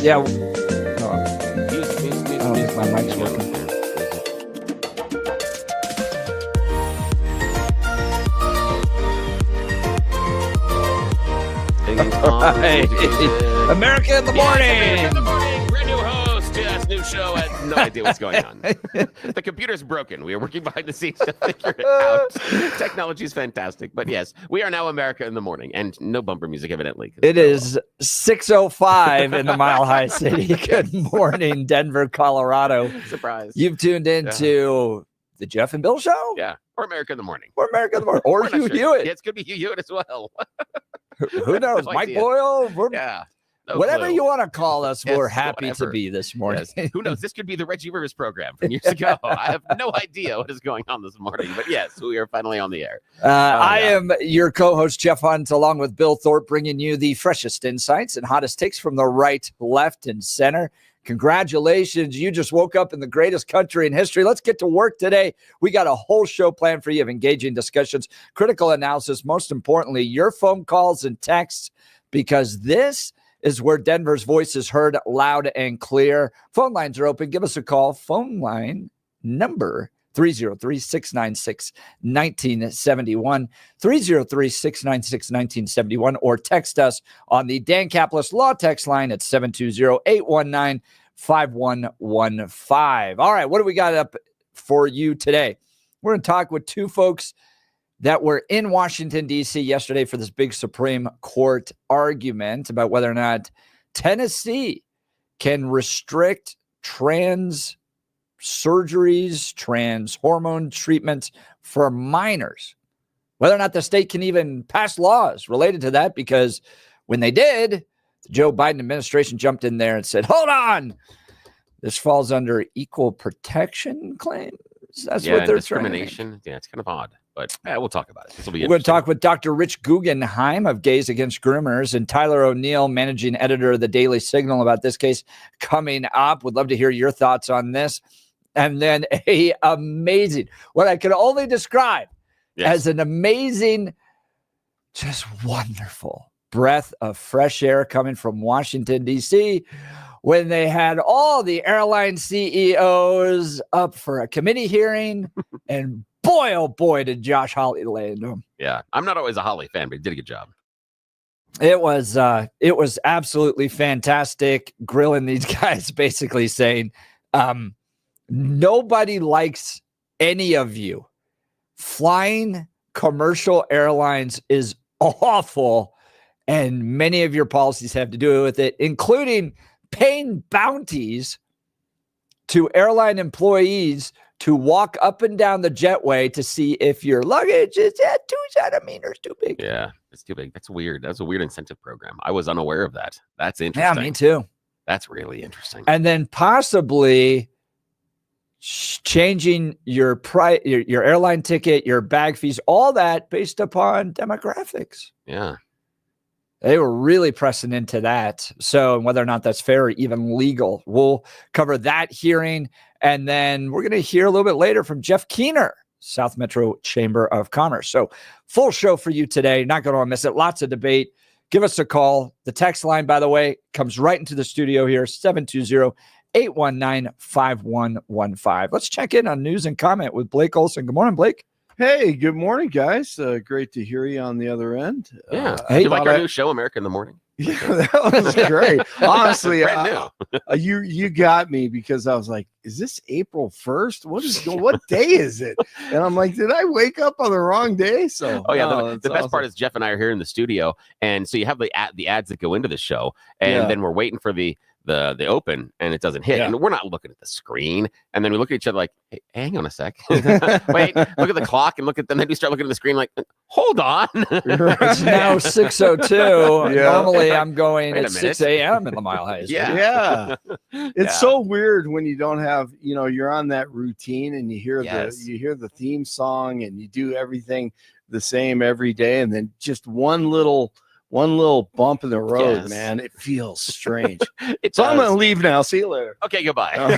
Yeah. Oh. I don't think my mic's working. Right. America in the morning. America in the morning. Brand new host. Yes, new show. I have no idea what's going on. The computer's broken. We are working behind the scenes to figure it out. Technology is fantastic. But yes, we are now America in the morning. And no bumper music, evidently. It is 6:05 in the Mile High City. Good morning, Denver, Colorado. Surprise. You've tuned into the Jeff and Bill Show? Yeah. Or America in the morning. Or America in the morning. Or Hugh Hewitt. Yeah, it could be Hugh Hewitt as well. Who knows? No Mike idea. Boyle? No whatever clue. you want to call us, Yes, we're happy whatever. to be this morning. Yes. Who knows? This could be the Reggie Rivers program from years ago. I have no idea what is going on this morning. But yes, we are finally on the air. I am your co-host, Jeff Hunt, along with Bill Thorpe, bringing you the freshest insights and hottest takes from the right, left, and center. Congratulations. You just woke up in the greatest country in history. Let's get to work today. We got a whole show planned for you of engaging discussions, critical analysis, most importantly, your phone calls and texts, because this is where Denver's voice is heard loud and clear. Phone lines are open. Give us a call. Phone line number 303-696-1971, 303-696-1971, or text us on the Dan Caplis Law text line at 720-819-5115. All right, what do we got up for you today? We're going to talk with two folks that were in Washington, D.C. yesterday for this big Supreme Court argument about whether or not Tennessee can restrict trans surgeries, trans hormone treatments for minors, whether or not the state can even pass laws related to that, because when they did, The Joe Biden administration jumped in there and said, hold on. This falls under equal protection claims. That's what they're discrimination. Yeah, it's kind of odd, but we'll talk about it. This will be. We're going to talk with Dr. Rich Guggenheim of Gays Against Groomers and Tyler O'Neill, managing editor of the Daily Signal, about this case coming up. Would love to hear your thoughts on this. And then a amazing, what I can only describe as an amazing, just wonderful breath of fresh air coming from Washington, D.C., when they had all the airline CEOs up for a committee hearing, and boy, oh boy, did Josh Hawley lay into them. Yeah, I'm not always a Hawley fan, but he did a good job. It was absolutely fantastic, grilling these guys, basically saying, nobody likes any of you. Flying commercial airlines is awful, and many of your policies have to do with it, including paying bounties to airline employees to walk up and down the jetway to see if your luggage is 2 centimeters too big. Yeah, it's too big. That's weird. That's a weird incentive program. I was unaware of that. That's interesting. Yeah, me too. That's really interesting. And then possibly changing your your airline ticket, your bag fees, all that based upon demographics. Yeah. They were really pressing into that. So whether or not that's fair or even legal, we'll cover that hearing. And then we're going to hear a little bit later from Jeff Keener, South Metro Chamber of Commerce. So full show for you today. Not going to miss it. Lots of debate. Give us a call. The text line, by the way, comes right into the studio here, 720-819-5115. Let's check in on news and comment with Blake Olson. Good morning, Blake. Hey, good morning, guys. Great to hear you on the other end. Yeah. You like our new show, America in the Morning? Yeah, that was great. Honestly, brand new. You got me, because I was like, is this April 1st? What day is it? And I'm like, did I wake up on the wrong day? So the best part is Jeff and I are here in the studio, and so you have the ads that go into the show, and then we're waiting for the open, and it doesn't hit, and we're not looking at the screen, and then we look at each other like, hey, hang on a sec. Wait, look at the clock, and then we start looking at the screen like, hold on. It's now 6:02. Normally I'm going at 6 a.m. in the Mile High. It's so weird when you don't have, you're on that routine, and you hear the theme song, and you do everything the same every day, and then just one little bump in the road, man. It feels strange. So I'm going to leave now. See you later. Okay, goodbye.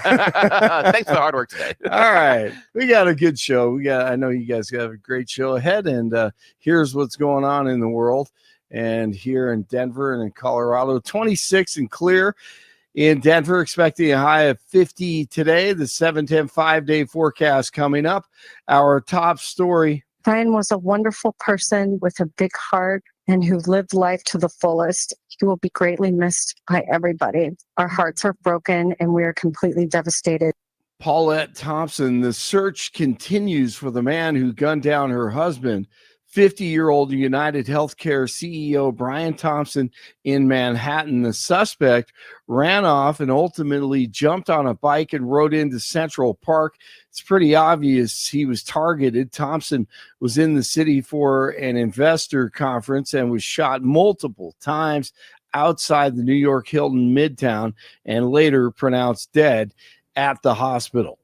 Thanks for the hard work today. All right. We got a good show. I know you guys have a great show ahead, and here's what's going on in the world. And here in Denver and in Colorado, 26 and clear. In Denver, expecting a high of 50 today. The 7-10 5-day forecast coming up. Our top story. Brian was a wonderful person with a big heart and who lived life to the fullest. He will be greatly missed by everybody. Our hearts are broken and we are completely devastated. Paulette Thompson, the search continues for the man who gunned down her husband. 50-year-old United Healthcare CEO Brian Thompson in Manhattan. The suspect ran off and ultimately jumped on a bike and rode into Central Park. It's pretty obvious he was targeted. Thompson was in the city for an investor conference and was shot multiple times outside the New York Hilton Midtown and later pronounced dead at the hospital.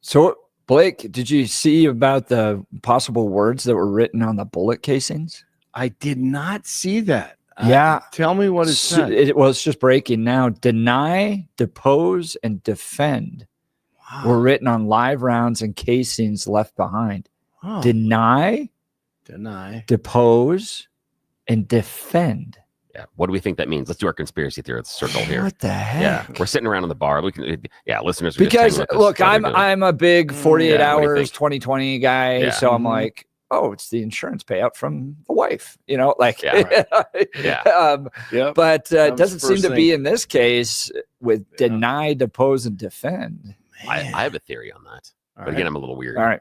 So, Blake, did you see about the possible words that were written on the bullet casings? I did not see that. Yeah. Tell me what it said. It's just breaking now. Deny, depose, and defend were written on live rounds and casings left behind. Oh. Deny, depose, and defend. Yeah. What do we think that means? Let's do our conspiracy theory circle here. What the heck? Yeah. We're sitting around in the bar. We can, listeners. Because look, I'm a big 48 hours 2020 guy. Yeah. So I'm like, oh, it's the insurance payout from the wife, But it doesn't seem to be in this case with deny, depose, and defend. I have a theory on that. But again, I'm a little weird. All right.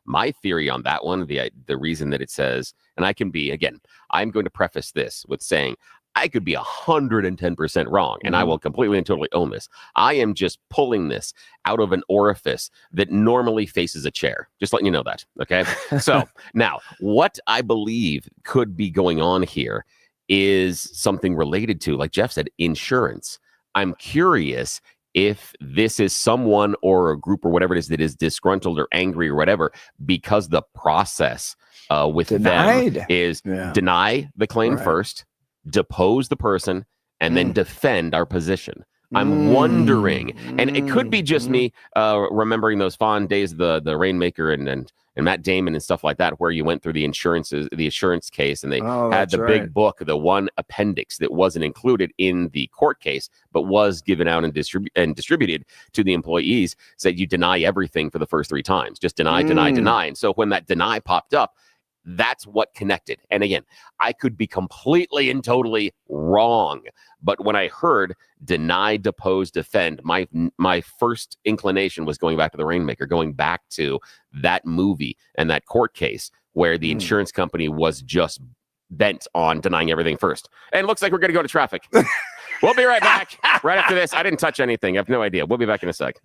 My theory on that one, the reason that it says, and I can be, again, I'm going to preface this with saying I could be 110% wrong, and I will completely and totally own this. I am just pulling this out of an orifice that normally faces a chair. Just letting you know that, okay? So now, what I believe could be going on here is something related to, like Jeff said, insurance. I'm curious if this is someone or a group or whatever it is that is disgruntled or angry or whatever because the process with Denied. them is deny the claim first, depose the person, and then defend our position. I'm wondering, and it could be just me remembering those fond days, the Rainmaker and Matt Damon and stuff like that, where you went through the insurance case, and they had the big book, the one appendix that wasn't included in the court case, but was given out and distributed to the employees, said you deny everything for the first 3 times, just deny. And so when that deny popped up, that's what connected. And again, I could be completely and totally wrong, but when I heard deny, depose, defend, my first inclination was going back to the Rainmaker, going back to that movie and that court case where the insurance company was just bent on denying everything first. And it looks like we're going to go to traffic. We'll be right back right after this. I didn't touch anything. I have no idea. We'll be back in a sec.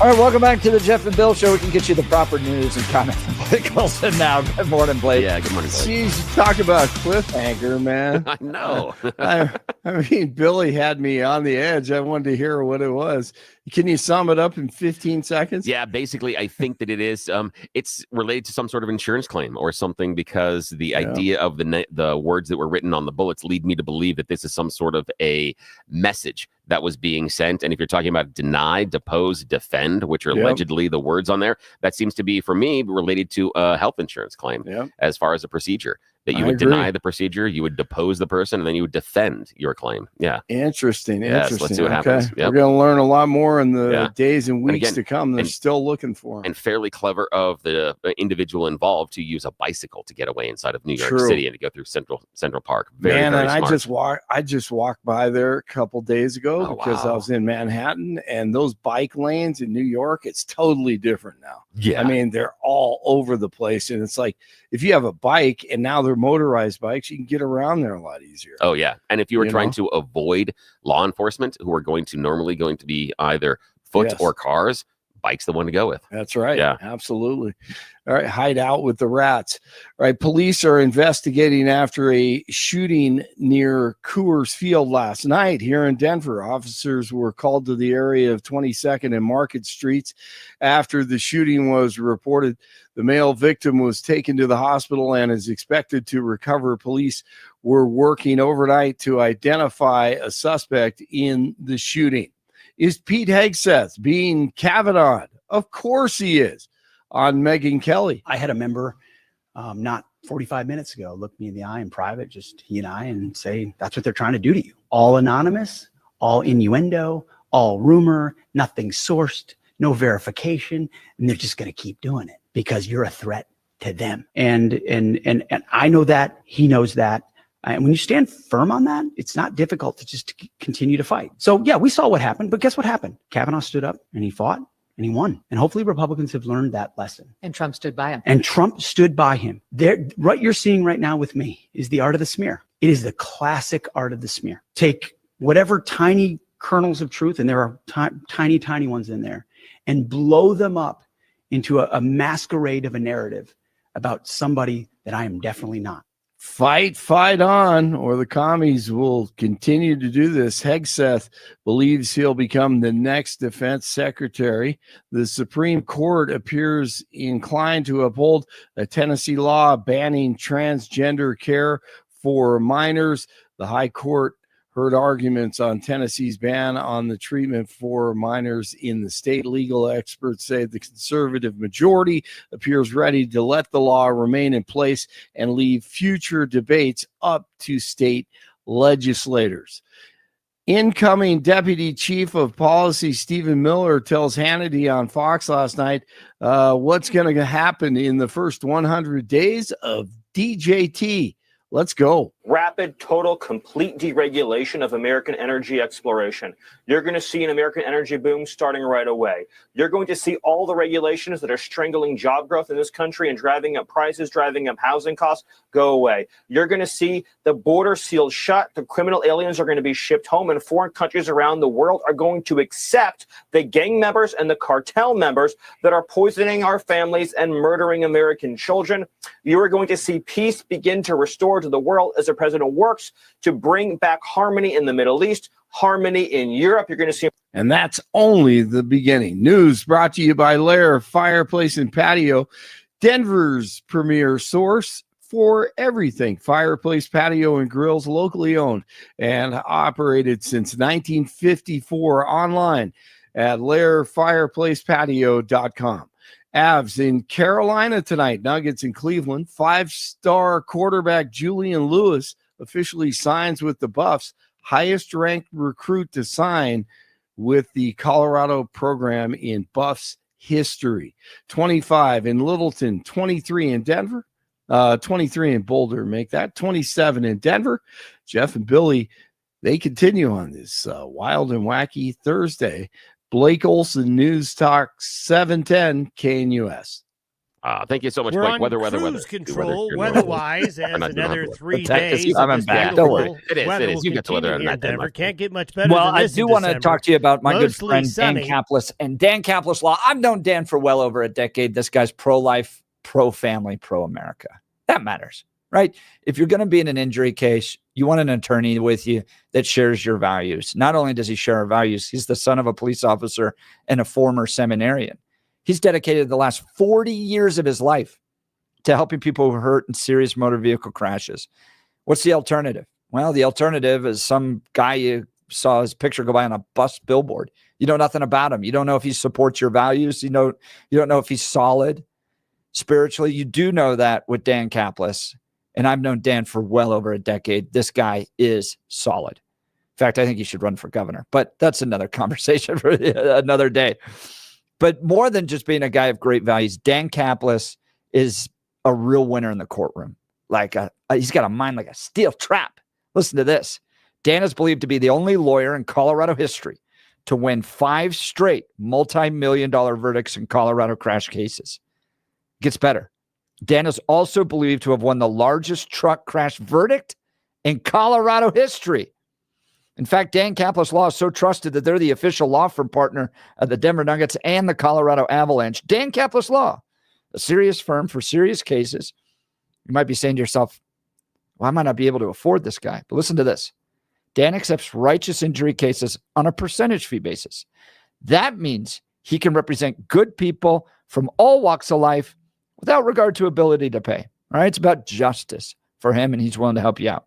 All right, welcome back to the Jeff and Bill Show. We can get you the proper news and comment from Blake Wilson now. Good morning, Blake. Yeah, good morning, Blake. Jeez, talk about cliffhanger, man. I know. I mean, Billy had me on the edge. I wanted to hear what it was. Can you sum it up in 15 seconds? Yeah, basically, I think that it is. It's related to some sort of insurance claim or something, because the idea of the words that were written on the bullets lead me to believe that this is some sort of a message that was being sent. And if you're talking about deny, depose, defend, which are allegedly the words on there, that seems to be, for me, related to a health insurance claim as far as a procedure. That you would deny the procedure, you would depose the person, and then you would defend your claim. Yeah. Interesting. Yes, interesting. let's see what happens. Yep. We're going to learn a lot more in the days and weeks to come. They're still looking for them. And fairly clever of the individual involved to use a bicycle to get away inside of New York City and to go through Central Park. Very smart. I just walked by there a couple days ago because I was in Manhattan, and those bike lanes in New York, it's totally different now. Yeah. I mean, they're all over the place. And it's like, if you have a bike and now they're motorized bikes, you can get around there a lot easier. Oh, yeah. And if you were trying to avoid law enforcement, who are normally going to be either foot or cars, bike's the one to go with. That's right. Yeah, absolutely. All right. Hide out with the rats. All right. Police are investigating after a shooting near Coors Field last night here in Denver. Officers were called to the area of 22nd and Market Streets after the shooting was reported. The male victim was taken to the hospital and is expected to recover. Police were working overnight to identify a suspect in the shooting. Is Pete Hegseth being Kavanaghed? Of course he is. On Megyn Kelly. I had a member not 45 minutes ago look me in the eye in private, just he and I, and say, that's what they're trying to do to you. All anonymous, all innuendo, all rumor, nothing sourced, no verification, and they're just going to keep doing it because you're a threat to them. And I know that, he knows that. And when you stand firm on that, it's not difficult to just continue to fight. So yeah, we saw what happened, but guess what happened? Kavanaugh stood up and he fought and he won. And hopefully Republicans have learned that lesson. And Trump stood by him. And Trump stood by him. What you're seeing right now with me is the art of the smear. It is the classic art of the smear. Take whatever tiny kernels of truth, and there are tiny, tiny ones in there, and blow them up into a masquerade of a narrative about somebody that I am definitely not. Fight on, or the commies will continue to do this. Hegseth believes he'll become the next defense secretary. The Supreme Court appears inclined to uphold a Tennessee law banning transgender care for minors. The High Court heard arguments on Tennessee's ban on the treatment for minors in the state. Legal experts say the conservative majority appears ready to let the law remain in place and leave future debates up to state legislators. Incoming Deputy Chief of Policy Stephen Miller tells Hannity on Fox last night what's going to happen in the first 100 days of DJT. Let's go. Rapid, total, complete deregulation of American energy exploration. You're going to see an American energy boom starting right away. You're going to see all the regulations that are strangling job growth in this country and driving up prices, driving up housing costs, go away. You're going to see the border sealed shut. The criminal aliens are going to be shipped home, and foreign countries around the world are going to accept the gang members and the cartel members that are poisoning our families and murdering American children. You are going to see peace begin to restore to the world as the president works to bring back harmony in the Middle East, harmony in Europe. You're going to see. And that's only the beginning. News brought to you by Lair Fireplace and Patio, Denver's premier source for everything fireplace, patio, and grills, locally owned and operated since 1954, online at lairfireplacepatio.com. Avs in Carolina tonight, Nuggets in Cleveland. 5-star quarterback Julian Lewis officially signs with the Buffs, highest ranked recruit to sign with the Colorado program in Buffs history. 25 in Littleton, 23 in Denver, 23 in Boulder, make that 27 in Denver. Jeff and Billy, they continue on this wild and wacky Thursday. Blake Olson, News Talk 710 KNUS. Thank you so much, We're Blake. on weather. cruise control, Weather. weather-wise, as I'm not doing another that. 3 Texas, days I'm of in this back. Don't worry. beautiful It is, weather it is. will You got the weather continue on here in that day, Denver. Mike. Can't get much better Well, than I this do in want to December. talk to you about my good Mostly friend sunny. Dan Kaplan. And Dan Kaplan Law, I've known Dan for well over a decade. This guy's pro-life, pro-family, pro-America. That matters, right? If you're going to be in an injury case, you want an attorney with you that shares your values. Not only does he share our values, he's the son of a police officer and a former seminarian. He's dedicated the last 40 years of his life to helping people who are hurt in serious motor vehicle crashes. What's the alternative? Well, the alternative is some guy you saw his picture go by on a bus billboard. You know nothing about him. You don't know if he supports your values. You don't know if he's solid spiritually. You do know that with Dan Kaplan. And I've known Dan for well over a decade. This guy is solid. In fact, I think he should run for governor, but that's another conversation for another day. But more than just being a guy of great values, Dan Kaplan is a real winner in the courtroom. He's got a mind like a steel trap. Listen to this. Dan is believed to be the only lawyer in Colorado history to win 5 straight multi-million-dollar verdicts in Colorado crash cases. Gets better. Dan is also believed to have won the largest truck crash verdict in Colorado history. In fact, Dan Kaplan's Law is so trusted that they're the official law firm partner of the Denver Nuggets and the Colorado Avalanche. Dan Kaplan's Law, a serious firm for serious cases. You might be saying to yourself, well, I might not be able to afford this guy. But listen to this. Dan accepts righteous injury cases on a percentage fee basis. That means he can represent good people from all walks of life without regard to ability to pay. All right? It's about justice for him, and he's willing to help you out.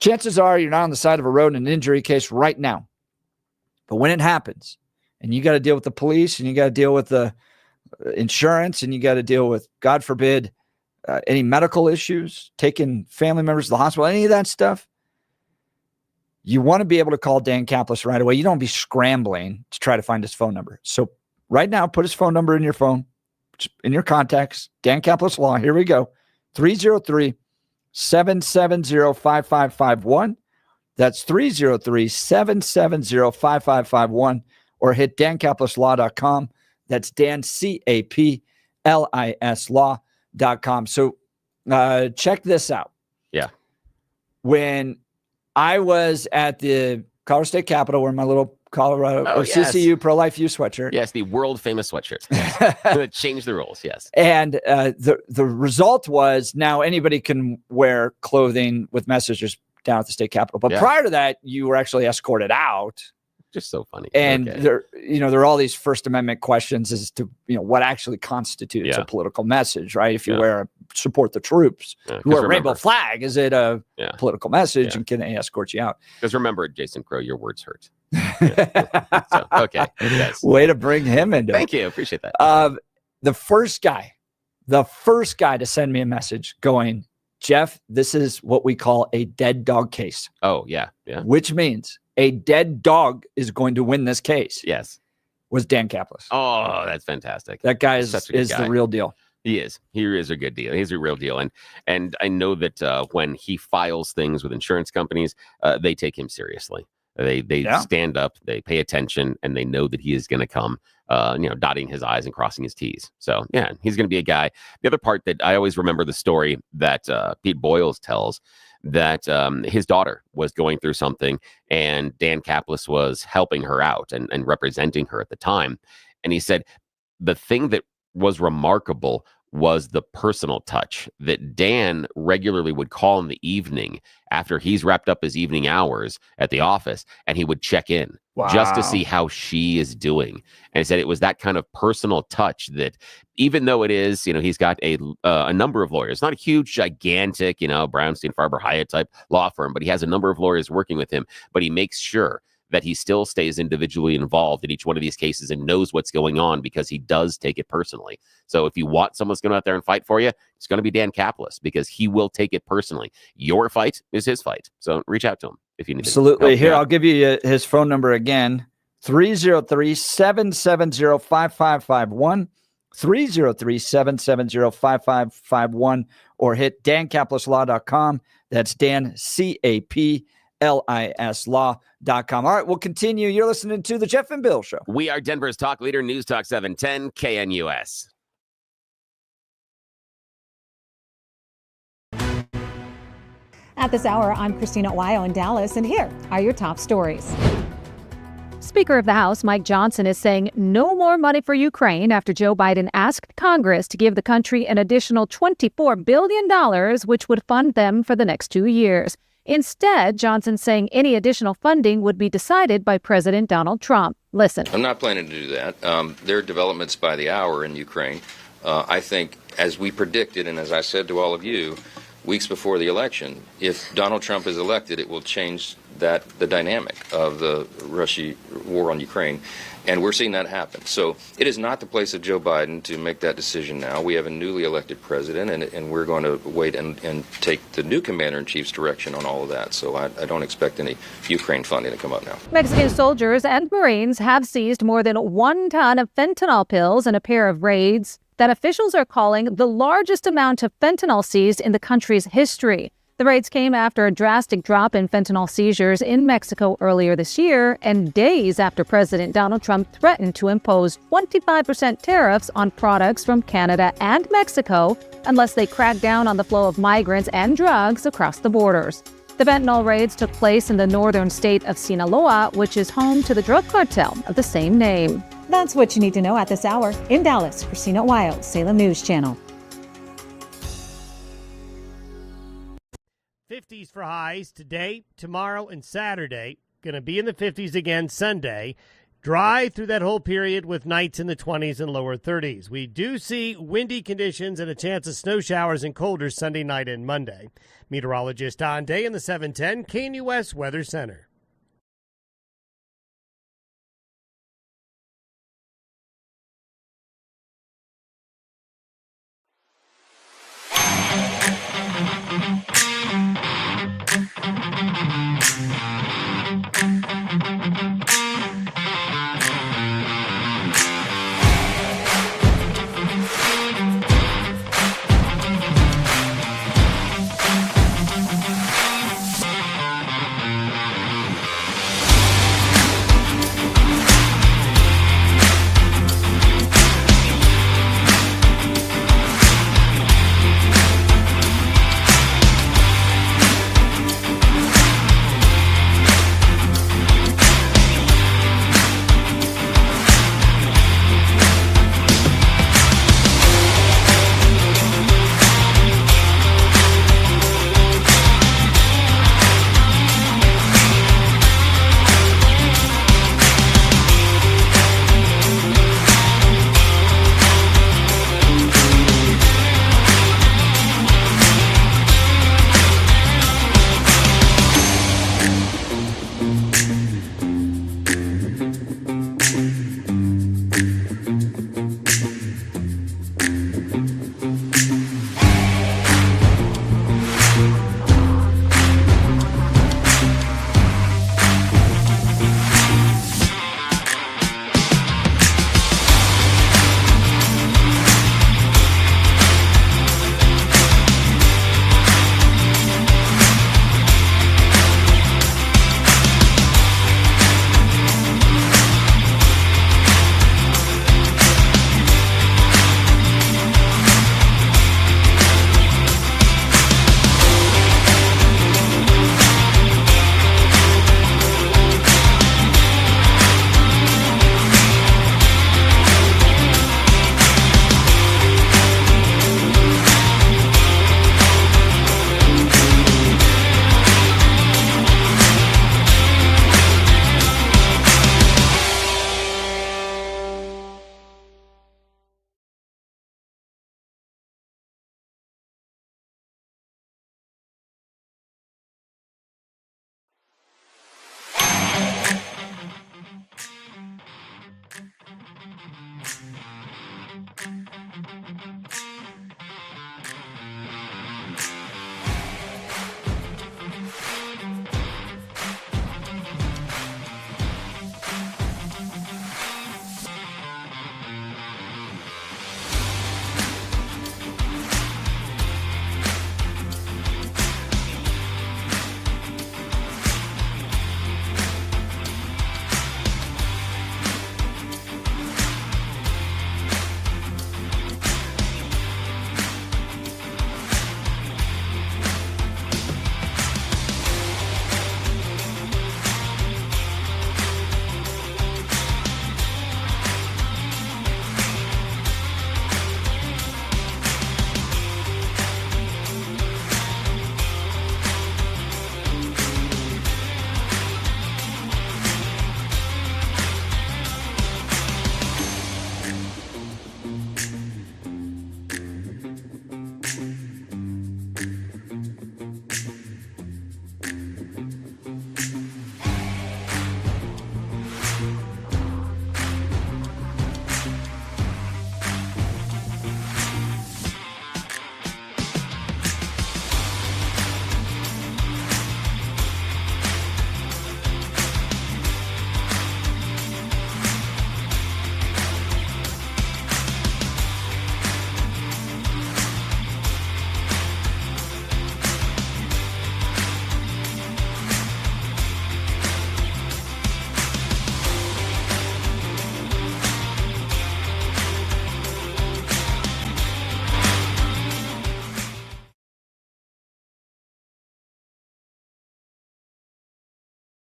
Chances are you're not on the side of a road in an injury case right now. But when it happens, and you got to deal with the police, and you got to deal with the insurance, and you got to deal with, God forbid, any medical issues, taking family members to the hospital, any of that stuff, you want to be able to call Dan Kaplan right away. You don't be scrambling to try to find his phone number. So right now, put his phone number in your phone, in your contacts. Dan Kaplan's Law. Here we go. 303-770-5551. That's 303-770-5551. Or hit dankaplanslaw.com. That's Dan, C-A-P-L-I-S law.com. So check this out. Yeah. When I was at the Colorado State Capitol wearing my little Colorado CCU pro-life youth sweatshirt. Yes, the world famous sweatshirt. Change the rules, yes. And the result was now anybody can wear clothing with messages down at the state capitol. But prior to that, you were actually escorted out. Just so funny. And there are all these First Amendment questions as to what actually constitutes a political message, right? If you wear support the troops who wear a rainbow flag, is it a political message, and can they escort you out? Because remember, Jason Crow, your words hurt. So, okay. Yes. Way to bring him into Thank you. Appreciate that. The first guy to send me a message going, Jeff, this is what we call a dead dog case. Oh, yeah. Yeah. Which means a dead dog is going to win this case. Yes. Was Dan Kaplan. Oh, that's fantastic. That guy is the real deal. He is. He is a good deal. He's a real deal. And I know that when he files things with insurance companies, they take him seriously. They stand up, they pay attention, and they know that he is going to come, dotting his I's and crossing his T's. So, yeah, he's going to be a guy. The other part that I always remember the story that Pete Boyles tells, that his daughter was going through something and Dan Kaplan was helping her out and representing her at the time. And he said the thing that was remarkable was the personal touch that Dan regularly would call in the evening after he's wrapped up his evening hours at the office, and he would check in just to see how she is doing. And he said it was that kind of personal touch that even though it is, he's got a number of lawyers, not a huge, gigantic, Brownstein, Farber, Hyatt type law firm, but he has a number of lawyers working with him, but he makes sure that he still stays individually involved in each one of these cases and knows what's going on because he does take it personally. So if you want someone that's going to go out there and fight for you, it's going to be Dan Kaplan because he will take it personally. Your fight is his fight. So reach out to him if you need Absolutely. Here, I'll give you his phone number again. 303-770-5551. 303-770-5551 or hit dankaplanslaw.com. That's Dan, C-A-P-L-I-S law.com. All right, we'll continue. You're listening to the Jeff and Bill Show. We are Denver's talk leader, News Talk 710 KNUS. At this hour, I'm Christina Wyo in Dallas, and here are your top stories. Speaker of the House Mike Johnson is saying no more money for Ukraine after Joe Biden asked Congress to give the country an additional $24 billion, which would fund them for the next 2 years. Instead, Johnson's saying any additional funding would be decided by President Donald Trump. Listen. I'm not planning to do that. There are developments by the hour in Ukraine. I think, as we predicted, and as I said to all of you, weeks before the election, if Donald Trump is elected, it will change the dynamic of the Russia war on Ukraine. And we're seeing that happen. So it is not the place of Joe Biden to make that decision now. We have a newly elected president, and we're going to wait and take the new commander-in-chief's direction on all of that. So I don't expect any Ukraine funding to come up now. Mexican soldiers and Marines have seized more than 1 ton of fentanyl pills in a pair of raids that officials are calling the largest amount of fentanyl seized in the country's history. The raids came after a drastic drop in fentanyl seizures in Mexico earlier this year, and days after President Donald Trump threatened to impose 25% tariffs on products from Canada and Mexico unless they crack down on the flow of migrants and drugs across the borders. The fentanyl raids took place in the northern state of Sinaloa, which is home to the drug cartel of the same name. That's what you need to know at this hour. In Dallas, Christina Wyo, Salem News Channel. 50s for highs today, tomorrow, and Saturday. Going to be in the 50s again Sunday. Dry through that whole period with nights in the 20s and lower 30s. We do see windy conditions and a chance of snow showers and colder Sunday night and Monday. Meteorologist Don Day in the 710 KNUS Weather Center.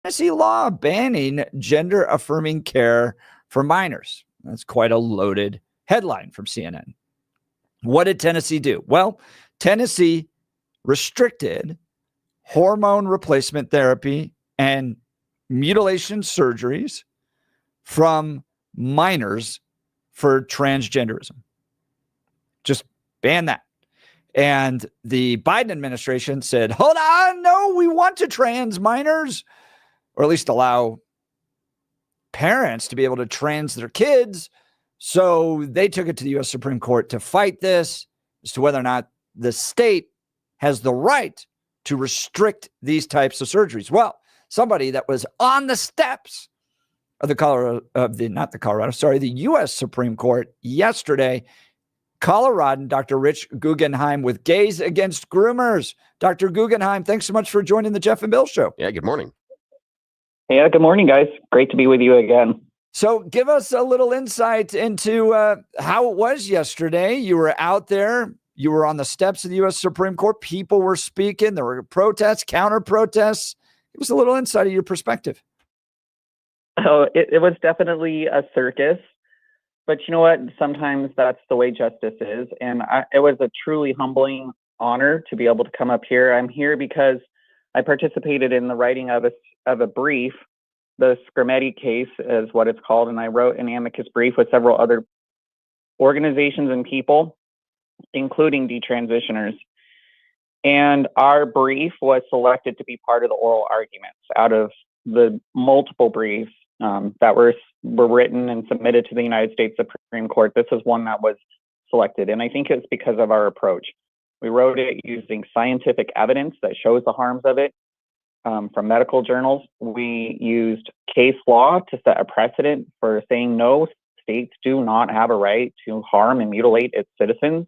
Tennessee law banning gender affirming care for minors. That's quite a loaded headline from CNN. What did Tennessee do? Well, Tennessee restricted hormone replacement therapy and mutilation surgeries from minors for transgenderism. Just ban that. And the Biden administration said, hold on, no, we want to trans minors, or at least allow parents to be able to trans their kids. So they took it to the U.S. Supreme Court to fight this as to whether or not the state has the right to restrict these types of surgeries. Well, somebody that was on the steps of the U.S. Supreme Court yesterday, Coloradan, Dr. Rich Guggenheim with Gays Against Groomers. Dr. Guggenheim, thanks so much for joining the Jeff and Bill Show. Yeah, good morning. Yeah, good morning, guys. Great to be with you again. So give us a little insight into how it was yesterday. You were out there. You were on the steps of the U.S. Supreme Court. People were speaking. There were protests, counter-protests. Give us a little insight of your perspective. Oh, it was definitely a circus. But you know what? Sometimes that's the way justice is. And it was a truly humbling honor to be able to come up here. I'm here because I participated in the writing of a brief. The Sffir4ming case is what it's called. And I wrote an amicus brief with several other organizations and people, including detransitioners. And our brief was selected to be part of the oral arguments out of the multiple briefs that were written and submitted to the United States Supreme Court. This is one that was selected. And I think it's because of our approach. We wrote it using scientific evidence that shows the harms of it from medical journals. We used case law to set a precedent for saying no, states do not have a right to harm and mutilate its citizens.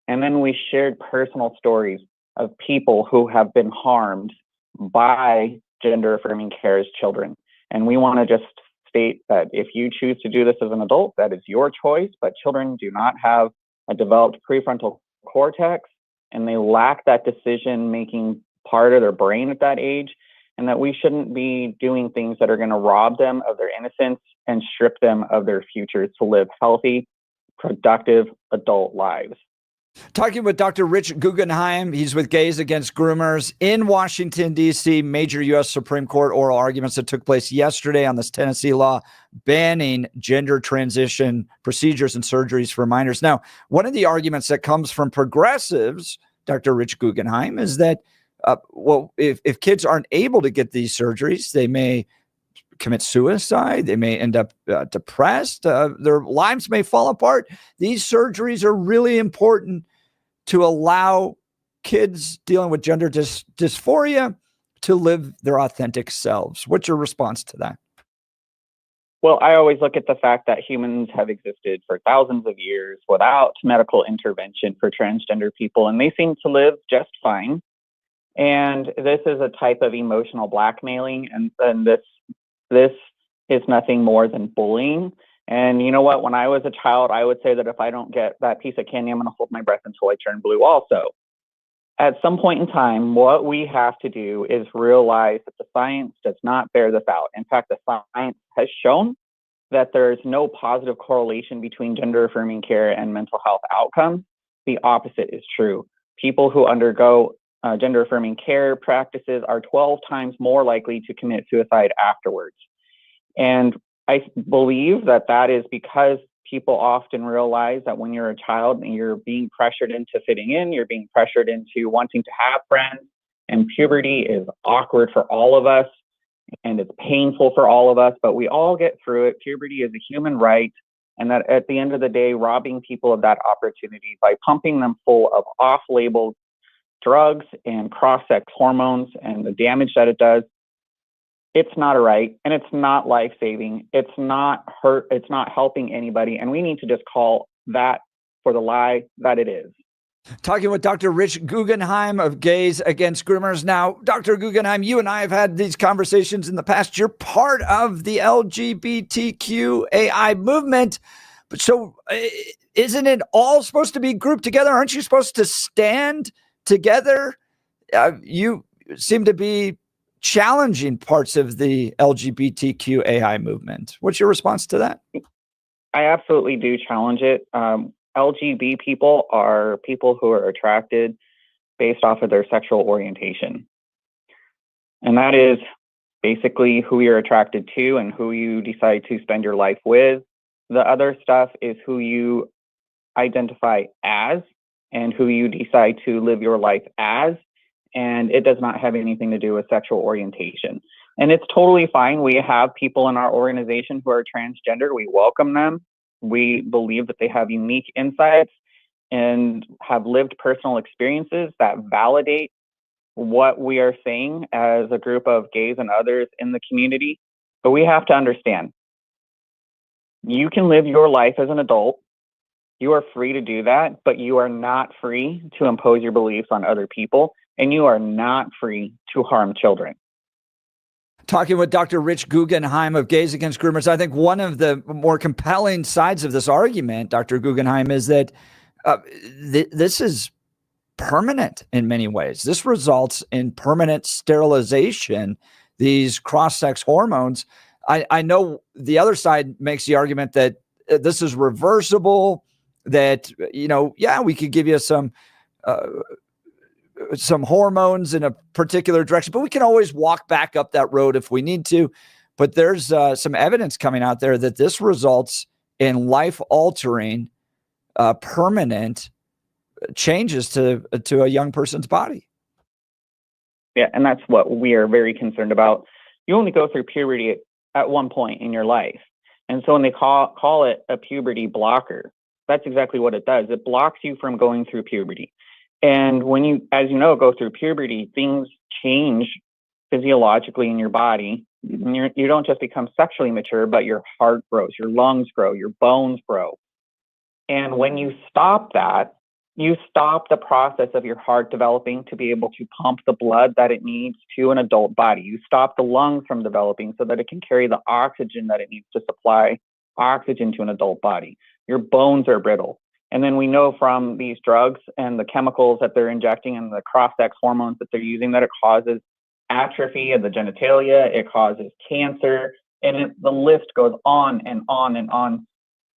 And then we shared personal stories of people who have been harmed by gender affirming care as children. And we want to just state that if you choose to do this as an adult, that is your choice, but children do not have a developed prefrontal cortex, and they lack that decision-making part of their brain at that age, and that we shouldn't be doing things that are going to rob them of their innocence and strip them of their future to live healthy, productive adult lives. Talking with Dr. Rich Guggenheim. He's with Gays Against Groomers in Washington, D.C., major U.S. Supreme Court oral arguments that took place yesterday on this Tennessee law banning gender transition procedures and surgeries for minors. Now, one of the arguments that comes from progressives, Dr. Rich Guggenheim, is that, if kids aren't able to get these surgeries, they may commit suicide. They may end up depressed. Their lives may fall apart. These surgeries are really important to allow kids dealing with gender dysphoria to live their authentic selves. What's your response to that? Well, I always look at the fact that humans have existed for thousands of years without medical intervention for transgender people, and they seem to live just fine. And this is a type of emotional blackmailing, and this is nothing more than bullying. And you know what? When I was a child, I would say that if I don't get that piece of candy, I'm going to hold my breath until I turn blue also. At some point in time, what we have to do is realize that the science does not bear this out. In fact, the science has shown that there's no positive correlation between gender affirming care and mental health outcomes. The opposite is true. People who undergo gender affirming care practices are 12 times more likely to commit suicide afterwards. And I believe that that is because people often realize that when you're a child and you're being pressured into fitting in, you're being pressured into wanting to have friends, and puberty is awkward for all of us and it's painful for all of us, but we all get through it. Puberty is a human right. And that at the end of the day, robbing people of that opportunity by pumping them full of off-label drugs and cross-sex hormones and the damage that it does, it's not a right, and it's not life-saving. It's not helping anybody, and we need to just call that for the lie that it is. Talking with Dr. Rich Guggenheim of Gays Against Groomers. Now, Dr. Guggenheim, you and I have had these conversations in the past. You're part of the LGBTQAI movement. But so isn't it all supposed to be grouped together? Aren't you supposed to stand together? You seem to be challenging parts of the LGBTQAI movement. What's your response to that? I absolutely do challenge it. LGBT people are people who are attracted based off of their sexual orientation. And that is basically who you're attracted to and who you decide to spend your life with. The other stuff is who you identify as and who you decide to live your life as. And it does not have anything to do with sexual orientation. And it's totally fine. We have people in our organization who are transgender. We welcome them. We believe that they have unique insights and have lived personal experiences that validate what we are saying as a group of gays and others in the community. But we have to understand, you can live your life as an adult. You are free to do that, but you are not free to impose your beliefs on other people, and you are not free to harm children. Talking with Dr. Rich Guggenheim of Gays Against Groomers, I think one of the more compelling sides of this argument, Dr. Guggenheim, is that this is permanent in many ways. This results in permanent sterilization, these cross-sex hormones. I know the other side makes the argument that this is reversible, that, we could give you some hormones in a particular direction, but we can always walk back up that road if we need to. But there's some evidence coming out there that this results in life-altering, permanent changes to a young person's body. Yeah, and that's what we are very concerned about. You only go through puberty at one point in your life. And so when they call it a puberty blocker, that's exactly what it does. It blocks you from going through puberty. And when you, as you know, go through puberty, things change physiologically in your body. You don't just become sexually mature, but your heart grows, your lungs grow, your bones grow. And when you stop that, you stop the process of your heart developing to be able to pump the blood that it needs to an adult body. You stop the lungs from developing so that it can carry the oxygen that it needs to supply oxygen to an adult body. Your bones are brittle. And then we know from these drugs and the chemicals that they're injecting and the cross-sex hormones that they're using that it causes atrophy of the genitalia, it causes cancer, and the list goes on and on and on.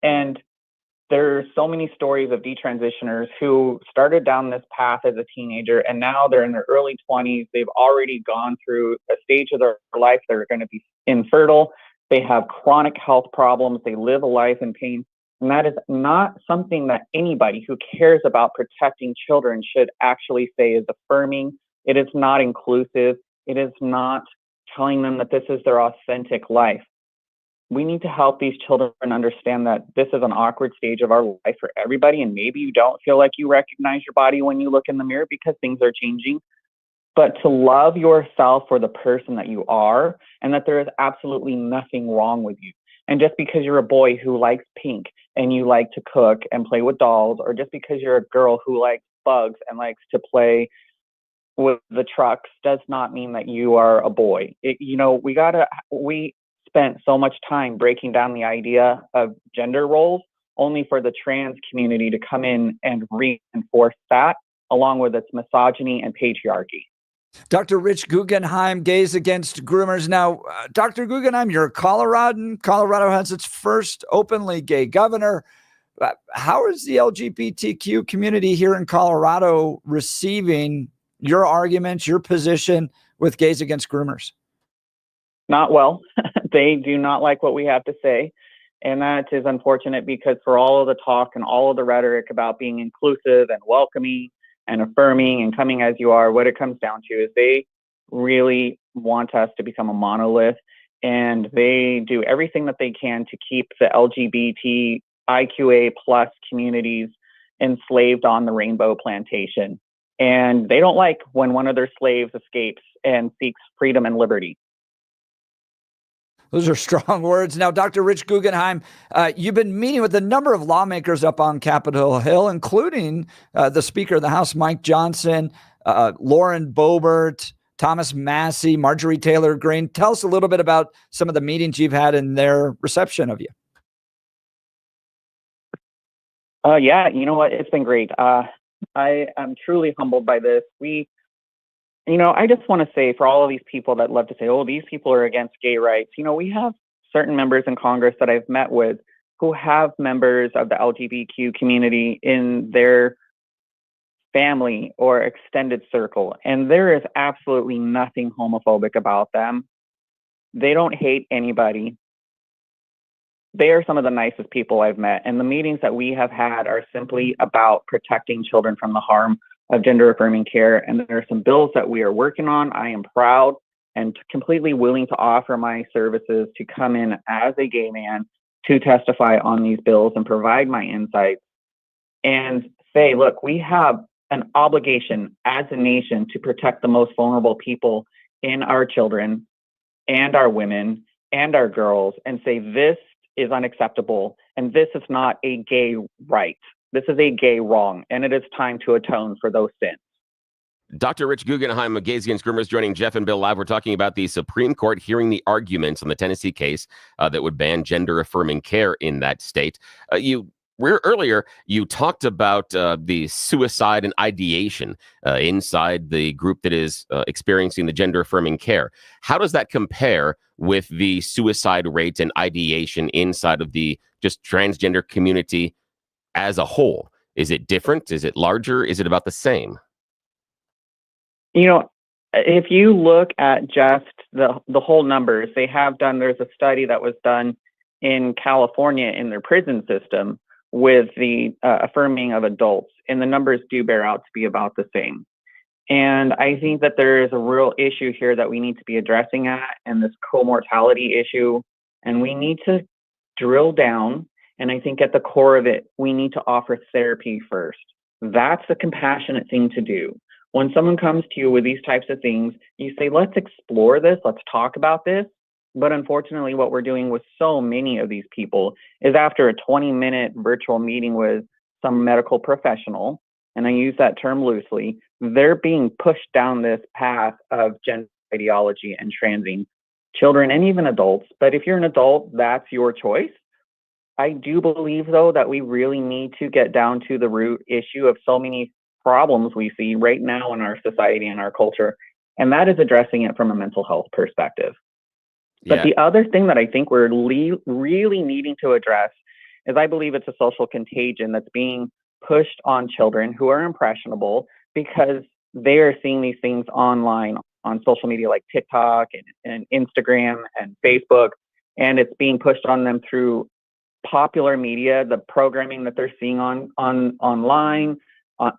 And there's so many stories of detransitioners who started down this path as a teenager, and now they're in their early 20s. They've already gone through a stage of their life. They're going to be infertile. They have chronic health problems. They live a life in pain. And that is not something that anybody who cares about protecting children should actually say is affirming. It is not inclusive. It is not telling them that this is their authentic life. We need to help these children understand that this is an awkward stage of our life for everybody. And maybe you don't feel like you recognize your body when you look in the mirror because things are changing. But to love yourself for the person that you are, and that there is absolutely nothing wrong with you. And just because you're a boy who likes pink and you like to cook and play with dolls, or just because you're a girl who likes bugs and likes to play with the trucks, does not mean that you are a boy. We spent so much time breaking down the idea of gender roles, only for the trans community to come in and reinforce that, along with its misogyny and patriarchy. Dr. Rich Guggenheim, Gays Against Groomers. Now, Dr. Guggenheim, you're a Coloradan. Colorado has its first openly gay governor. How is the LGBTQ community here in Colorado receiving your arguments, your position with Gays Against Groomers? Not well. They do not like what we have to say. And that is unfortunate, because for all of the talk and all of the rhetoric about being inclusive and welcoming and affirming and coming as you are, what it comes down to is they really want us to become a monolith, and they do everything that they can to keep the LGBTIQA plus communities enslaved on the rainbow plantation. And they don't like when one of their slaves escapes and seeks freedom and liberty. Those are strong words. Now, Dr. Rich Guggenheim, you've been meeting with a number of lawmakers up on Capitol Hill, including the Speaker of the House, Mike Johnson, Lauren Boebert, Thomas Massey, Marjorie Taylor Greene. Tell us a little bit about some of the meetings you've had and their reception of you. Yeah, you know what? It's been great. I am truly humbled by this. I just want to say for all of these people that love to say, oh, these people are against gay rights, we have certain members in Congress that I've met with who have members of the LGBTQ community in their family or extended circle. And there is absolutely nothing homophobic about them. They don't hate anybody. They are some of the nicest people I've met. And the meetings that we have had are simply about protecting children from the harm of gender affirming care. And there are some bills that we are working on. I am proud and completely willing to offer my services to come in as a gay man to testify on these bills and provide my insights and say, look, we have an obligation as a nation to protect the most vulnerable people in our children and our women and our girls, and say this is unacceptable and this is not a gay right. This is a gay wrong, and it is time to atone for those sins. Dr. Rich Guggenheim of Gays Against Groomers joining Jeff and Bill live. We're talking about the Supreme Court hearing the arguments on the Tennessee case that would ban gender affirming care in that state. Earlier, you talked about the suicide and ideation inside the group that is experiencing the gender affirming care. How does that compare with the suicide rate and ideation inside of the just transgender community as a whole? Is it different? Is it larger? Is it about the same? If you look at just the whole numbers, there's a study that was done in California in their prison system with the affirming of adults, and the numbers do bear out to be about the same. And I think that there is a real issue here that we need to be addressing and this co-mortality issue, and we need to drill down. And I think at the core of it, we need to offer therapy first. That's the compassionate thing to do. When someone comes to you with these types of things, you say, let's explore this, let's talk about this. But unfortunately, what we're doing with so many of these people is after a 20-minute virtual meeting with some medical professional, and I use that term loosely, they're being pushed down this path of gender ideology and transing children and even adults. But if you're an adult, that's your choice. I do believe, though, that we really need to get down to the root issue of so many problems we see right now in our society and our culture, and that is addressing it from a mental health perspective. But the other thing that I think we're really needing to address is I believe it's a social contagion that's being pushed on children who are impressionable because they are seeing these things online on social media like TikTok and Instagram and Facebook, and it's being pushed on them through popular media, the programming that they're seeing online,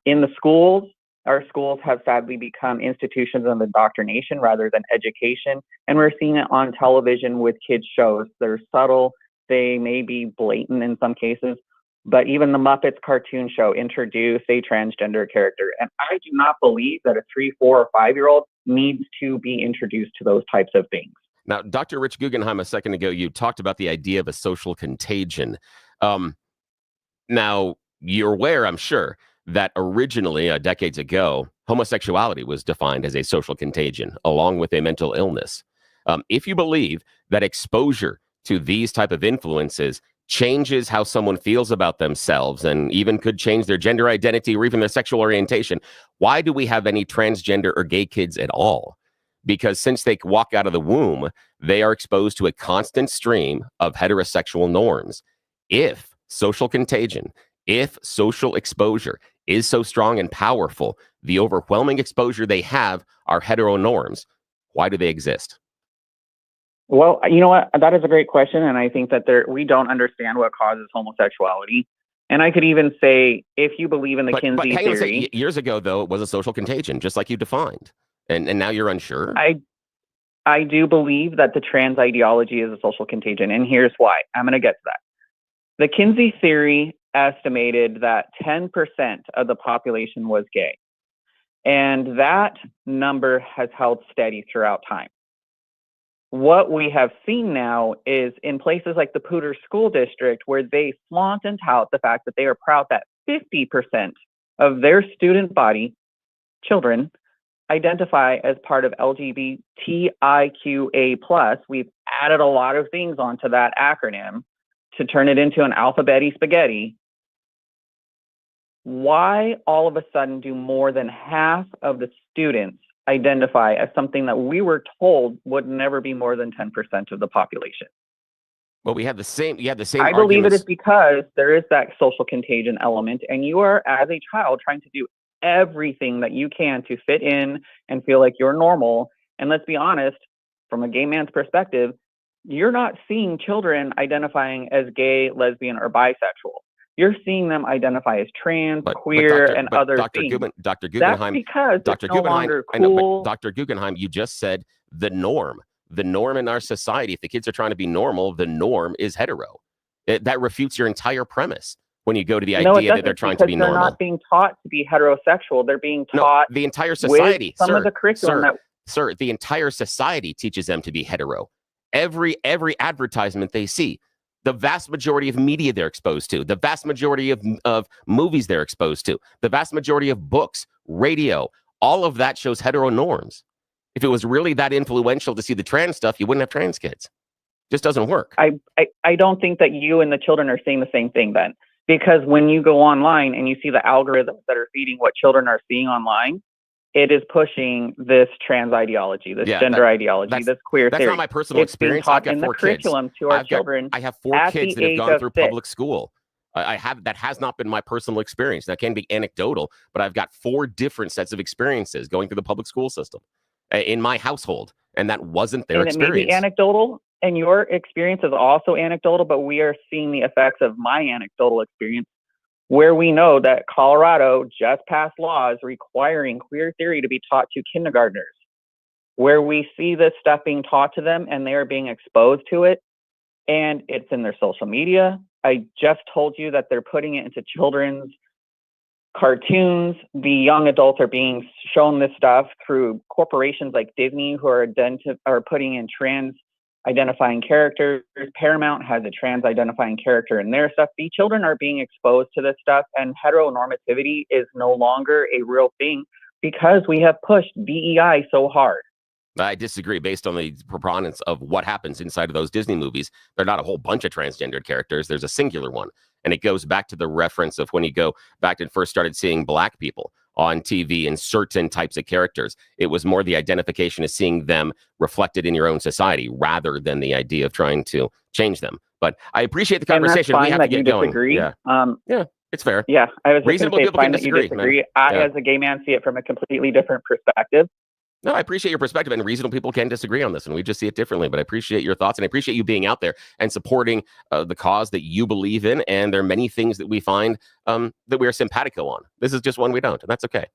in the schools. Our schools have sadly become institutions of indoctrination rather than education. And we're seeing it on television with kids' shows. They're subtle. They may be blatant in some cases. But even the Muppets cartoon show introduced a transgender character. And I do not believe that a 3, 4, or 5-year-old needs to be introduced to those types of things. Now, Dr. Rich Guggenheim, a second ago, you talked about the idea of a social contagion. Now, you're aware, I'm sure, that originally, decades ago, homosexuality was defined as a social contagion, along with a mental illness. If you believe that exposure to these type of influences changes how someone feels about themselves and even could change their gender identity or even their sexual orientation, why do we have any transgender or gay kids at all? Because since they walk out of the womb, they are exposed to a constant stream of heterosexual norms. If social contagion, if social exposure is so strong and powerful, the overwhelming exposure they have are hetero norms, why do they exist? Well, you know what? That is a great question. And I think that we don't understand what causes homosexuality. And I could even say, if you believe in the Kinsey theory. Years ago, though, it was a social contagion, just like you defined. And now you're unsure? I do believe that the trans ideology is a social contagion. And here's why. I'm going to get to that. The Kinsey theory estimated that 10% of the population was gay. And that number has held steady throughout time. What we have seen now is in places like the Poudre School District, where they flaunt and tout the fact that they are proud that 50% of their student body, children, identify as part of LGBTIQA+. We've added a lot of things onto that acronym to turn it into an alphabet-y spaghetti. Why all of a sudden do more than half of the students identify as something that we were told would never be more than 10% of the population. Well, we have the same. You have the same. I believe it arguments. is because there is that social contagion element, and you are, as a child, trying to do everything that you can to fit in and feel like you're normal. And let's be honest, from a gay man's perspective, you're not seeing children identifying as gay, lesbian, or bisexual. You're seeing them identify as trans, queer, and other things. Dr. Guggenheim, that's because Dr. it's no longer cool. I know, but Dr. Guggenheim, you just said the norm. The norm in our society, if the kids are trying to be normal, the norm is hetero. That refutes your entire premise when you go to the idea that they're trying to be normal. They're not being taught to be heterosexual. They're being taught the entire society. With some of the curriculum Sir, the entire society teaches them to be hetero. Every advertisement they see, the vast majority of media they're exposed to, the vast majority of movies they're exposed to, the vast majority of books, radio, all of that shows hetero norms. If it was really that influential to see the trans stuff, you wouldn't have trans kids. Just doesn't work. I don't think that you and the children are seeing the same thing then. Because when you go online and you see the algorithms that are feeding what children are seeing online, it is pushing this trans ideology, this gender ideology, this queer theory. That's not my personal experience. I've got 4 kids. To our children. I have 4 kids that have gone through public school. That has not been my personal experience. That can be anecdotal, but I've got 4 different sets of experiences going through the public school system in my household, and that wasn't their experience. It may be anecdotal, and your experience is also anecdotal, but we are seeing the effects of my anecdotal experience, where we know that Colorado just passed laws requiring queer theory to be taught to kindergartners, where we see this stuff being taught to them and they are being exposed to it, and it's in their social media. I just told you that they're putting it into children's cartoons. The young adults are being shown this stuff through corporations like Disney, who are putting in trans identifying characters. Paramount has a trans identifying character in their stuff. The children are being exposed to this stuff, and heteronormativity is no longer a real thing because we have pushed DEI so hard. I disagree. Based on the preponderance of what happens inside of those Disney movies, they're not a whole bunch of transgendered characters. There's a singular one. And it goes back to the reference of when you go back and first started seeing Black people on TV in certain types of characters. It was more the identification of seeing them reflected in your own society rather than the idea of trying to change them. But I appreciate the conversation. And that's fine we have that to get you going. disagree. Yeah, it's fair. Yeah, I was Reasonable just people say can fine that you disagree. As a gay man, see it from a completely different perspective. No, I appreciate your perspective, and reasonable people can disagree on this, and we just see it differently. But I appreciate your thoughts, and I appreciate you being out there and supporting the cause that you believe in. And there are many things that we find that we are simpatico on. This is just one we don't, and that's okay.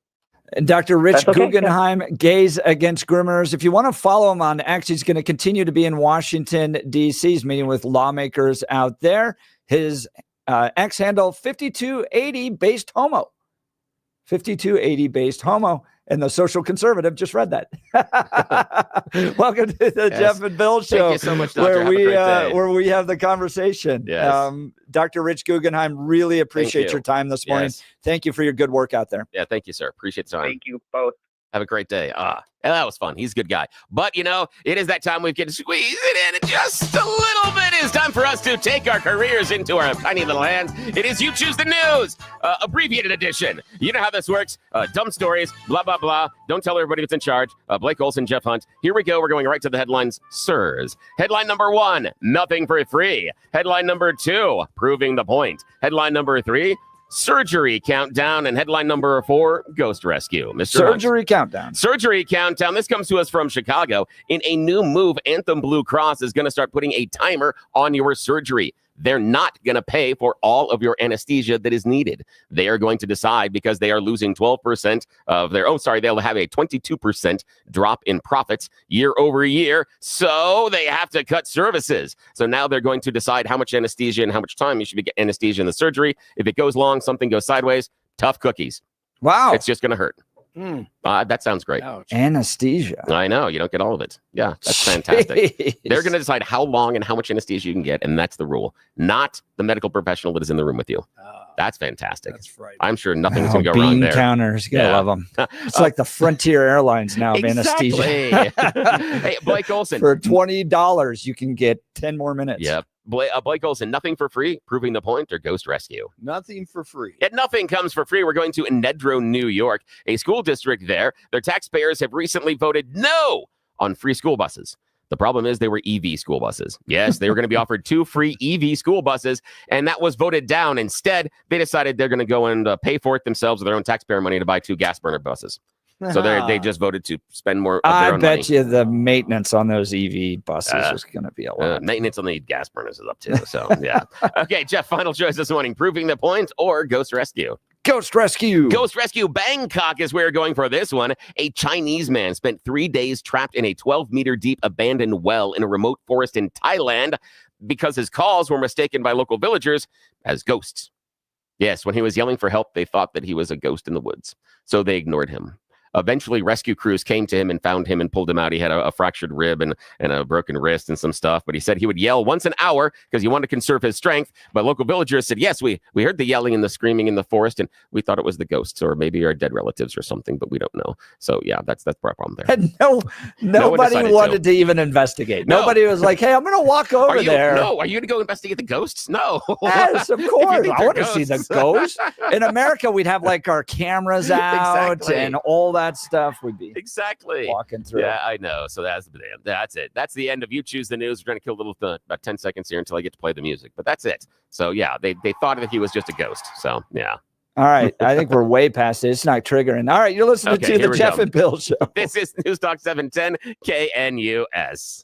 Dr. Rich Guggenheim, Gays Against Groomers. If you want to follow him on X, he's going to continue to be in Washington, D.C. He's meeting with lawmakers out there. His X handle, 5280 based homo. 5280 based homo. And the Social Conservative just read that. Welcome to the Jeff and Bill Show. Thank you so much, Doctor. Where we have the conversation. Yes. Dr. Rich Guggenheim, really appreciate your time this morning. Yes. Thank you for your good work out there. Yeah, thank you, sir. Appreciate the time. Thank you both. Have a great day. That was fun. He's a good guy. But, you know, it is that time we get to squeeze it in just a little bit. It's time for us to take our careers into our tiny little hands. It is You Choose the News, abbreviated edition. You know how this works. Dumb stories, blah, blah, blah. Don't tell everybody what's in charge. Blake Olson, Jeff Hunt. Here we go. We're going right to the headlines. Sirs. Headline number 1, nothing for free. Headline number 2, proving the point. Headline number 3, surgery countdown, and headline number 4, ghost rescue. Mr. Surgery Hunt. countdown. Surgery countdown. This comes to us from Chicago. In a new move, Anthem Blue Cross is going to start putting a timer on your surgery. They're not going to pay for all of your anesthesia that is needed. They are going to decide, because they are losing 12% of their, they'll have a 22% drop in profits year over year. So they have to cut services. So now they're going to decide how much anesthesia and how much time you should be getting anesthesia in the surgery. If it goes long, something goes sideways, tough cookies. Wow. It's just going to hurt. That sounds great. Ouch. Anesthesia. I know. You don't get all of it. Yeah, that's fantastic. They're going to decide how long and how much anesthesia you can get, and that's the rule, not the medical professional that is in the room with you. That's fantastic. That's right. I'm sure nothing's going to go wrong bean there. counters. You gotta love them. It's like the Frontier Airlines now of anesthesia. Hey, Blake Olson. For $20, you can get 10 more minutes. Yep. Blake Olson, nothing for free, proving the point, or ghost rescue? Nothing for free. Yet nothing comes for free. We're going to Nedrow, New York, a school district there. Their taxpayers have recently voted no on free school buses. The problem is they were EV school buses. Yes, they were going to be offered 2 free EV school buses, and that was voted down. Instead, they decided they're going to go and pay for it themselves with their own taxpayer money to buy 2 gas burner buses. So they just voted to spend more of their own money. I bet you the maintenance on those EV buses is going to be a lot. Maintenance on the gas burners is up too. So, yeah. Okay, Jeff, final choice this morning. Proving the point or ghost rescue? Ghost rescue. Ghost rescue. Bangkok is where we're going for this one. A Chinese man spent 3 days trapped in a 12-meter deep abandoned well in a remote forest in Thailand because his calls were mistaken by local villagers as ghosts. Yes, when he was yelling for help, they thought that he was a ghost in the woods. So they ignored him. Eventually, rescue crews came to him and found him and pulled him out. He had a fractured rib and a broken wrist and some stuff. But he said he would yell once an hour because he wanted to conserve his strength. But local villagers said, yes, we heard the yelling and the screaming in the forest, and we thought it was the ghosts or maybe our dead relatives or something, but we don't know. So, yeah, that's the problem there. And nobody wanted to even investigate. No. Nobody was like, hey, I'm going to walk over there. No, are you going to go investigate the ghosts? No. Yes, of course. I want to see the ghosts. In America, we'd have like our cameras out and all that stuff. We'd be walking through. Yeah, I know. So that's it. That's the end of You Choose the News. We're going to kill a little about 10 seconds here until I get to play the music. But that's it. So, yeah, they thought that he was just a ghost. So, yeah. All right. I think we're way past it. It's not triggering. All right. You're listening to the Jeff and Bill Show. This is News Talk 710 KNUS.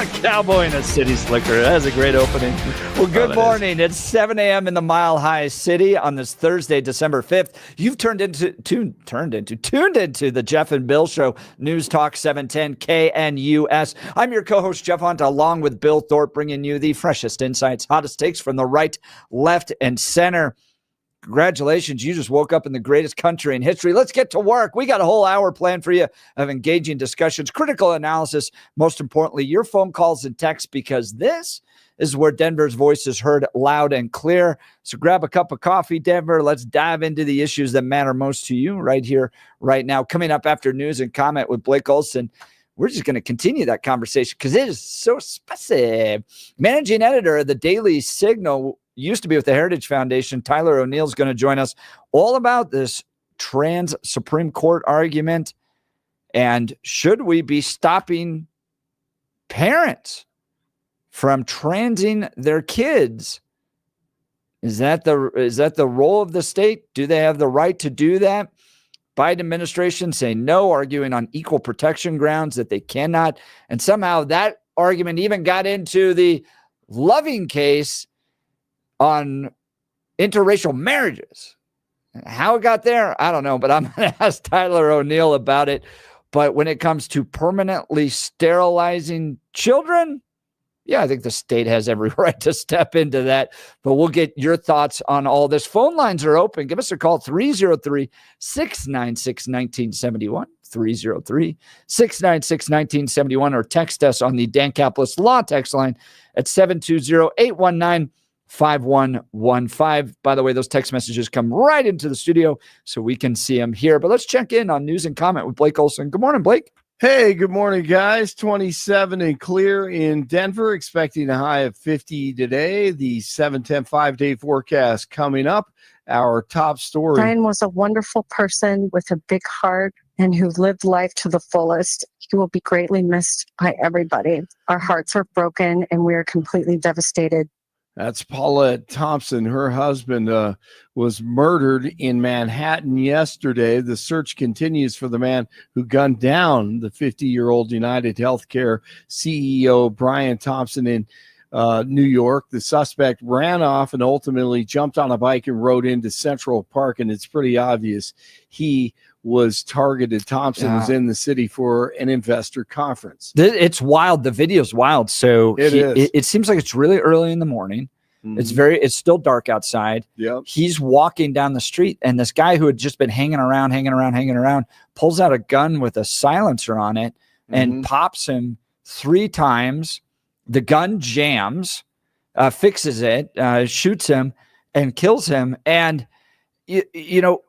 Cowboy in a city slicker. That is a great opening. Well, good morning. It's 7 a.m. in the Mile High City on this Thursday, December 5th. You've tuned into the Jeff and Bill Show, News Talk 710 KNUS. I'm your co-host, Jeff Hunt, along with Bill Thorpe, bringing you the freshest insights, hottest takes from the right, left, and center. Congratulations. You just woke up in the greatest country in history. Let's get to work. We got a whole hour planned for you of engaging discussions, critical analysis, most importantly, your phone calls and texts, because this is where Denver's voice is heard loud and clear. So grab a cup of coffee, Denver. Let's dive into the issues that matter most to you right here, right now. Coming up after news and comment with Blake Olson, we're just going to continue that conversation because it is so spicy. Managing editor of the Daily Signal, used to be with the Heritage Foundation, Tyler O'Neill, is going to join us all about this trans Supreme Court argument. And should we be stopping parents from transing their kids? Is that the role of the state? Do they have the right to do that? Biden administration saying no, arguing on equal protection grounds that they cannot. And somehow that argument even got into the Loving case on interracial marriages. How it got there, I don't know, but I'm going to ask Tyler O'Neill about it. But when it comes to permanently sterilizing children, yeah, I think the state has every right to step into that. But we'll get your thoughts on all this. Phone lines are open. Give us a call, 303-696-1971, 303-696-1971, or text us on the Dan Caplis Law text line at 720-819-5115. By the way, those text messages come right into the studio so we can see them here. But let's check in on news and comment with Blake Olson. Good morning, Blake. Hey, good morning, guys. 27 and clear in Denver, expecting a high of 50 today. The 7-10 5-day forecast coming up. Our top story. Brian was a wonderful person with a big heart and who lived life to the fullest. He will be greatly missed by everybody. Our hearts are broken and we are completely devastated. That's Paulette Thompson. Her husband was murdered in Manhattan yesterday. The search continues for the man who gunned down the 50-year-old United Healthcare CEO, Brian Thompson, in New York. The suspect ran off and ultimately jumped on a bike and rode into Central Park, and it's pretty obvious he was targeted. Thompson was in the city for an investor conference. It's wild. The video's wild. So it seems like it's really early in the morning. Mm-hmm. It's still dark outside. Yep. He's walking down the street, and this guy who had just been hanging around, pulls out a gun with a silencer on it and pops him 3 times. The gun jams, fixes it, shoots him, and kills him. And, you know,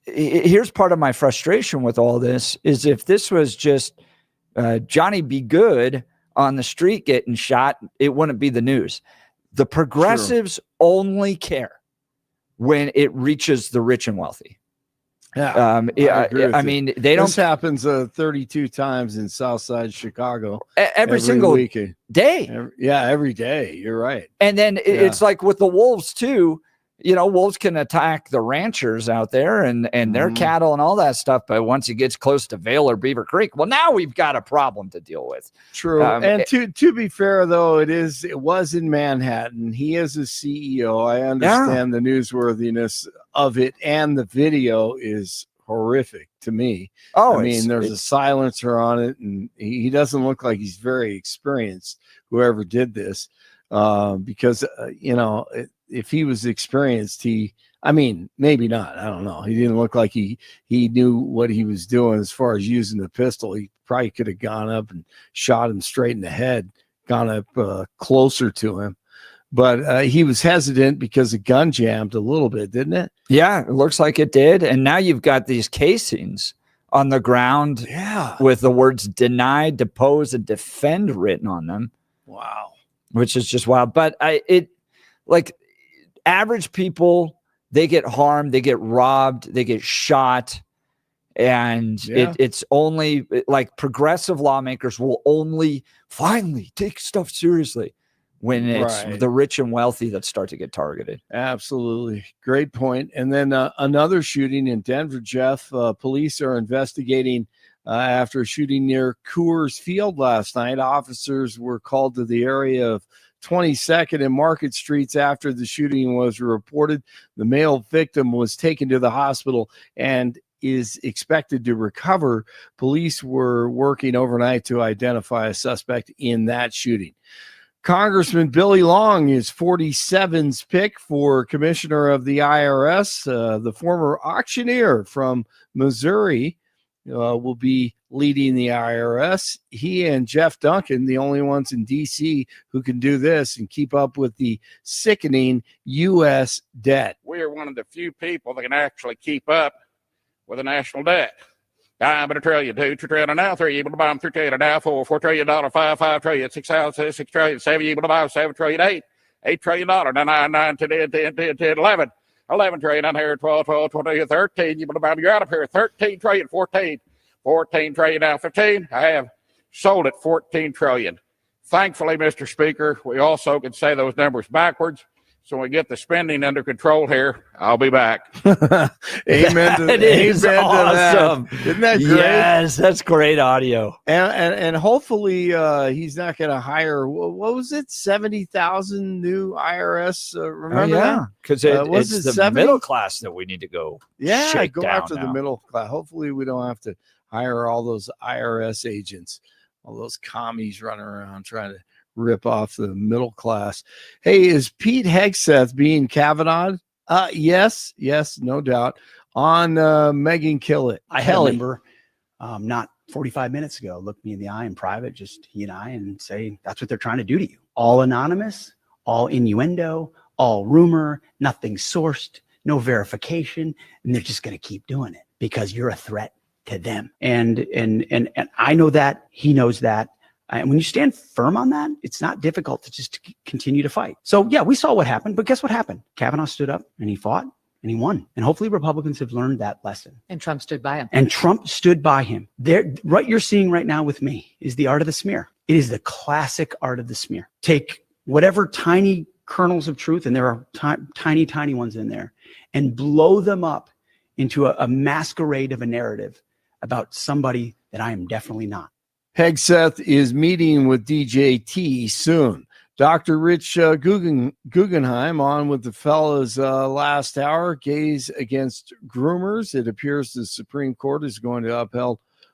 here's part of my frustration with all this is if this was just Johnny Be Good on the street getting shot, it wouldn't be the news. The progressives only care when it reaches the rich and wealthy. Yeah, I mean, they don't. This happens 32 times in Southside Chicago every single weekend. Day. Every day. You're right. And then it's like with the wolves too. You know, wolves can attack the ranchers out there and their cattle and all that stuff. But once it gets close to Vail or Beaver Creek, well, now we've got a problem to deal with. True. And to be fair, though, it was in Manhattan. He is a CEO. I understand the newsworthiness of it, and the video is horrific to me. Oh, I mean, there's a silencer on it, and he doesn't look like he's very experienced, whoever did this, because, if he was experienced, maybe not. I don't know. He didn't look like he knew what he was doing as far as using the pistol. He probably could have gone up and shot him straight in the head, gone up closer to him. But he was hesitant because the gun jammed a little bit, didn't it? Yeah, it looks like it did. And now you've got these casings on the ground with the words deny, depose, and defend written on them. Wow. Which is just wild. But average people, they get harmed, they get robbed, they get shot. And it's only like progressive lawmakers will only finally take stuff seriously when it's the rich and wealthy that start to get targeted. Absolutely. Great point. And then another shooting in Denver, Jeff. Police are investigating after a shooting near Coors Field last night. Officers were called to the area of 22nd and Market Streets after the shooting was reported. The male victim was taken to the hospital and is expected to recover. Police were working overnight to identify a suspect in that shooting. Congressman Billy Long is 47's pick for commissioner of the IRS. The former auctioneer from Missouri will be leading the IRS. He and Jeff Duncan, the only ones in D.C. who can do this and keep up with the sickening U.S. debt. We are one of the few people that can actually keep up with the national debt. I'm $1 trillion, $2 trillion now, $3 trillion, $3 trillion now, $4 trillion, $5 trillion, $6 trillion, $7 trillion, $8 trillion, $9 10 11 trillion down here, 12 trillion, 13. You're out of here, 13 trillion, 14 trillion now, 15. I have sold it 14 trillion. Thankfully, Mr. Speaker, we also can say those numbers backwards. So when we get the spending under control here, I'll be back. Amen to that. Is awesome. To that. Isn't that great? Yes, that's great audio. And hopefully he's not going to hire, what was it, 70,000 new IRS? Remember that? Because it's the 70? middle class that we need to go go after the middle class. Hopefully we don't have to hire all those IRS agents, all those commies running around trying to rip off the middle class. Hey, is Pete Hegseth being Kavanaghed? Yes, no doubt. On Megan Killett. I remember not 45 minutes ago, look me in the eye in private, just he and I, and say, that's what they're trying to do to you. All anonymous, all innuendo, all rumor, nothing sourced, no verification, and they're just going to keep doing it because you're a threat to them. And I know that, he knows that. And when you stand firm on that, it's not difficult to just continue to fight. So yeah, we saw what happened, but guess what happened? Kavanaugh stood up and he fought and he won. And hopefully Republicans have learned that lesson. And Trump stood by him. And Trump stood by him. What you're seeing right now with me is the art of the smear. It is the classic art of the smear. Take whatever tiny kernels of truth, and there are tiny ones in there, and blow them up into a masquerade of a narrative about somebody that I am definitely not. Hegseth is meeting with DJT soon. Dr. Rich Guggenheim on with the fellas last hour. Gays Against Groomers. It appears the Supreme Court is going to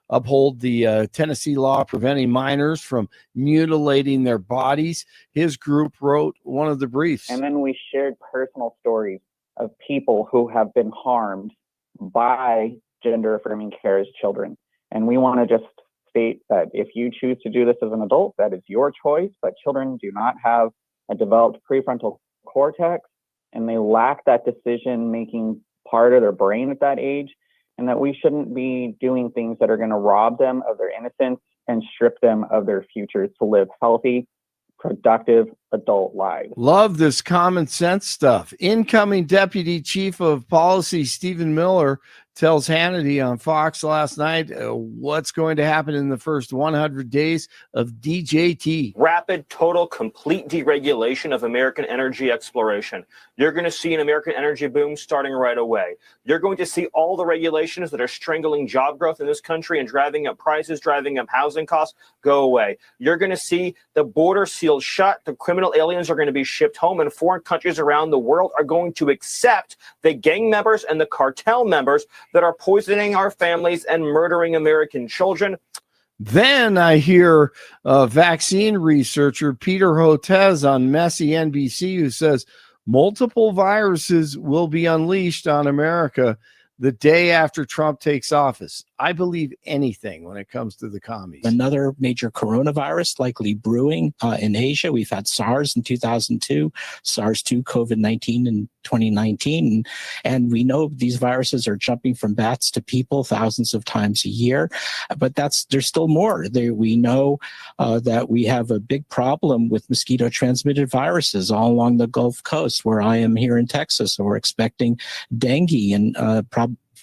uphold the Tennessee law preventing minors from mutilating their bodies. His group wrote one of the briefs. And then we shared personal stories of people who have been harmed by Gender Affirming Care's children. And we want to just state that if you choose to do this as an adult, that is your choice, but children do not have a developed prefrontal cortex, and they lack that decision-making part of their brain at that age, and that we shouldn't be doing things that are going to rob them of their innocence and strip them of their futures to live healthy, productive adult lives. Love this common sense stuff. Incoming Deputy Chief of Policy Stephen Miller tells Hannity on Fox last night what's going to happen in the first 100 days of DJT. Rapid, total, complete deregulation of American energy exploration. You're going to see an American energy boom starting right away. You're going to see all the regulations that are strangling job growth in this country and driving up prices, driving up housing costs go away. You're going to see the border sealed shut. The criminal aliens are going to be shipped home, and foreign countries around the world are going to accept the gang members and the cartel members that are poisoning our families and murdering American children. Then I hear vaccine researcher Peter Hotez on Messy NBC who says multiple viruses will be unleashed on America the day after Trump takes office. I believe anything when it comes to the commies. Another major coronavirus likely brewing in Asia. We've had SARS in 2002, SARS-2, COVID-19 in 2019. And we know these viruses are jumping from bats to people thousands of times a year. But there's still more. We know that we have a big problem with mosquito-transmitted viruses all along the Gulf Coast, where I am here in Texas. So we're expecting dengue and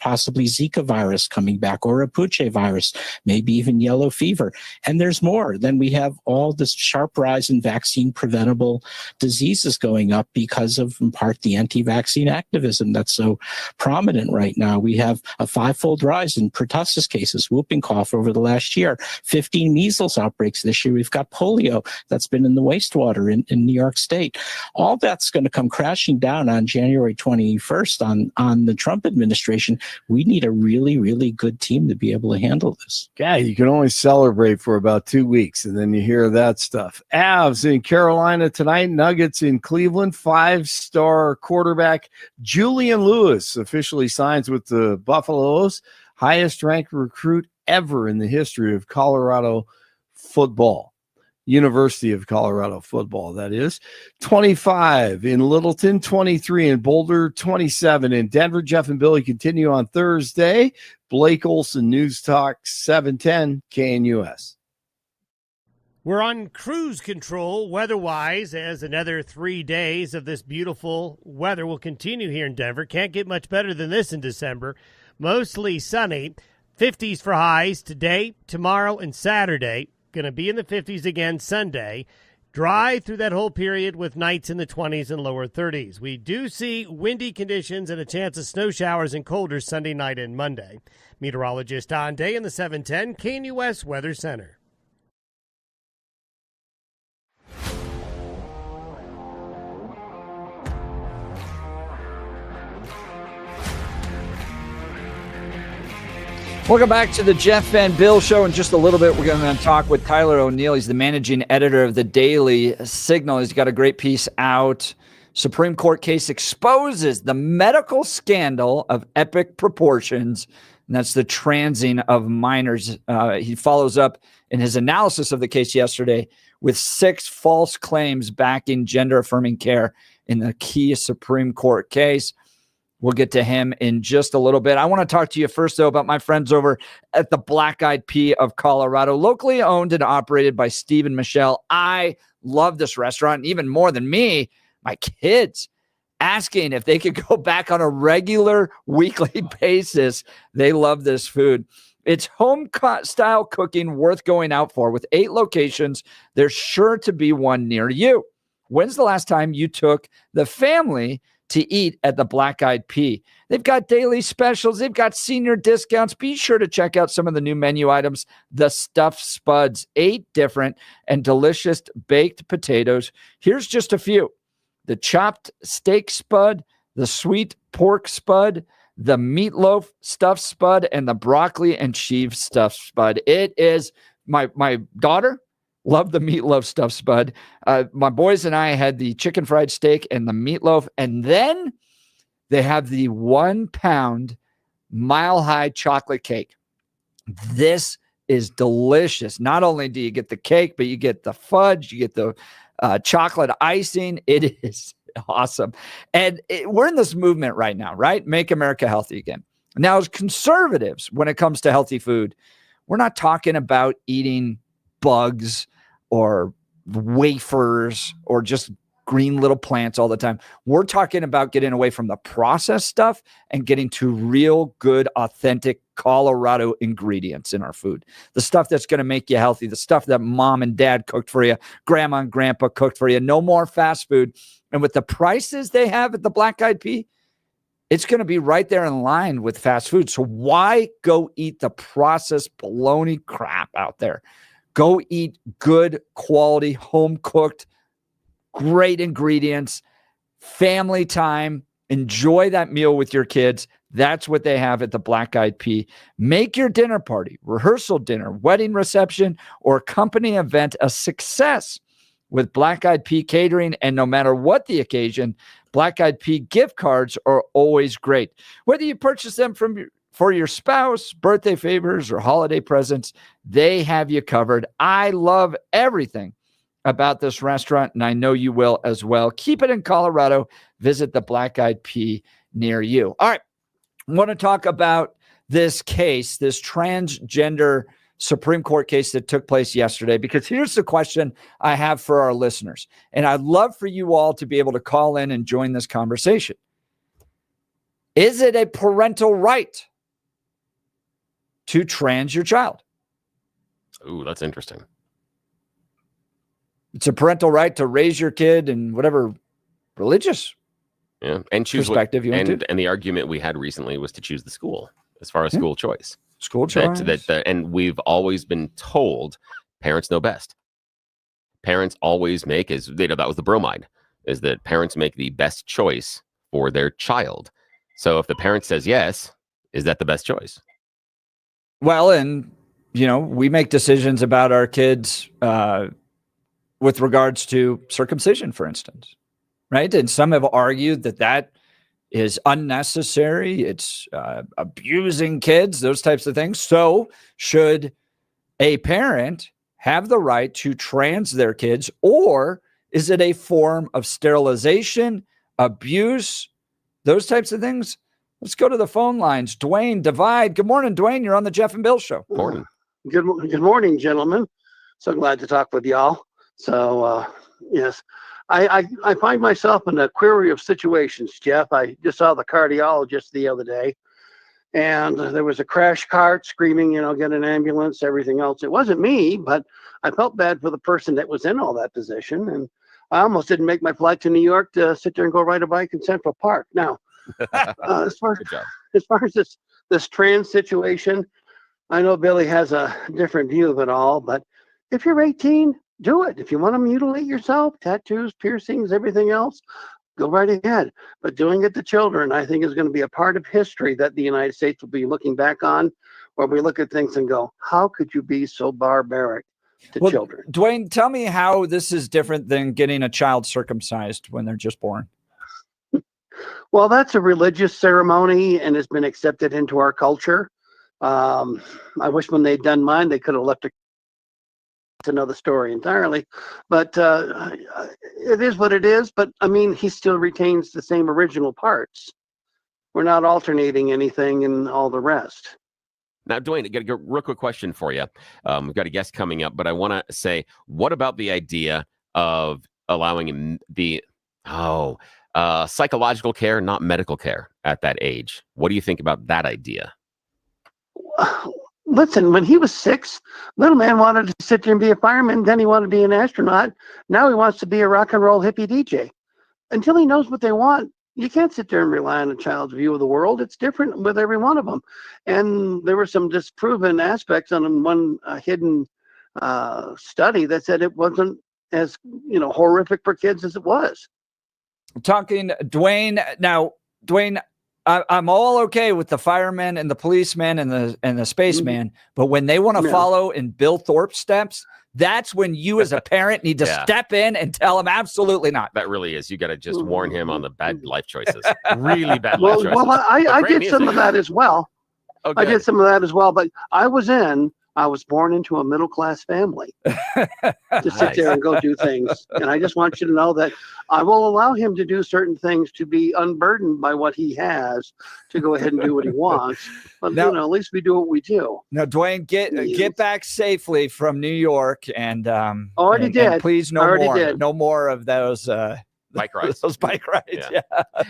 possibly Zika virus coming back, or a Puche virus, maybe even yellow fever. And there's more. Then we have all this sharp rise in vaccine preventable diseases going up because of, in part, the anti-vaccine activism that's so prominent right now. We have a 5-fold rise in pertussis cases, whooping cough over the last year, 15 measles outbreaks this year. We've got polio that's been in the wastewater in New York State. All that's going to come crashing down on January 21st on the Trump administration. We need a really, really good team to be able to handle this. Yeah, you can only celebrate for about 2 weeks, and then you hear that stuff. Avs in Carolina tonight, Nuggets in Cleveland. 5-star quarterback Julian Lewis officially signs with the Buffaloes, highest-ranked recruit ever in the history of Colorado football. University of Colorado football, that is. 25 in Littleton, 23 in Boulder, 27 in Denver. Jeff and Billy continue on Thursday. Blake Olson, News Talk 710 KNUS. We're on cruise control weather-wise as another 3 days of this beautiful weather will continue here in Denver. Can't get much better than this in December. Mostly sunny. 50s for highs today, tomorrow, and Saturday. Going to be in the 50s again Sunday. Dry through that whole period with nights in the 20s and lower 30s. We do see windy conditions and a chance of snow showers and colder Sunday night and Monday. Meteorologist Don Day in the 710 KNUS Weather Center. Welcome back to the Jeff and Bill Show. In just a little bit, we're going to talk with Tyler O'Neill. He's the managing editor of the Daily Signal. He's got a great piece out. Supreme Court case exposes the medical scandal of epic proportions, and that's the transing of minors. He follows up in his analysis of the case yesterday with 6 false claims backing gender-affirming care in the key Supreme Court case. We'll get to him in just a little bit. I want to talk to you first, though, about my friends over at the Black Eyed Pea of Colorado, locally owned and operated by Steve and Michelle. I love this restaurant, and even more than me, my kids asking if they could go back on a regular weekly basis. They love this food. It's home-style cooking worth going out for. With 8 locations, there's sure to be one near you. When's the last time you took the family to eat at the Black Eyed Pea? They've got daily specials. They've got senior discounts. Be sure to check out some of the new menu items. The stuffed spuds, 8 different and delicious baked potatoes. Here's just a few. The chopped steak spud, the sweet pork spud, the meatloaf stuffed spud, and the broccoli and cheese stuffed spud. It is my daughter loved the meatloaf stuffed spud. My boys and I had the chicken fried steak and the meatloaf. And then they have the 1-pound mile-high chocolate cake. This is delicious. Not only do you get the cake, but you get the fudge, you get the chocolate icing. It is awesome. And we're in this movement right now, right? Make America healthy again. Now, as conservatives, when it comes to healthy food, we're not talking about eating bugs or wafers or just green little plants all the time. We're talking about getting away from the processed stuff and getting to real good, authentic Colorado ingredients in our food. The stuff that's going to make you healthy, the stuff that mom and dad cooked for you, grandma and grandpa cooked for you. No more fast food. And with the prices they have at the Black Eyed Pea, it's going to be right there in line with fast food. So why go eat the processed baloney crap out there? Go eat good quality, home-cooked, great ingredients, family time. Enjoy that meal with your kids. That's what they have at the Black Eyed Pea. Make your dinner party, rehearsal dinner, wedding reception, or company event a success with Black Eyed Pea catering. And no matter what the occasion, Black Eyed Pea gift cards are always great. Whether you purchase them for your spouse, birthday favors, or holiday presents, they have you covered. I love everything about this restaurant, and I know you will as well. Keep it in Colorado. Visit the Black Eyed Pea near you. All right. I want to talk about this case, this transgender Supreme Court case that took place yesterday, because here's the question I have for our listeners, and I'd love for you all to be able to call in and join this conversation. Is it a parental right to trans your child? Ooh, that's interesting. It's a parental right to raise your kid in whatever religious and choose perspective you want to. And the argument we had recently was to choose the school as far as school choice. School choice. And we've always been told parents know best. Parents always make, that was the bromide, is that parents make the best choice for their child. So if the parent says yes, is that the best choice? Well, and we make decisions about our kids with regards to circumcision, for instance, right? And some have argued that is unnecessary. It's abusing kids, those types of things. So should a parent have the right to trans their kids, or is it a form of sterilization, abuse, those types of things? Let's go to the phone lines. Dwayne, Divide. Good morning, Dwayne. You're on the Jeff and Bill Show. Morning. Good morning, gentlemen. So glad to talk with y'all. So, yes, I find myself in a query of situations, Jeff. I just saw the cardiologist the other day, and there was a crash cart screaming, get an ambulance, everything else. It wasn't me, but I felt bad for the person that was in all that position. And I almost didn't make my flight to New York to sit there and go ride a bike in Central Park. Now, as far as this trans situation, I know Billy has a different view of it all, but if you're 18, do it. If you want to mutilate yourself, tattoos, piercings, everything else, go right ahead. But doing it to children, I think, is going to be a part of history that the United States will be looking back on, where we look at things and go, how could you be so barbaric to children? Dwayne, tell me how this is different than getting a child circumcised when they're just born. Well, that's a religious ceremony and has been accepted into our culture. I wish when they'd done mine, they could have left another story entirely, but it is what it is. But I mean, he still retains the same original parts. We're not alternating anything and all the rest. Now, Dwayne, I got a real quick question for you. We've got a guest coming up, but I want to say, what about the idea of allowing the psychological care, not medical care, at that age? What do you think about that idea? Listen, when he was 6, little man wanted to sit there and be a fireman. Then he wanted to be an astronaut. Now he wants to be a rock and roll hippie DJ. Until he knows what they want, you can't sit there and rely on a child's view of the world. It's different with every one of them. And there were some disproven aspects on one hidden study that said it wasn't as horrific for kids as it was. I'm talking Dwayne. Now, Dwayne, I'm all okay with the firemen and the policemen and the spaceman, but when they want to follow in Bill Thorpe's steps, that's when you as a parent need to step in and tell him absolutely not. That really is. You got to just warn him on the bad life choices. Really bad life choices. Well, I did some of that as well. Oh, I did some of that as well, but I was born into a middle-class family to sit there and go do things. And I just want you to know that I will allow him to do certain things to be unburdened by what he has to go ahead and do what he wants. But now, at least we do what we do. Now, Dwayne, get back safely from New York, and already did. And please, no more of those bike rides. Those bike rides. Yeah.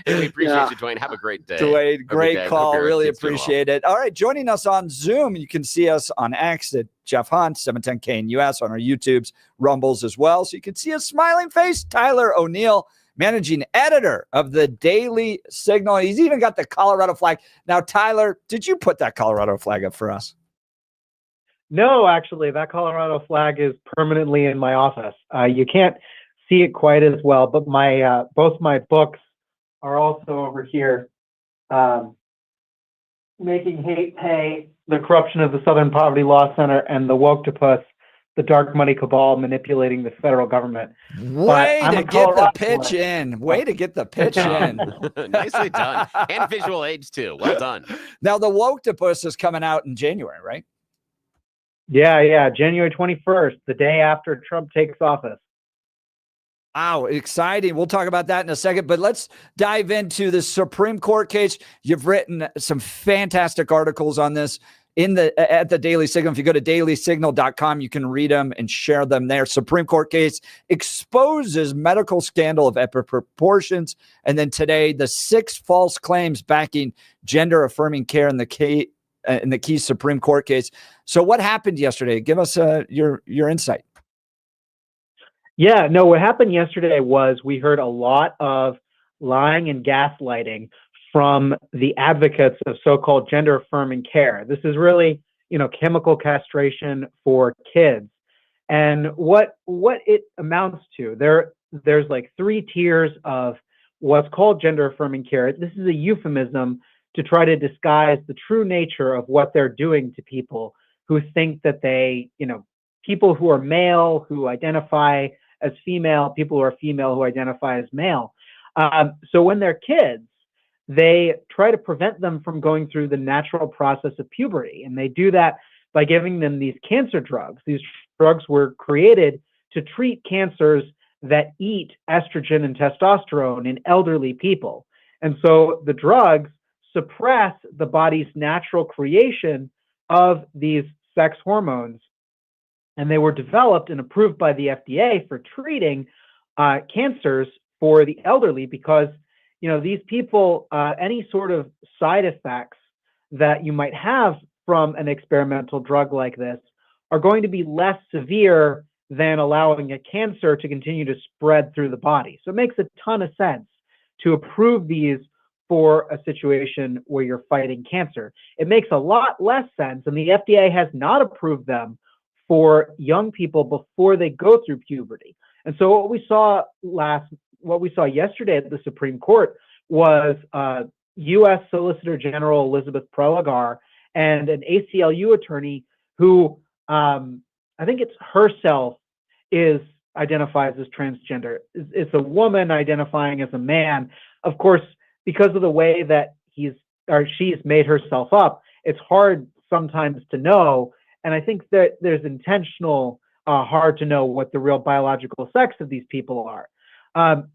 Hey, we appreciate you, Dwayne. Have a great day. Dwayne, great call. Really appreciate it. All right, joining us on Zoom, you can see us on X at Jeff Hunt, 710K US, on our YouTubes, Rumbles as well. So you can see a smiling face. Tyler O'Neill, managing editor of the Daily Signal. He's even got the Colorado flag. Now, Tyler, did you put that Colorado flag up for us? No, actually, that Colorado flag is permanently in my office. You can't see it quite as well, but my both my books are also over here. Making Hate Pay, The Corruption of the Southern Poverty Law Center, and The Woktopus, The Dark Money Cabal Manipulating the Federal Government. Way to get the pitch in. Way to get the pitch in. Nicely done. And visual aids, too. Well done. Now, The Woktopus is coming out in January, right? Yeah. January 21st, the day after Trump takes office. Wow, exciting. We'll talk about that in a second, but let's dive into the Supreme Court case. You've written some fantastic articles on this. at the Daily Signal. If you go to dailysignal.com, you can read them and share them there. Supreme Court case exposes medical scandal of epic proportions. And then today, the 6 false claims backing gender affirming care in the key Supreme Court case. So what happened yesterday? Give us your insight. Yeah, no, what happened yesterday was we heard a lot of lying and gaslighting from the advocates of so-called gender affirming care. This is really, chemical castration for kids. And what it amounts to, there's like 3 tiers of what's called gender affirming care. This is a euphemism to try to disguise the true nature of what they're doing to people who think that people who are male, who identify as female, people who are female who identify as male. So when they're kids, they try to prevent them from going through the natural process of puberty. And they do that by giving them these cancer drugs. These drugs were created to treat cancers that eat estrogen and testosterone in elderly people. And so the drugs suppress the body's natural creation of these sex hormones. And they were developed and approved by the FDA for treating cancers for the elderly because these people, any sort of side effects that you might have from an experimental drug like this are going to be less severe than allowing a cancer to continue to spread through the body. So it makes a ton of sense to approve these for a situation where you're fighting cancer. It makes a lot less sense, and the FDA has not approved them for young people before they go through puberty. And so what we saw yesterday at the Supreme Court was U.S. Solicitor General Elizabeth Prelogar and an ACLU attorney who I think it's herself identifies as transgender. It's a woman identifying as a man. Of course, because of the way that she's made herself up, it's hard sometimes to know. And I think that there's intentional hard to know what the real biological sex of these people are.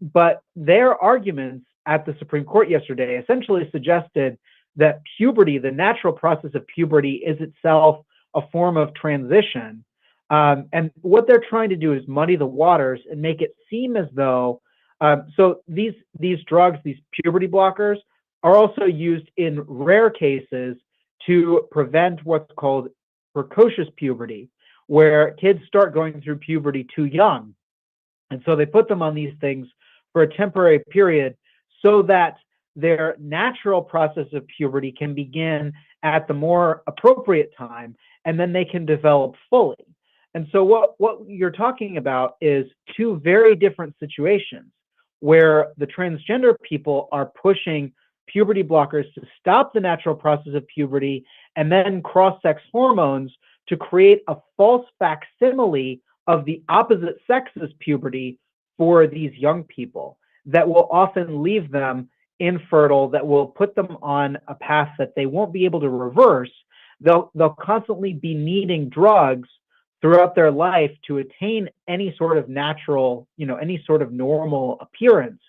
But their arguments at the Supreme Court yesterday essentially suggested that puberty, the natural process of puberty, is itself a form of transition. And what they're trying to do is muddy the waters and make it seem as though, so these drugs, these puberty blockers, are also used in rare cases to prevent what's called precocious puberty, where kids start going through puberty too young. And so they put them on these things for a temporary period so that their natural process of puberty can begin at the more appropriate time, and then they can develop fully. And so what you're talking about is 2 very different situations where the transgender people are pushing puberty blockers to stop the natural process of puberty and then cross-sex hormones to create a false facsimile of the opposite sex's puberty for these young people that will often leave them infertile, that will put them on a path that they won't be able to reverse. They'll constantly be needing drugs throughout their life to attain any sort of natural, any sort of normal appearance.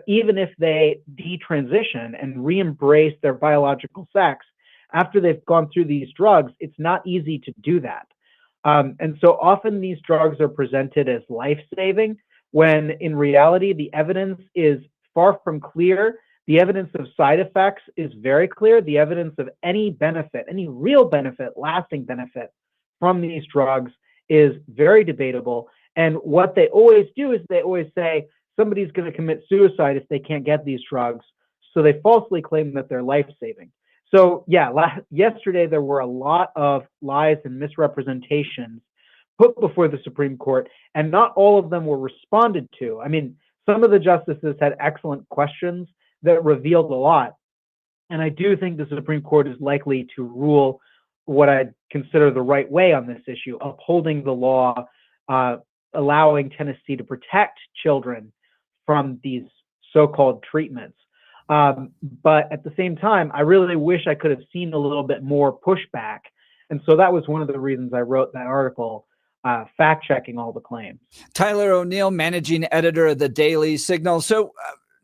Even if they detransition and re-embrace their biological sex after they've gone through these drugs, it's not easy to do that. And so often these drugs are presented as life-saving, when in reality, the evidence is far from clear. The evidence of side effects is very clear. The evidence of any benefit, any real benefit, lasting benefit from these drugs is very debatable. And what they always do is they always say somebody's going to commit suicide if they can't get these drugs. So they falsely claim that they're life-saving. So yeah, yesterday there were a lot of lies and misrepresentations put before the Supreme Court, and not all of them were responded to. I mean, some of the justices had excellent questions that revealed a lot. And I do think the Supreme Court is likely to rule what I'd consider the right way on this issue, upholding the law, allowing Tennessee to protect children from these so-called treatments. But at the same time, I really wish I could have seen a little bit more pushback. And so that was one of the reasons I wrote that article, fact-checking all the claims. Tyler O'Neill, managing editor of the Daily Signal. So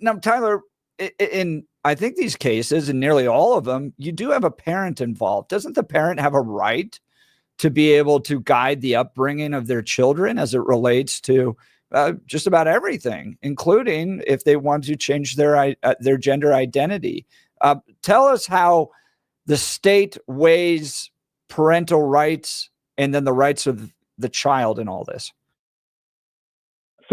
now, Tyler, in I think these cases, and nearly all of them, you do have a parent involved. Doesn't the parent have a right to be able to guide the upbringing of their children as it relates to just about everything, including if they want to change their gender identity? Tell us how the state weighs parental rights and then the rights of the child in all this.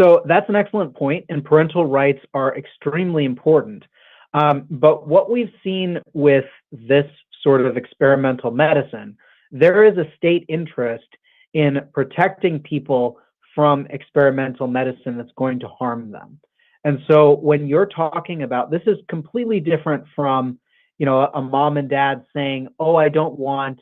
So that's an excellent point, and parental rights are extremely important. But what we've seen with this sort of experimental medicine, there is a state interest in protecting people from experimental medicine that's going to harm them. And so when you're talking about, this is completely different from, a mom and dad saying, oh, I don't want,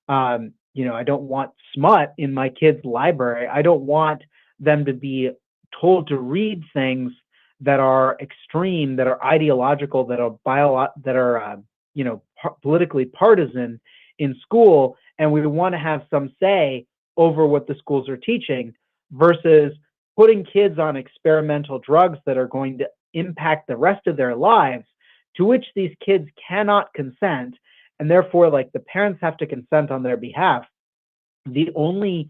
I don't want smut in my kid's library. I don't want them to be told to read things that are extreme, that are ideological, that are politically partisan in school, and we want to have some say over what the schools are teaching, versus putting kids on experimental drugs that are going to impact the rest of their lives, to which these kids cannot consent, and therefore, like, the parents have to consent on their behalf. The only,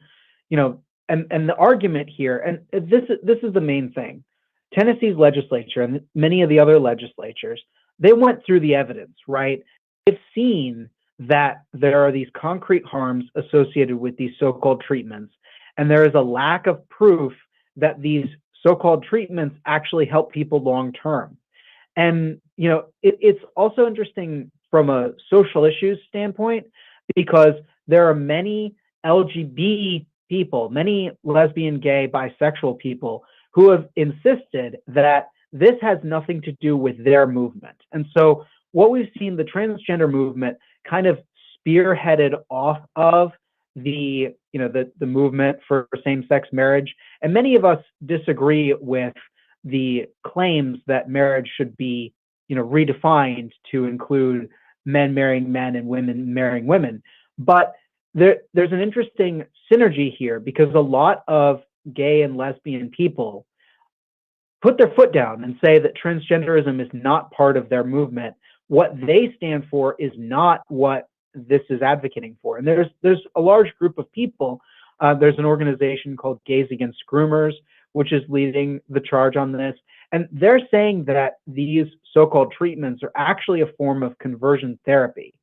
and the argument here, and this is the main thing. Tennessee's legislature and many of the other legislatures, they went through the evidence, right? They've seen that there are these concrete harms associated with these so-called treatments, and there is a lack of proof that these so-called treatments actually help people long-term. And, it's also interesting from a social issues standpoint, because there are many LGBT people, many lesbian, gay, bisexual people who have insisted that this has nothing to do with their movement. And so what we've seen, the transgender movement kind of spearheaded off of the movement for same-sex marriage. And many of us disagree with the claims that marriage should be, redefined to include men marrying men and women marrying women. But there's an interesting synergy here, because a lot of gay and lesbian people put their foot down and say that transgenderism is not part of their movement. What they stand for is not what this is advocating for. And there's a large group of people. There's an organization called Against Groomers, which is leading the charge on this. And they're saying that these so-called treatments are actually a form of conversion therapy.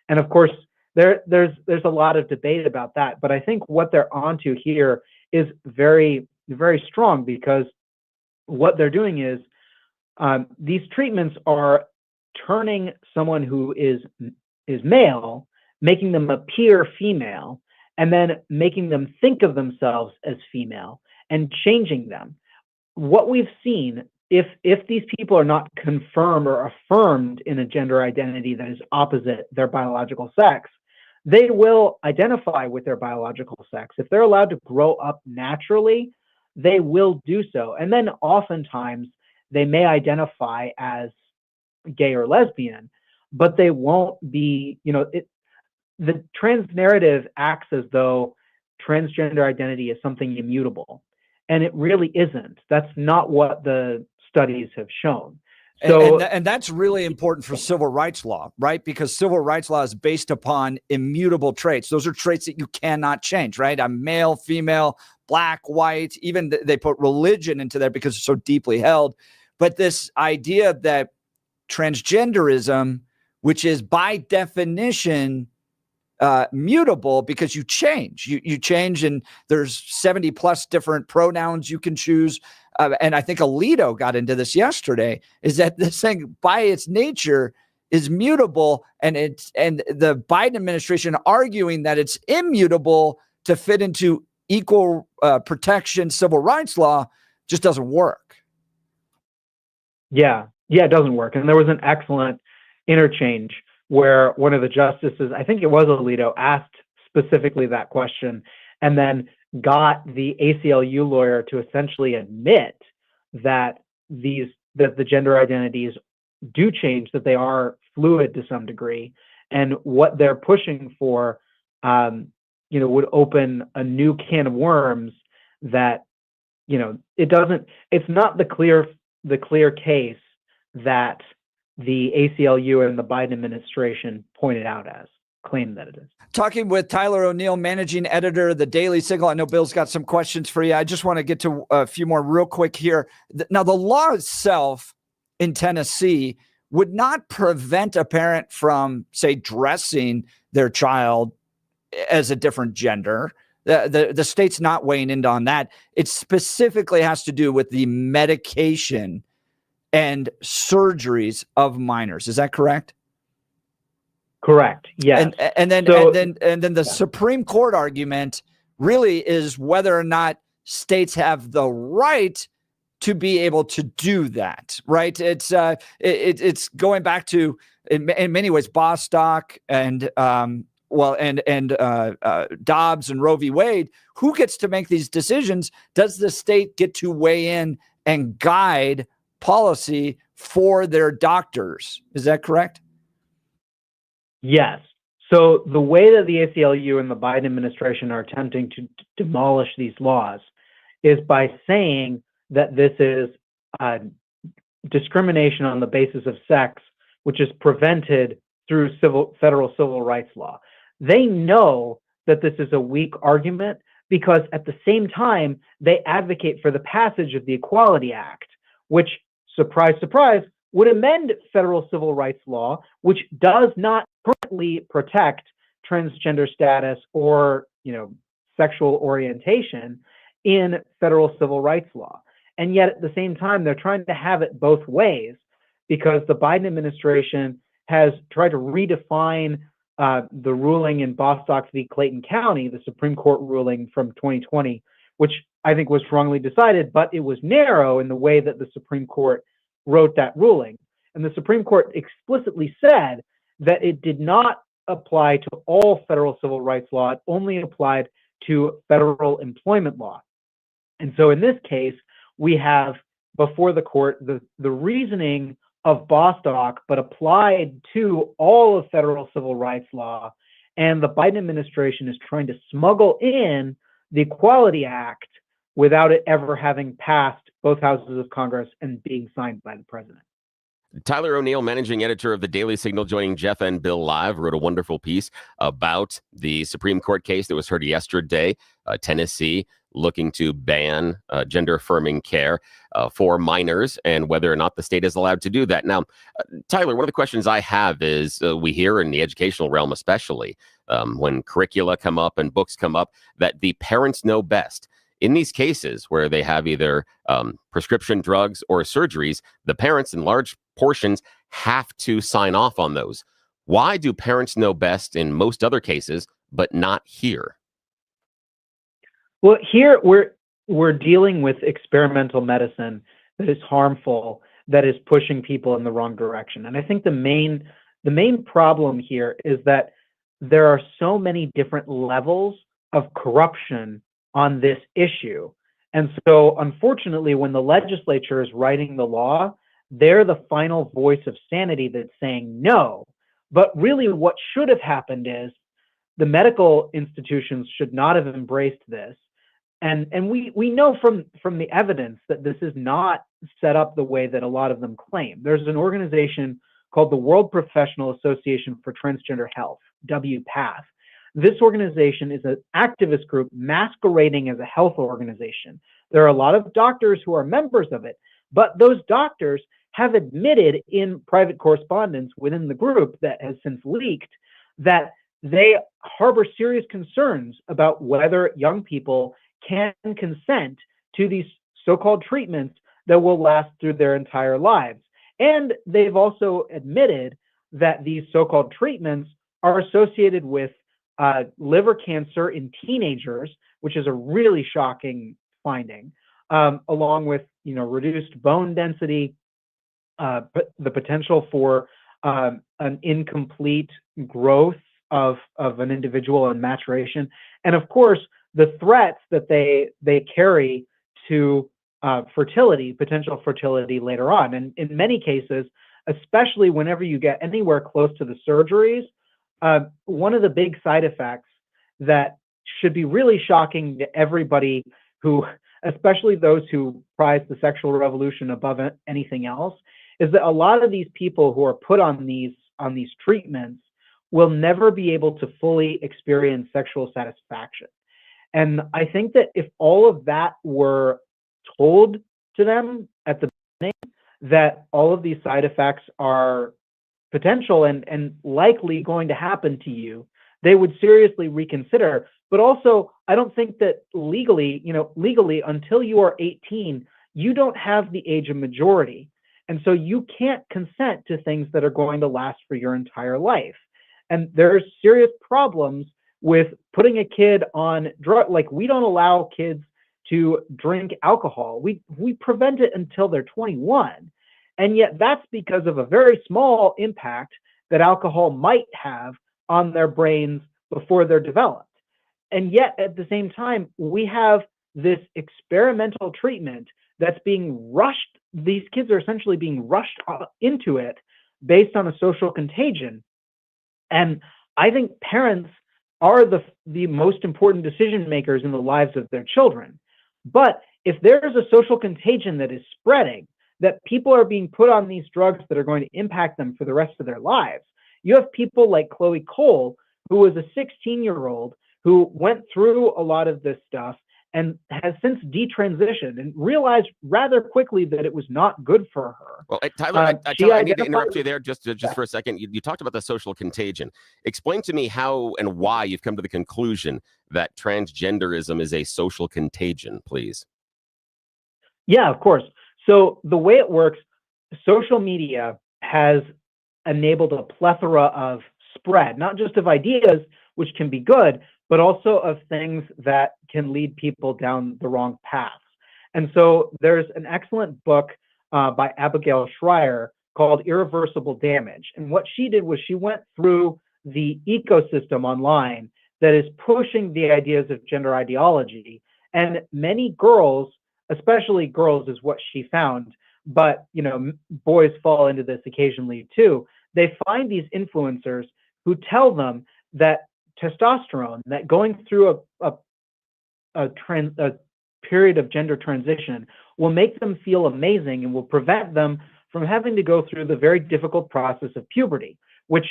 And of course, there's a lot of debate about that. But I think what they're onto here is very, very strong, because what they're doing is these treatments are turning someone who is male, making them appear female, and then making them think of themselves as female and changing them. What we've seen, if these people are not confirmed or affirmed in a gender identity that is opposite their biological sex, they will identify with their biological sex. If they're allowed to grow up naturally, they will do so. And then oftentimes they may identify as gay or lesbian, but they won't be, the trans narrative acts as though transgender identity is something immutable. And it really isn't. That's not what the studies have shown. So, and that's really important for civil rights law, right? Because civil rights law is based upon immutable traits. Those are traits that you cannot change, right? I'm male, female, black, white, even they put religion into there because it's so deeply held. But this idea that transgenderism, which is by definition mutable, because you change, you change, and there's 70 plus different pronouns you can choose. And I think Alito got into this yesterday, is that this thing by its nature is mutable, and the Biden administration arguing that it's immutable to fit into equal protection civil rights law just doesn't work. Yeah, it doesn't work. And there was an excellent interchange where one of the justices, I think it was Alito, asked specifically that question, and then got the ACLU lawyer to essentially admit that the gender identities do change, that they are fluid to some degree, and what they're pushing for, would open a new can of worms that, it's not the clear case that the ACLU and the Biden administration pointed out as, claim that it is. Talking with Tyler O'Neill, managing editor of the Daily Signal. I know Bill's got some questions for you. I just want to get to a few more real quick here. Now, the law itself in Tennessee would not prevent a parent from, say, dressing their child as a different gender. The state's not weighing in on that. It specifically has to do with the medication and surgeries of minors. Is that correct? Correct. Yes. And then the Supreme Court argument really is whether or not states have the right to be able to do that. Right? It's going back to in many ways Bostock and Dobbs and Roe v. Wade. Who gets to make these decisions? Does the state get to weigh in and guide policy for their doctors? Is that correct? Yes. So the way that the ACLU and the Biden administration are attempting to demolish these laws is by saying that this is discrimination on the basis of sex, which is prevented through federal civil rights law. They know that this is a weak argument because at the same time, they advocate for the passage of the Equality Act, which, surprise, surprise, would amend federal civil rights law, which does not currently protect transgender status or, sexual orientation in federal civil rights law. And yet at the same time, they're trying to have it both ways because the Biden administration has tried to redefine the ruling in Bostock v. Clayton County, the Supreme Court ruling from 2020, which I think was wrongly decided, but it was narrow in the way that the Supreme Court wrote that ruling. And the Supreme Court explicitly said that it did not apply to all federal civil rights law. It only applied to federal employment law. And so in this case, we have before the court the reasoning of Bostock, but applied to all of federal civil rights law. And the Biden administration is trying to smuggle in the Equality Act without it ever having passed both houses of Congress and being signed by the president. Tyler O'Neill, managing editor of the Daily Signal, joining Jeff and Bill live, wrote a wonderful piece about the Supreme Court case that was heard yesterday, Tennessee looking to ban gender affirming care for minors and whether or not the state is allowed to do that. Now, Tyler, one of the questions I have is we hear in the educational realm, especially when curricula come up and books come up, that the parents know best. In these cases where they have either prescription drugs or surgeries, the parents in large portions have to sign off on those. Why do parents know best in most other cases, but not here? Well, here we're dealing with experimental medicine that is harmful, that is pushing people in the wrong direction. And I think the main problem here is that there are so many different levels of corruption on this issue. And so, unfortunately, when the legislature is writing the law, they're the final voice of sanity that's saying no. But really what should have happened is the medical institutions should not have embraced this. And we know from the evidence that this is not set up the way that a lot of them claim. There's an organization called the World Professional Association for Transgender Health, WPATH. This organization is an activist group masquerading as a health organization. There are a lot of doctors who are members of it, but those doctors have admitted in private correspondence within the group that has since leaked that they harbor serious concerns about whether young people can consent to these so-called treatments that will last through their entire lives. And they've also admitted that these so-called treatments are associated with liver cancer in teenagers, which is a really shocking finding, along with reduced bone density, the potential for an incomplete growth of an individual and maturation, and of course the threats that they carry to fertility, potential fertility later on. And in many cases, especially whenever you get anywhere close to the surgeries, one of the big side effects that should be really shocking to everybody who, especially those who prize the sexual revolution above anything else, is that a lot of these people who are put on these treatments will never be able to fully experience sexual satisfaction. And I think that if all of that were told to them at the beginning, that all of these side effects are potential and likely going to happen to you, they would seriously reconsider. But also, I don't think that legally, until you are 18, you don't have the age of majority. And so you can't consent to things that are going to last for your entire life. And there's serious problems with putting a kid on drug. Like, we don't allow kids to drink alcohol. We prevent it until they're 21. And yet that's because of a very small impact that alcohol might have on their brains before they're developed. And yet at the same time, we have this experimental treatment that's being rushed. These kids are essentially being rushed into it based on a social contagion. And I think parents are the most important decision makers in the lives of their children. But if there's a social contagion that is spreading, that people are being put on these drugs that are going to impact them for the rest of their lives, you have people like Chloe Cole, who was a 16-year-old who went through a lot of this stuff and has since detransitioned and realized rather quickly that it was not good for her. Well, Tyler, Tyler, I need to interrupt you there just for a second. You talked about the social contagion. Explain to me how and why you've come to the conclusion that transgenderism is a social contagion, please. Yeah, of course. So the way it works, social media has enabled a plethora of spread, not just of ideas, which can be good, but also of things that can lead people down the wrong paths. And so there's an excellent book by Abigail Schreier called Irreversible Damage. And what she did was she went through the ecosystem online that is pushing the ideas of gender ideology. And many girls, especially girls is what she found, but boys fall into this occasionally too. They find these influencers who tell them that testosterone, that going through a period of gender transition will make them feel amazing and will prevent them from having to go through the very difficult process of puberty, which,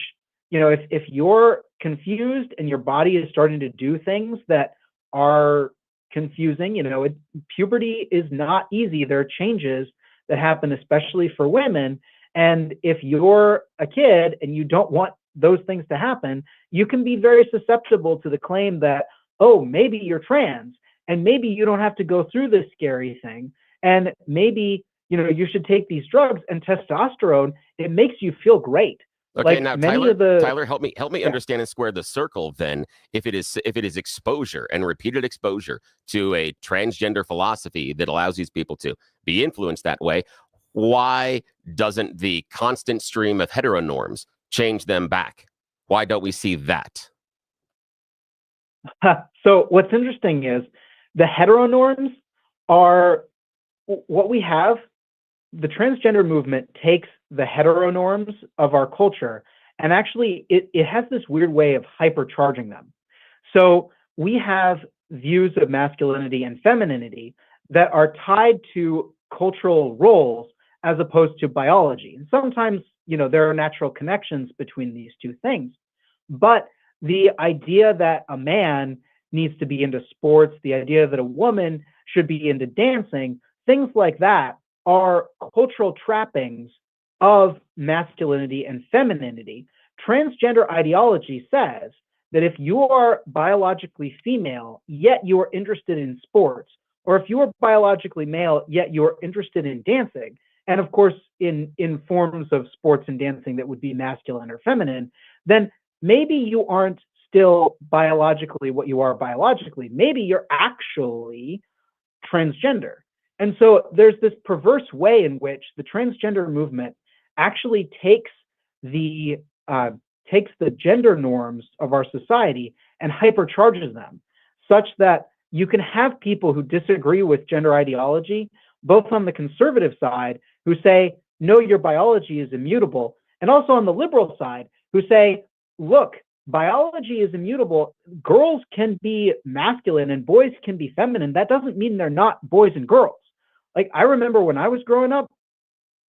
if you're confused and your body is starting to do things that are confusing, puberty is not easy. There are changes that happen, especially for women. And if you're a kid and you don't want those things to happen, you can be very susceptible to the claim that, oh, maybe you're trans and maybe you don't have to go through this scary thing. And maybe, you should take these drugs, and testosterone, it makes you feel great. Okay, now Tyler, help me understand and square the circle then. If it is exposure and repeated exposure to a transgender philosophy that allows these people to be influenced that way, why doesn't the constant stream of heteronorms change them back? Why don't we see that? So what's interesting is the heteronorms are what we have. The transgender movement takes the heteronorms of our culture, and actually it has this weird way of hypercharging them. So we have views of masculinity and femininity that are tied to cultural roles as opposed to biology. And sometimes, there are natural connections between these two things. But the idea that a man needs to be into sports, the idea that a woman should be into dancing, things like that are cultural trappings of masculinity and femininity. Transgender ideology says that if you are biologically female, yet you are interested in sports, or if you are biologically male, yet you're interested in dancing, and of course in forms of sports and dancing that would be masculine or feminine, then maybe you aren't still biologically what you are biologically. Maybe you're actually transgender. And so there's this perverse way in which the transgender movement actually takes the gender norms of our society and hypercharges them, such that you can have people who disagree with gender ideology, both on the conservative side, who say, no, your biology is immutable, and also on the liberal side, who say, look, biology is immutable. Girls can be masculine and boys can be feminine. That doesn't mean they're not boys and girls. Like, I remember when I was growing up,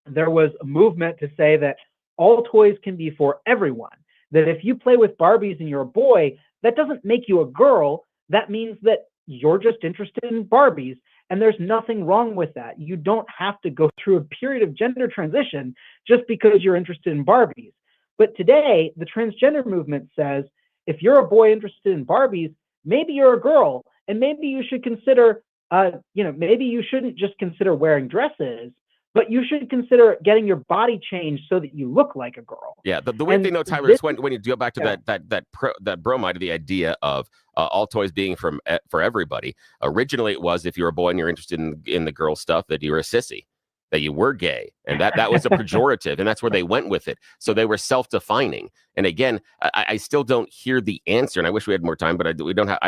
there was a movement to say that all toys can be for everyone. That if you play with Barbies and you're a boy, that doesn't make you a girl. That means that you're just interested in Barbies. And there's nothing wrong with that. You don't have to go through a period of gender transition just because you're interested in Barbies. But today, the transgender movement says, if you're a boy interested in Barbies, maybe you're a girl, and maybe you should consider, maybe you shouldn't just consider wearing dresses, but you should consider getting your body changed so that you look like a girl. Yeah, the weird thing though, Tyler, is when you go back to that bromide, the idea of all toys being for everybody. Originally, it was if you're a boy and you're interested in the girl stuff, that you were a sissy, that you were gay, and that was a pejorative, and that's where they went with it. So they were self-defining. And again, I still don't hear the answer, and I wish we had more time, but I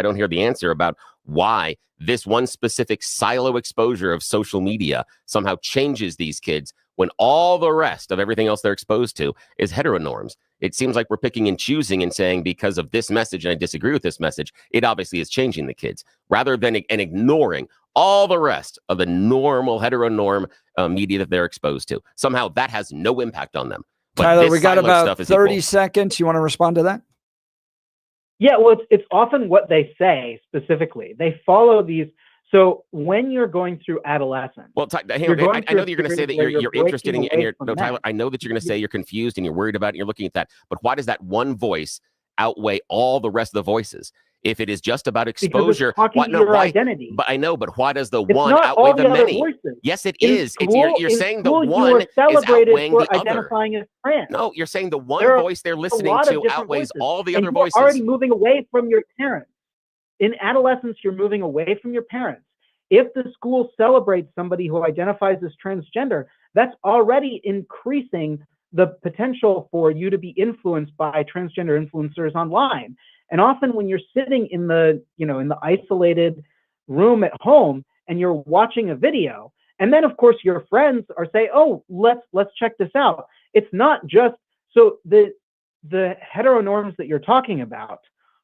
don't hear the answer about why this one specific silo exposure of social media somehow changes these kids when all the rest of everything else they're exposed to is heteronorms. It seems like we're picking and choosing and saying, because of this message, and I disagree with this message, it obviously is changing the kids, rather than ignoring all the rest of the normal heteronorm media that they're exposed to. Somehow that has no impact on them. But Tyler, we got about 30 seconds. You want to respond to that? Yeah, well, it's often what they say specifically. They follow these. So when you're going through adolescence, well, I know that you're going to say that you're interested in, Tyler, I know that you're going to say you're confused and you're worried about it and you're looking at that. But why does that one voice outweigh all the rest of the voices? If it is just about exposure, identity. But I know, but why does the one outweigh the many? Voices. Yes, it is. You're saying the one is outweighing the identifying other. As trans. No, you're saying the one voice they're listening to outweighs all the other voices. You're already moving away from your parents. In adolescence, you're moving away from your parents. If the school celebrates somebody who identifies as transgender, that's already increasing the potential for you to be influenced by transgender influencers online. And often when you're sitting in the isolated room at home and you're watching a video, and then of course your friends are saying, oh, let's check this out. It's not just, so the heteronorms that you're talking about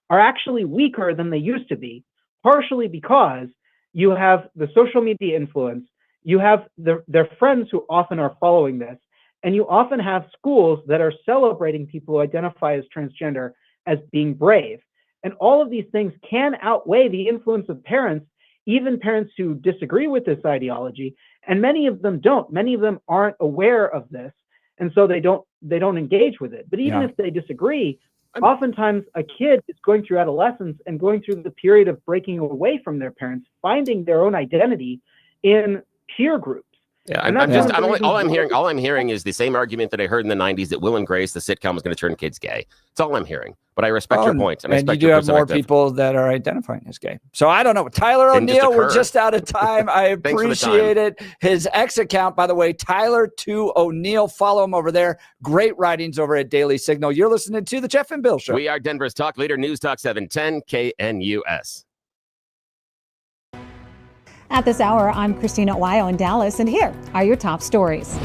are actually weaker than they used to be, partially because you have the social media influence, you have their friends who often are following this, and you often have schools that are celebrating people who identify as transgender as being brave. And all of these things can outweigh the influence of parents, even parents who disagree with this ideology. And many of them don't. Many of them aren't aware of this. And so they don't engage with it. But even if they disagree, oftentimes a kid is going through adolescence and going through the period of breaking away from their parents, finding their own identity in peer groups. Yeah, all I'm hearing is the same argument that I heard in the 90s that Will and Grace, the sitcom, was going to turn kids gay. That's all I'm hearing. But I respect your point. And you do have more people that are identifying as gay. So I don't know. Tyler O'Neill, we're just out of time. I appreciate it. His X account, by the way, Tyler2 O'Neill. Follow him over there. Great writings over at Daily Signal. You're listening to The Jeff and Bill Show. We are Denver's talk leader, News Talk 710 KNUS. At this hour, I'm Christina Weil in Dallas, and here are your top stories.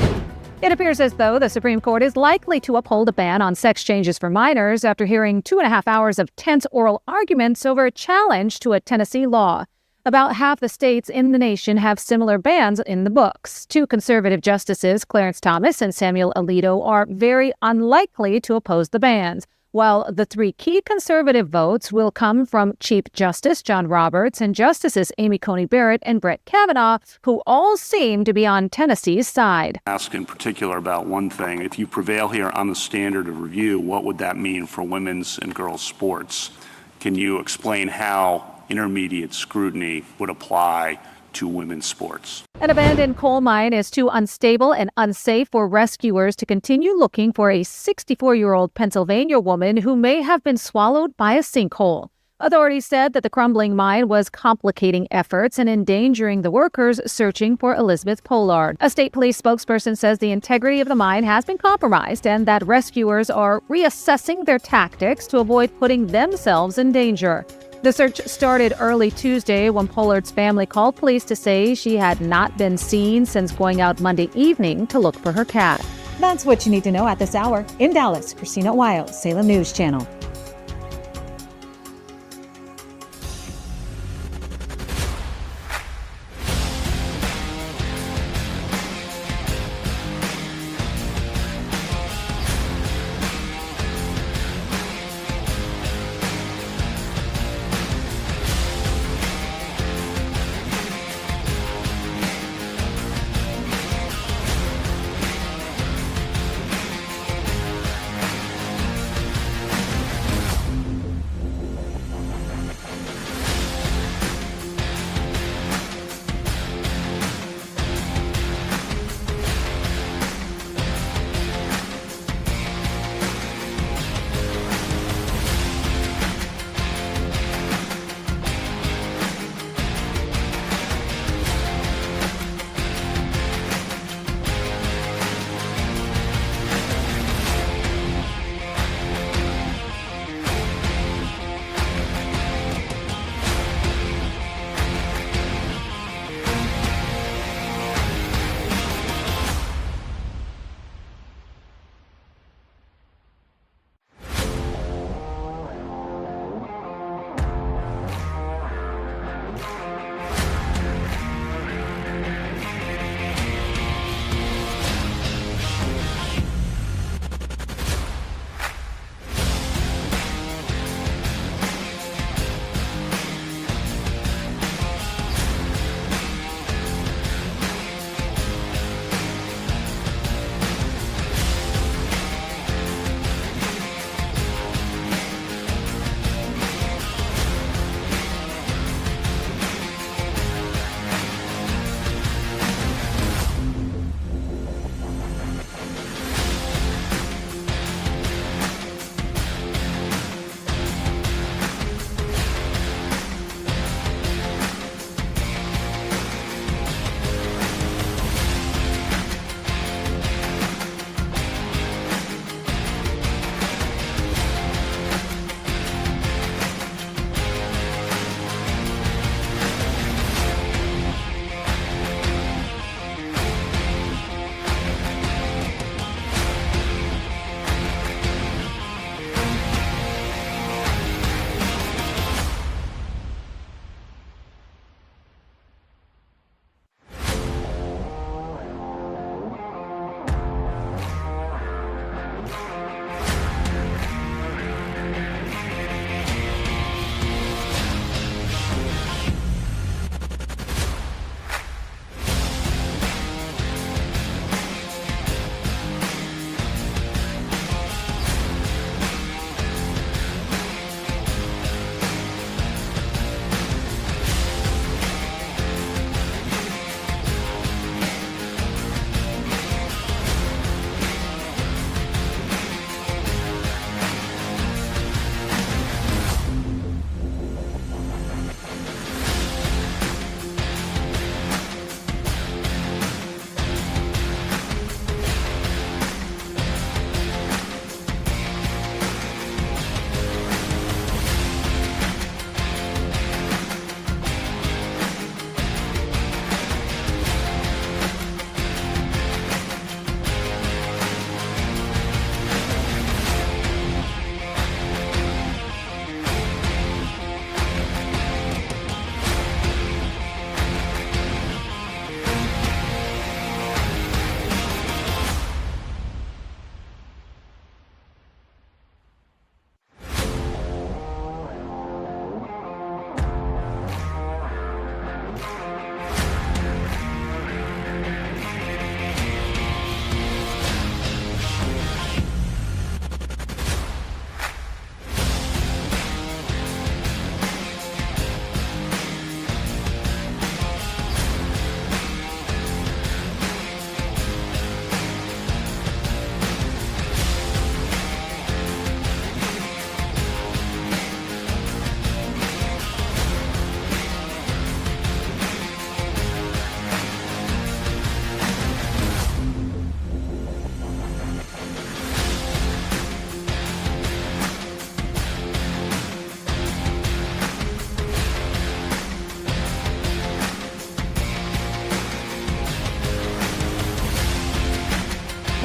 It appears as though the Supreme Court is likely to uphold a ban on sex changes for minors after hearing 2.5 hours of tense oral arguments over a challenge to a Tennessee law. About half the states in the nation have similar bans in the books. Two conservative justices, Clarence Thomas and Samuel Alito, are very unlikely to oppose the bans, while the three key conservative votes will come from Chief Justice John Roberts and Justices Amy Coney Barrett and Brett Kavanaugh, who all seem to be on Tennessee's side. Ask in particular about one thing. If you prevail here on the standard of review, what would that mean for women's and girls' sports? Can you explain how intermediate scrutiny would apply to women's sports? An abandoned coal mine is too unstable and unsafe for rescuers to continue looking for a 64-year-old Pennsylvania woman who may have been swallowed by a sinkhole. Authorities said that the crumbling mine was complicating efforts and endangering the workers searching for Elizabeth Pollard. A state police spokesperson says the integrity of the mine has been compromised and that rescuers are reassessing their tactics to avoid putting themselves in danger. The search started early Tuesday when Pollard's family called police to say she had not been seen since going out Monday evening to look for her cat. That's what you need to know at this hour. In Dallas, Christina Weil, Salem News Channel.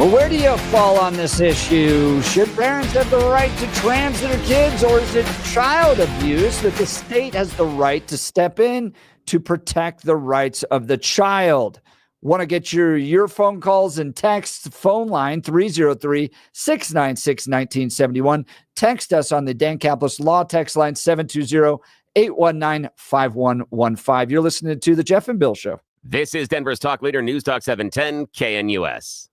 Well, where do you fall on this issue? Should parents have the right to trans their kids, or is it child abuse that the state has the right to step in to protect the rights of the child? Want to get your phone calls and texts? Phone line 303-696-1971. Text us on the Dan Caplis Law text line 720-819-5115. You're listening to The Jeff and Bill Show. This is Denver's talk leader, News Talk 710 KNUS.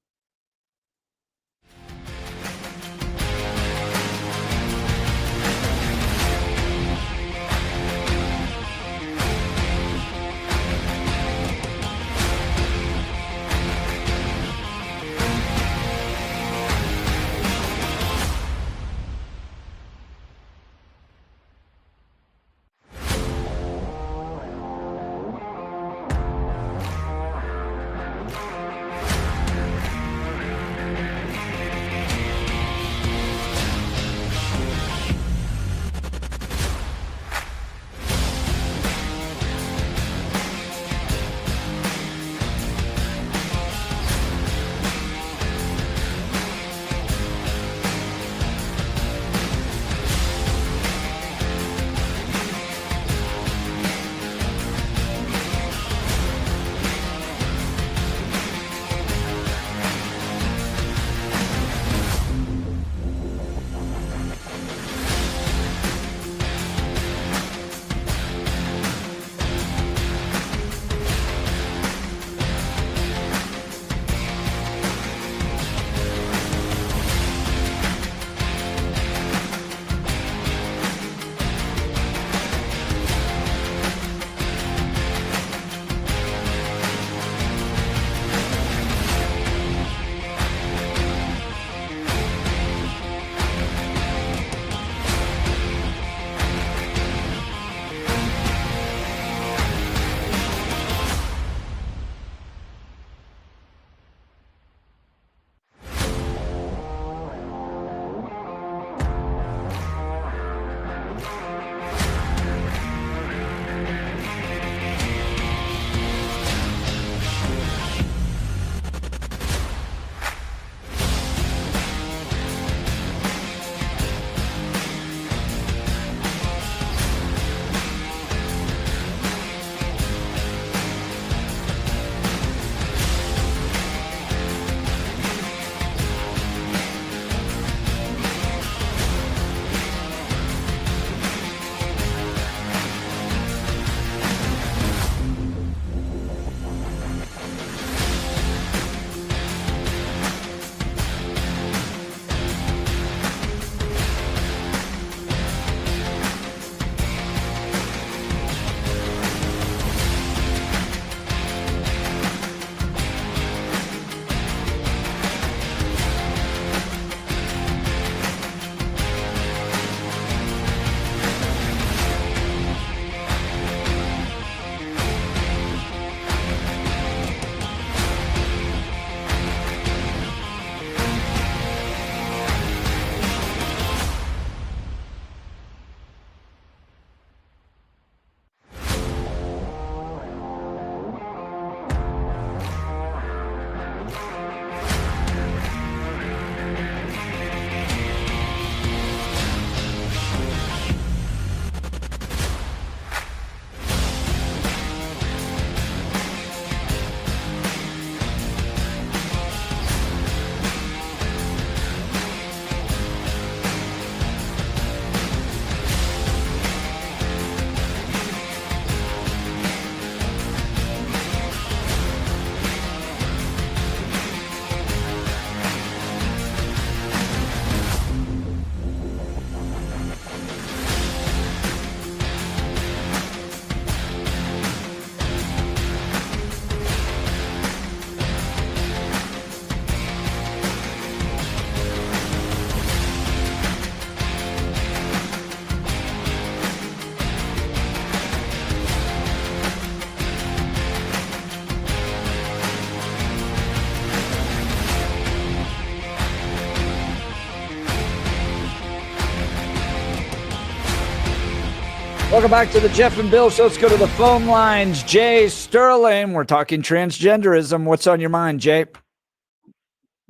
Welcome back to the Jeff and Bill Show. Let's go to the phone lines. Jay Sterling, we're talking transgenderism. What's on your mind, Jay?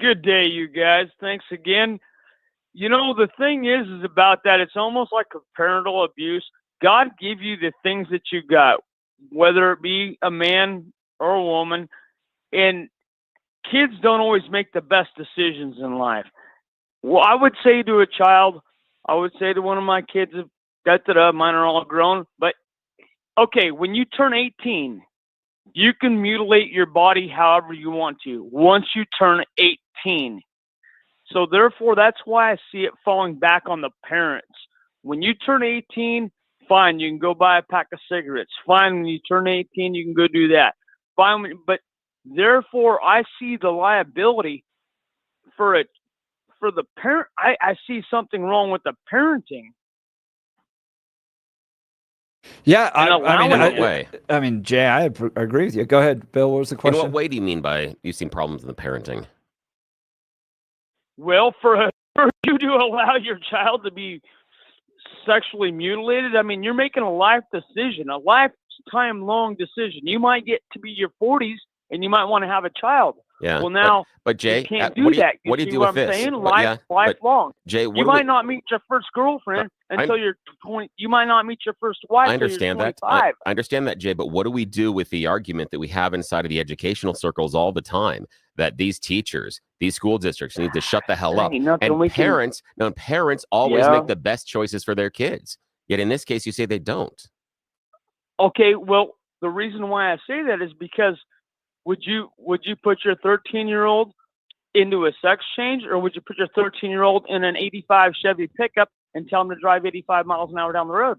Good day, you guys. Thanks again. You know, the thing is about that, it's almost like a parental abuse. God give you the things that you got, whether it be a man or a woman, and kids don't always make the best decisions in life. Well, I would say to a child, I would say to one of my kids, mine are all grown, but okay, when you turn 18, you can mutilate your body however you want to once you turn 18. So therefore, that's why I see it falling back on the parents. When you turn 18, fine, you can go buy a pack of cigarettes. Fine, when you turn 18, you can go do that. Fine, but therefore, I see the liability for the parent. I see something wrong with the parenting. Yeah, I mean, Jay, I agree with you. Go ahead, Bill. What was the In question? what way do you mean by you see problems in the parenting? Well, for you to allow your child to be sexually mutilated, I mean, you're making a life decision, a lifetime long decision. You might get to be your 40s and you might want to have a child. Yeah. Well, now, but Jay, you can't what do that. What do you see do what with I'm this? saying? But, Lifelong. Jay, you might not meet your first girlfriend until you're 20. You might not meet your first wife I until understand you're that. 25. I understand that, Jay, but what do we do with the argument that we have inside of the educational circles all the time that these teachers, these school districts need to shut the hell up? And parents always make the best choices for their kids. Yet in this case, you say they don't. Okay, well, the reason why I say that is because would you put your 13-year-old into a sex change, or would you put your 13-year-old in an 85 Chevy pickup and tell him to drive 85 miles an hour down the road?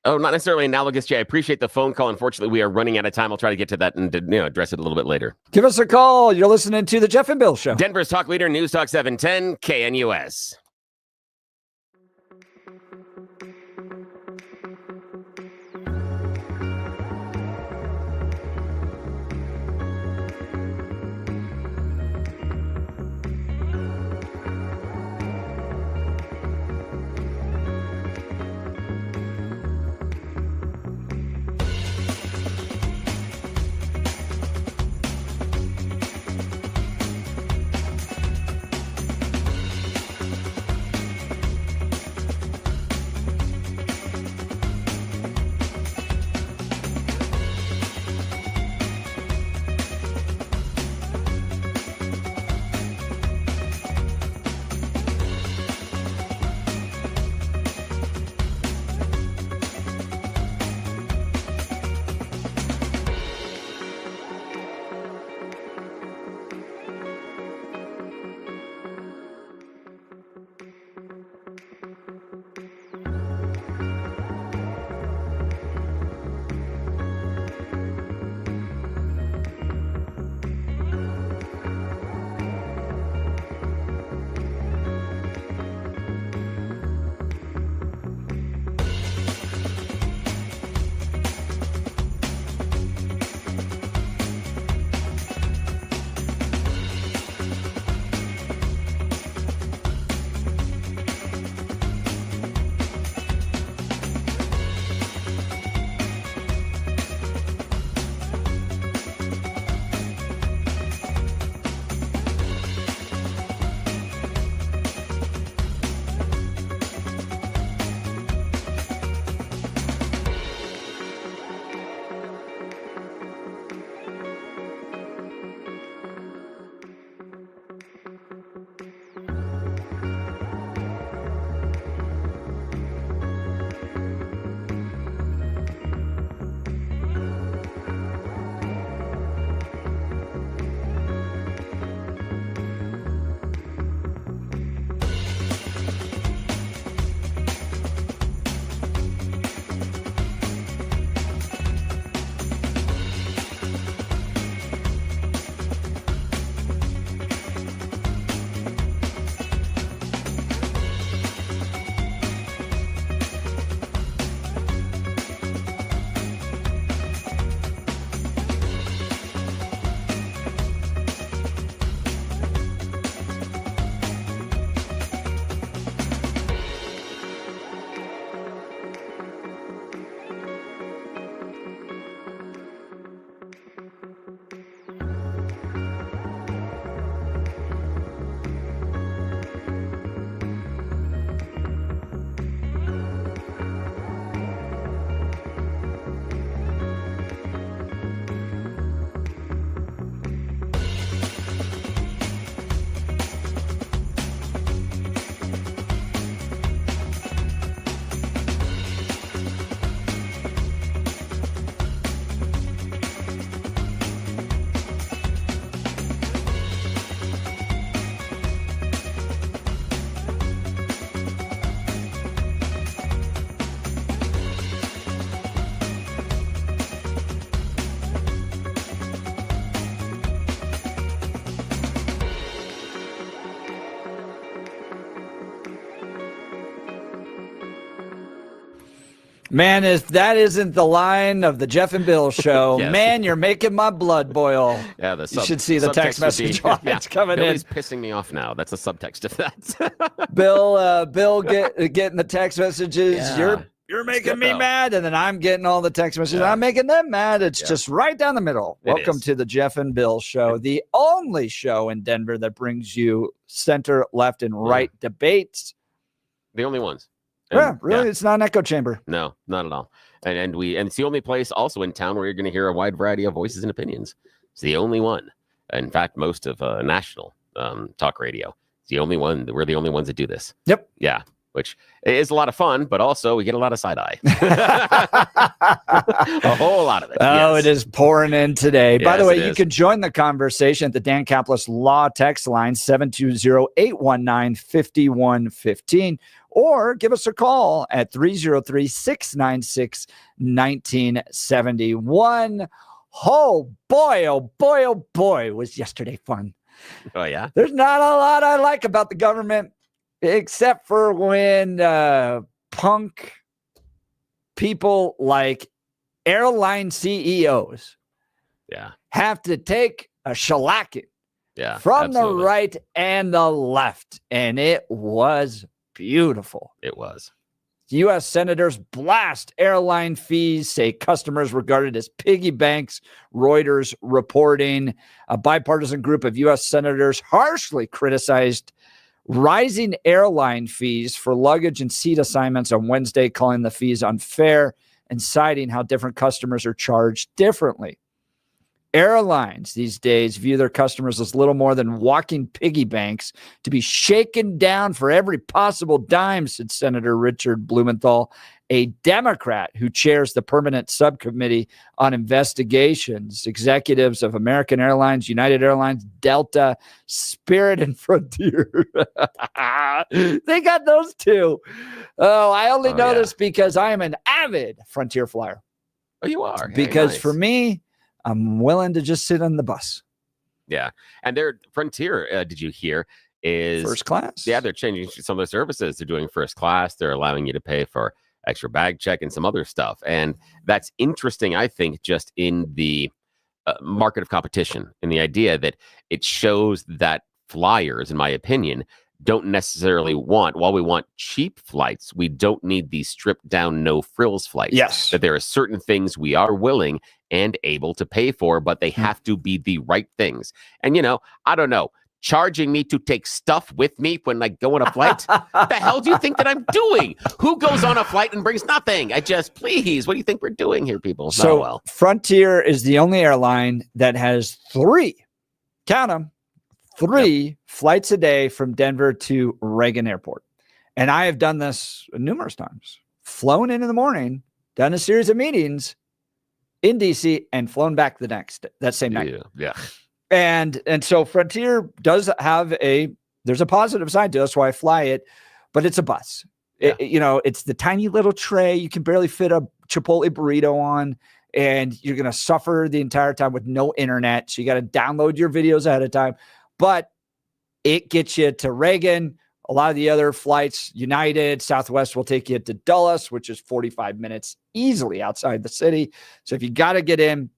Oh, not necessarily analogous, Jay. I appreciate the phone call. Unfortunately, we are running out of time. I'll try to get to that and address it a little bit later. Give us a call. You're listening to the Jeff and Bill Show. Denver's talk leader, News Talk 710, KNUS. Man, if that isn't the line of the Jeff and Bill show, Yes. man, you're making my blood boil. Yeah, You should see the text message lines coming Billy's in. pissing me off now. That's a subtext of that. Bill getting the text messages. Yeah. You're making good, me though. mad, and then I'm getting all the text messages. Yeah. I'm making them mad. It's Yeah. just right down the middle. It Welcome is. to the Jeff and Bill show, the only show in Denver that brings you center, left, and right debates. The only ones. Yeah, really, it's not an echo chamber. No, not at all. And it's the only place also in town where you're going to hear a wide variety of voices and opinions. It's the only one. In fact, most of national talk radio. It's the only one. We're the only ones that do this. Yep. Yeah. Which is a lot of fun, but also we get a lot of side eye. A whole lot of it. Oh, yes. it is pouring in today. By the Yes, way, it you is. can join the conversation at the Dan Caplis Law text line 720-819-5115 or give us a call at 303-696-1971. Oh boy, was yesterday fun. Oh, yeah. There's not a lot I like about the government except for when punk people like airline CEOs have to take a shellacking from the right and the left. And it was beautiful. It was. U.S. senators blast airline fees, say customers regarded as piggy banks. Reuters reporting a bipartisan group of U.S. senators harshly criticized rising airline fees for luggage and seat assignments on Wednesday, calling the fees unfair and citing how different customers are charged differently. Airlines these days view their customers as little more than walking piggy banks to be shaken down for every possible dime, said Senator Richard Blumenthal, a Democrat who chairs the permanent subcommittee on investigations. Executives of American Airlines, United Airlines, Delta, Spirit, and Frontier. They got those two. Oh, I only know this because I am an avid Frontier flyer. Oh, you are? Hey, Because nice. for me, I'm willing to just sit on the bus. Yeah. And their Frontier, did you hear, is First class. Yeah, they're changing some of their services. They're doing first class. They're allowing you to pay for extra bag check and some other stuff. And that's interesting, I think, just in the market of competition, and the idea that it shows that flyers, in my opinion, don't necessarily while we want cheap flights, we don't need these stripped down, no frills flights. Yes. That there are certain things we are willing and able to pay for, but they have to be the right things. And, I don't know, charging me to take stuff with me when I go on a flight? What the hell do you think that I'm doing? Who goes on a flight and brings nothing? Please, what do you think we're doing here, people? So Not well. Frontier is the only airline that has 3, count them, 3 flights a day from Denver to Reagan Airport. And I have done this numerous times. Flown in the morning, done a series of meetings in DC, and flown back that same night. Yeah. And so Frontier does have there's a positive side to it. That's why I fly it, but it's a bus. Yeah. It's the tiny little tray you can barely fit a Chipotle burrito on, and you're going to suffer the entire time with no internet. So you got to download your videos ahead of time, but it gets you to Reagan. A lot of the other flights, United, Southwest, will take you to Dulles, which is 45 minutes easily outside the city. So if you got to get in,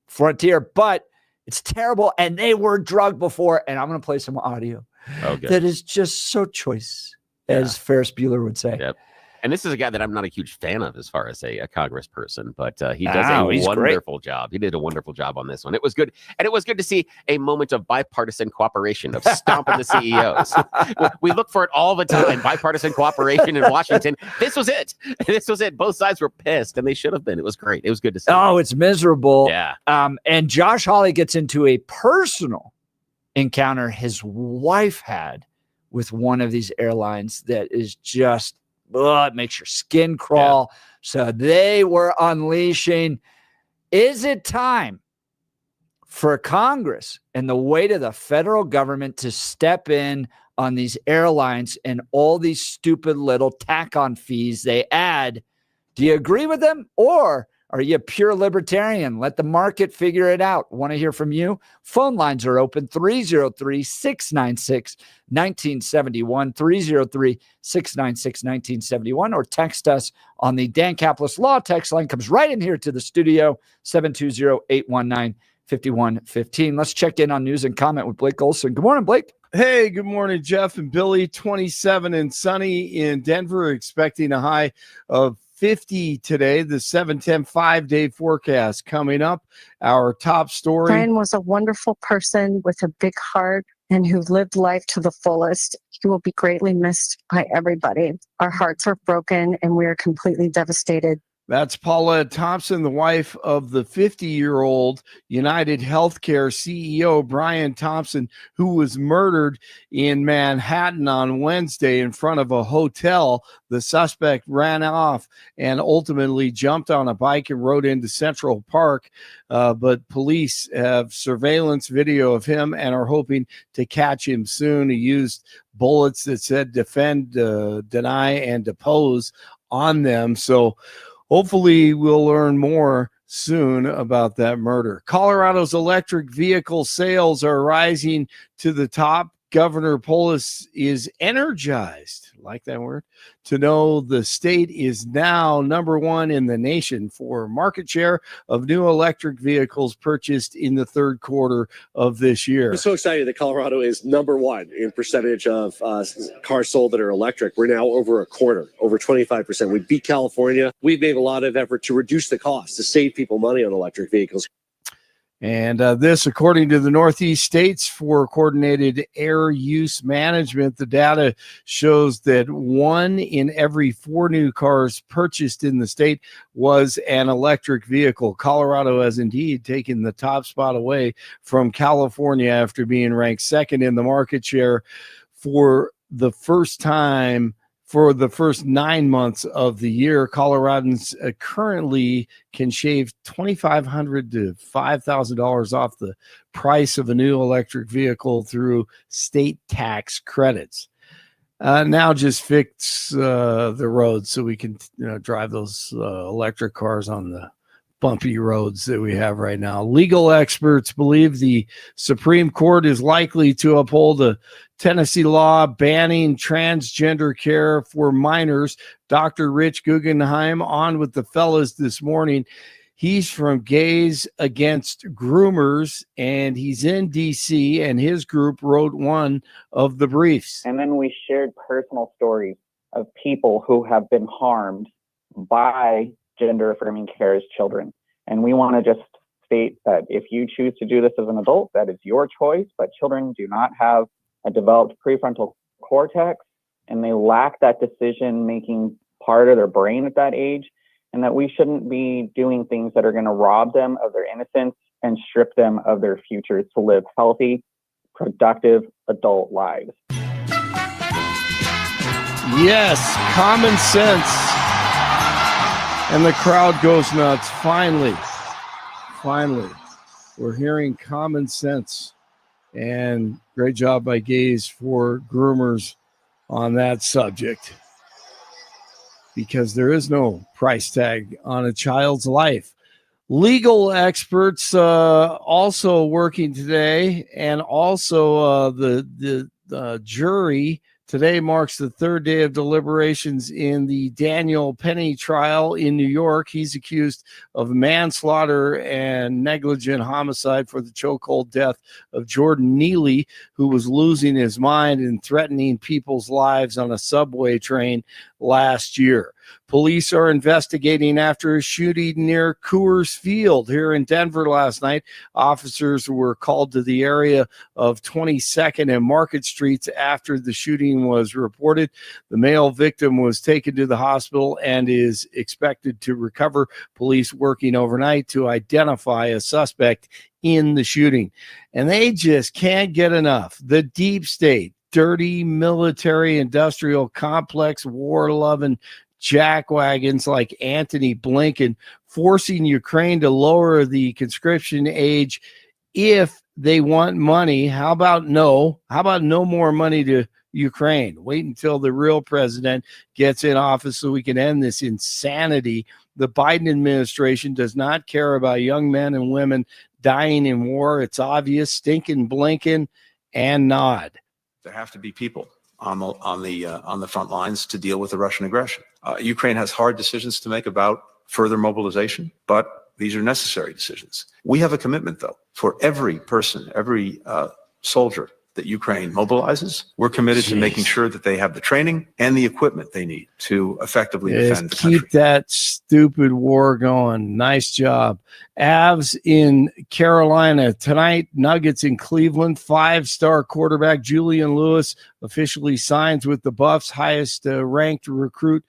Frontier, but it's terrible. And they were drugged before. And I'm going to play some audio that is just so choice, as Ferris Bueller would say. Yep. And this is a guy that I'm not a huge fan of as far as a congressperson, but he does a wonderful job. He did a wonderful job on this one. It was good. And it was good to see a moment of bipartisan cooperation, of stomping the CEOs. We look for it all the time, bipartisan cooperation in Washington. This was it. This was it. Both sides were pissed, and they should have been. It was great. It was good to see. Oh, it's miserable. Yeah. And Josh Hawley gets into a personal encounter his wife had with one of these airlines that is just, it makes your skin crawl. Yeah. So they were unleashing. Is it time for Congress and the weight of the federal government to step in on these airlines and all these stupid little tack-on fees they add? Do you agree with them, or Are you a pure libertarian? Let the market figure it out. Want to hear from you? Phone lines are open, 303-696-1971, 303-696-1971, or text us on the Dan Caplis Law text line. Comes right in here to the studio, 720-819-5115. Let's check in on news and comment with Blake Olson. Good morning, Blake. Hey, good morning, Jeff and Billy. 27 and sunny in Denver, expecting a high of 50 today. The 7-10 5-day forecast coming up. Our top story. Brian was a wonderful person with a big heart and who lived life to the fullest. He will be greatly missed by everybody. Our hearts are broken and we are completely devastated. That's Paulette Thompson, the wife of the 50-year-old United Healthcare CEO, Brian Thompson, who was murdered in Manhattan on Wednesday in front of a hotel. The suspect ran off and ultimately jumped on a bike and rode into Central Park. But police have surveillance video of him and are hoping to catch him soon. He used bullets that said defend, deny, and depose on them. So hopefully we'll learn more soon about that murder. Colorado's electric vehicle sales are rising to the top. Governor Polis is energized, like that word, to know the state is now number one in the nation for market share of new electric vehicles purchased in the third quarter of this year. I'm so excited that Colorado is number one in percentage of cars sold that are electric. We're now over a quarter, over 25%. We beat California. We've made a lot of effort to reduce the cost, to save people money on electric vehicles. And this, according to the Northeast States for Coordinated Air Use Management, the data shows that 1 in every 4 new cars purchased in the state was an electric vehicle. Colorado has indeed taken the top spot away from California after being ranked second in the market share for the first time. For the first 9 months of the year, Coloradans currently can shave $2,500 to $5,000 off the price of a new electric vehicle through state tax credits. Now just fix the roads so we can drive those electric cars on the bumpy roads that we have right now. Legal experts believe the Supreme Court is likely to uphold a Tennessee law banning transgender care for minors. Dr. Rich Guggenheim on with the fellas this morning. He's from Gays Against Groomers, and he's in D.C., and his group wrote one of the briefs. And then we shared personal stories of people who have been harmed by Gender Affirming Care's children. And we want to just state that if you choose to do this as an adult, that is your choice, but children do not have a developed prefrontal cortex, and they lack that decision-making part of their brain at that age, and that we shouldn't be doing things that are going to rob them of their innocence and strip them of their future to live healthy, productive adult lives. Yes, common sense. And the crowd goes nuts. Finally, we're hearing common sense. And great job by Gays for Groomers on that subject. Because there is no price tag on a child's life. Legal experts also working today, and also the jury. Today marks the third day of deliberations in the Daniel Penny trial in New York. He's accused of manslaughter and negligent homicide for the chokehold death of Jordan Neely, who was losing his mind and threatening people's lives on a subway train last year. Police are investigating after a shooting near Coors Field here in Denver last night. Officers were called to the area of 22nd and Market Streets after the shooting was reported. The male victim was taken to the hospital and is expected to recover. Police working overnight to identify a suspect in the shooting. And they just can't get enough. The deep state, dirty military industrial complex, war-loving jackwagons like Antony Blinken forcing Ukraine to lower the conscription age if they want money. How about no more money to Ukraine. Wait until the real president gets in office so we can end this insanity. The Biden administration does not care about young men and women dying in war. It's obvious. Stinking Blinken and nod. There have to be people on the front lines to deal with the Russian aggression. Ukraine has hard decisions to make about further mobilization, but these are necessary decisions. We have a commitment, though, for every person, every soldier that Ukraine mobilizes. We're committed to making sure that they have the training and the equipment they need to effectively defend the country. Keep that stupid war going. Nice job. Avs in Carolina tonight. Nuggets in Cleveland. 5-star quarterback Julian Lewis officially signs with the Buffs, highest ranked recruit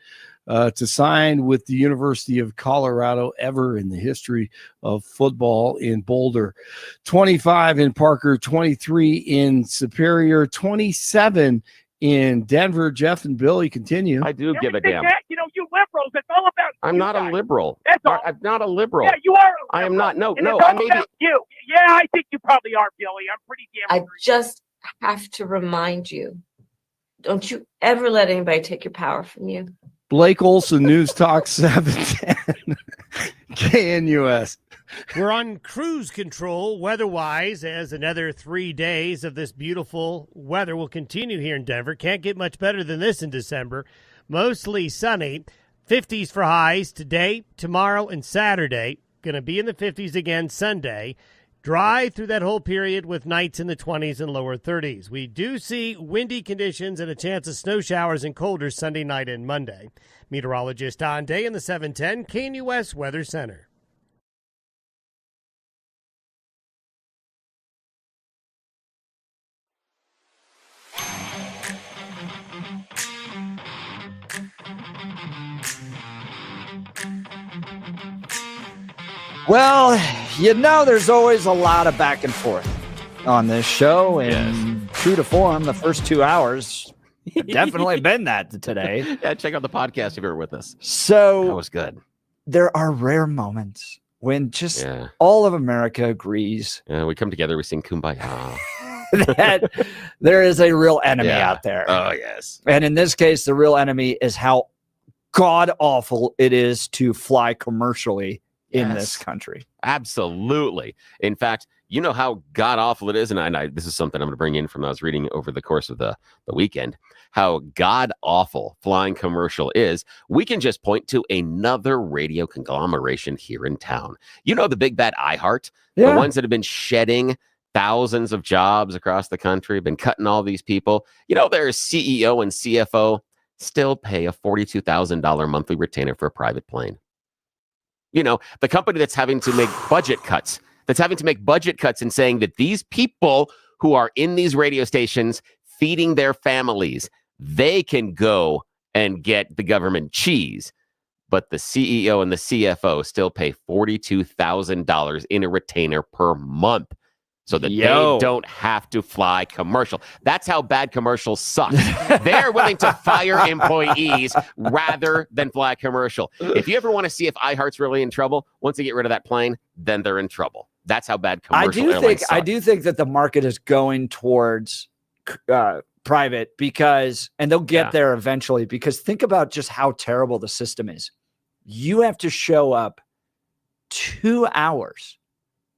to sign with the University of Colorado ever in the history of football in Boulder. 25 in Parker, 23 in Superior, 27 in Denver. Jeff and Billy continue. I do give a damn. You liberals, it's all about I'm not a liberal. That's all. I'm not a liberal. Yeah, you are. I am not. No, And no. it's I all may be. about you. Yeah, I think you probably are, Billy. I'm pretty damn. I just have to remind you, don't you ever let anybody take your power from you. Blake Olson, News Talk 710 KNUS. We're on cruise control weather-wise as another 3 days of this beautiful weather will continue here in Denver. Can't get much better than this in December. Mostly sunny. 50s for highs today, tomorrow, and Saturday. Going to be in the 50s again Sunday. Dry through that whole period with nights in the 20s and lower 30s. We do see windy conditions and a chance of snow showers and colder Sunday night and Monday. Meteorologist Don Day in the 710 KNUS Weather Center. Well, there's always a lot of back and forth on this show, and true to form, the first 2 hours have definitely been that today. Yeah, check out the podcast if you're with us. So that was good. There are rare moments when just all of America agrees. Yeah, we come together, we sing Kumbaya. That there is a real enemy out there. Oh, yes. And in this case, the real enemy is how god awful it is to fly commercially in this country. Absolutely. In fact, you know how god awful it is, and this is something I'm going to bring in from I was reading over the course of the weekend, how god awful flying commercial is. We can just point to another radio conglomeration here in town. You know, the big bad iHeart, the ones that have been shedding thousands of jobs across the country, been cutting all these people. You know, their CEO and CFO still pay a $42,000 monthly retainer for a private plane. You know, the company that's having to make budget cuts, and saying that these people who are in these radio stations feeding their families, they can go and get the government cheese. But the CEO and the CFO still pay $42,000 in a retainer per month so that they don't have to fly commercial. That's how bad commercials suck. They're willing to fire employees rather than fly commercial. If you ever want to see if iHeart's really in trouble, once they get rid of that plane, then they're in trouble. That's how bad commercial airlines suck. I do think that the market is going towards private and they'll get there eventually, because think about just how terrible the system is. You have to show up 2 hours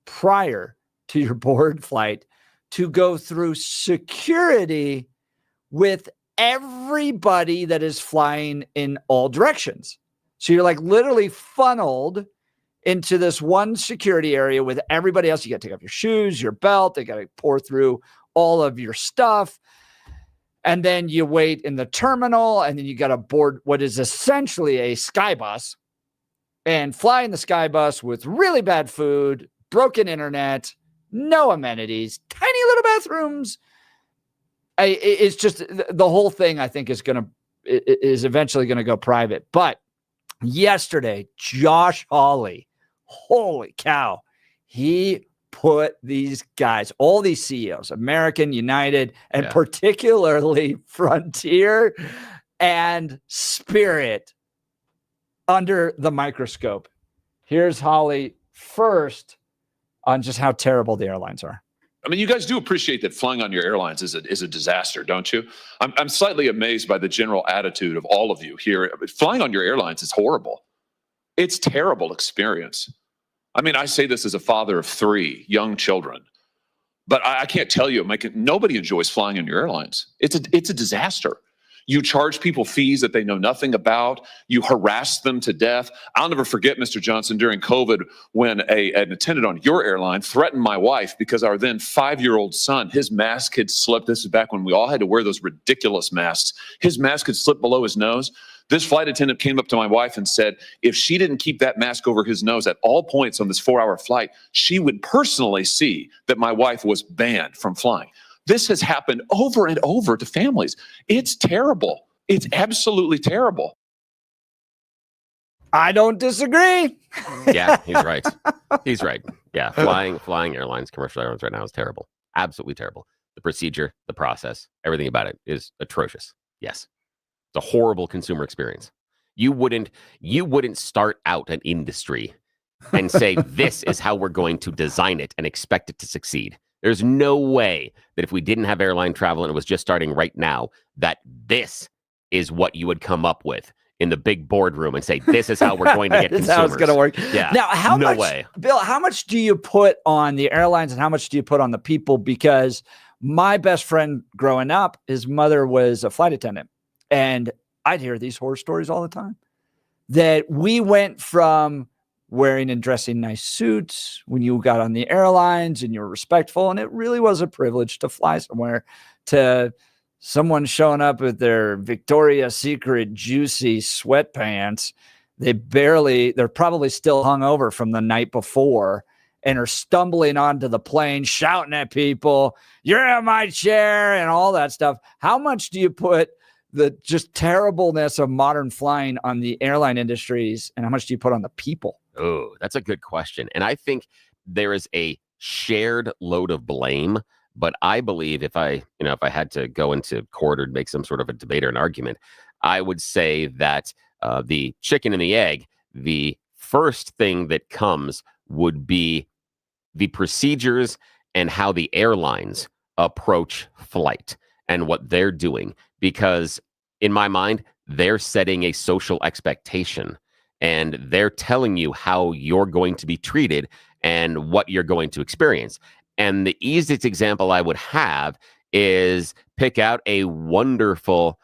prior to your board flight to go through security with everybody that is flying in all directions. So you're like literally funneled into this one security area with everybody else. You got to take off your shoes, your belt. They got to pour through all of your stuff. And then you wait in the terminal, and then you got to board what is essentially a sky bus and fly in the sky bus with really bad food, broken internet, no amenities, tiny little bathrooms. It's just the whole thing, I think, is eventually going to go private. But yesterday, Josh Hawley, holy cow, he put these guys, all these CEOs, American, United, and particularly Frontier and Spirit, under the microscope. Here's Hawley first on just how terrible the airlines are. I mean, you guys do appreciate that flying on your airlines is a disaster, don't you? I'm slightly amazed by the general attitude of all of you here. Flying on your airlines is horrible. It's a terrible experience. I mean, I say this as a father of 3 young children, but I can't tell you, nobody enjoys flying on your airlines. It's a disaster. You charge people fees that they know nothing about. You harass them to death. I'll never forget, Mr. Johnson, during COVID, when an attendant on your airline threatened my wife because our then 5-year-old son, his mask had slipped. This is back when we all had to wear those ridiculous masks. His mask had slipped below his nose. This flight attendant came up to my wife and said, if she didn't keep that mask over his nose at all points on this 4-hour flight, she would personally see that my wife was banned from flying. This has happened over and over to families. It's terrible. It's absolutely terrible. I don't disagree. Yeah, he's right. He's right. Yeah, flying airlines, commercial airlines right now is terrible. Absolutely terrible. The procedure, the process, everything about it is atrocious. Yes. It's a horrible consumer experience. You wouldn't start out an industry and say, this is how we're going to design it and expect it to succeed. There's no way that if we didn't have airline travel and it was just starting right now, that this is what you would come up with in the big boardroom and say, this is how we're going to get This is consumers. how it's going to work. Yeah. Now, no way. Bill, how much do you put on the airlines and how much do you put on the people? Because my best friend growing up, his mother was a flight attendant. And I'd hear these horror stories all the time that we went from wearing and dressing nice suits when you got on the airlines and you're respectful. And it really was a privilege to fly somewhere, to someone showing up with their Victoria's Secret juicy sweatpants. They're probably still hungover from the night before and are stumbling onto the plane, shouting at people, you're in my chair and all that stuff. How much do you put the just terribleness of modern flying on the airline industries and how much do you put on the people? Oh, that's a good question. And I think there is a shared load of blame, but I believe if I had to go into court or make some sort of a debate or an argument, I would say that the chicken and the egg, the first thing that comes would be the procedures and how the airlines approach flight and what they're doing. Because in my mind, they're setting a social expectation. And they're telling you how you're going to be treated and what you're going to experience. And the easiest example I would have is pick out a wonderful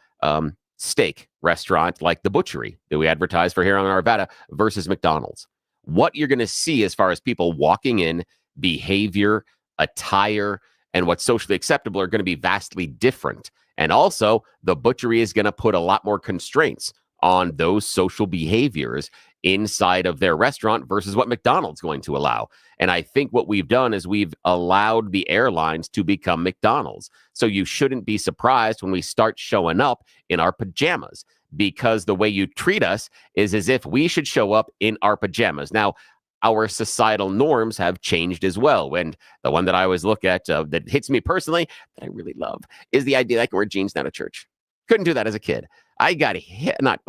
steak restaurant like the Butchery that we advertise for here on Arvada versus McDonald's. What you're going to see as far as people walking in, behavior, attire, and what's socially acceptable are going to be vastly different. And also, the Butchery is going to put a lot more constraints on those social behaviors inside of their restaurant versus what McDonald's going to allow. And I think what we've done is we've allowed the airlines to become McDonald's. So you shouldn't be surprised when we start showing up in our pajamas, because the way you treat us is as if we should show up in our pajamas. Now, our societal norms have changed as well. And the one that I always look at that hits me personally, that I really love, is the idea that I can wear jeans now to church. Couldn't do that as a kid. I got hit, not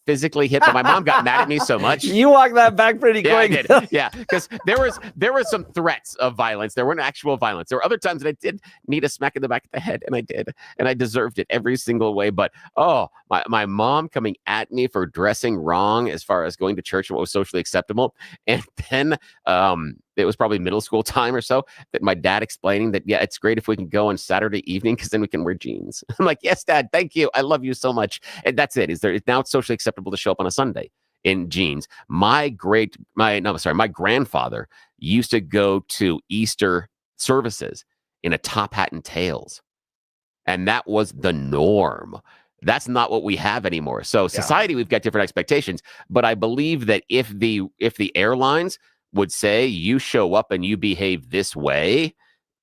physically hit, but my mom got mad at me so much. You walked that back pretty quick. I did. Yeah, because there were some threats of violence. There weren't actual violence. There were other times that I did need a smack in the back of the head, and I did, and I deserved it every single way. But my mom coming at me for dressing wrong as far as going to church and what was socially acceptable, and then it was probably middle school time or so that my dad explaining that, yeah, it's great if we can go on Saturday evening because then we can wear jeans. I'm like, yes, Dad, thank you. I love you so much. And that's it. Now it's socially acceptable to show up on a Sunday in jeans. My grandfather used to go to Easter services in a top hat and tails. And that was the norm. That's not what we have anymore. So society, we've got different expectations. But I believe that if the airlines would say you show up and you behave this way,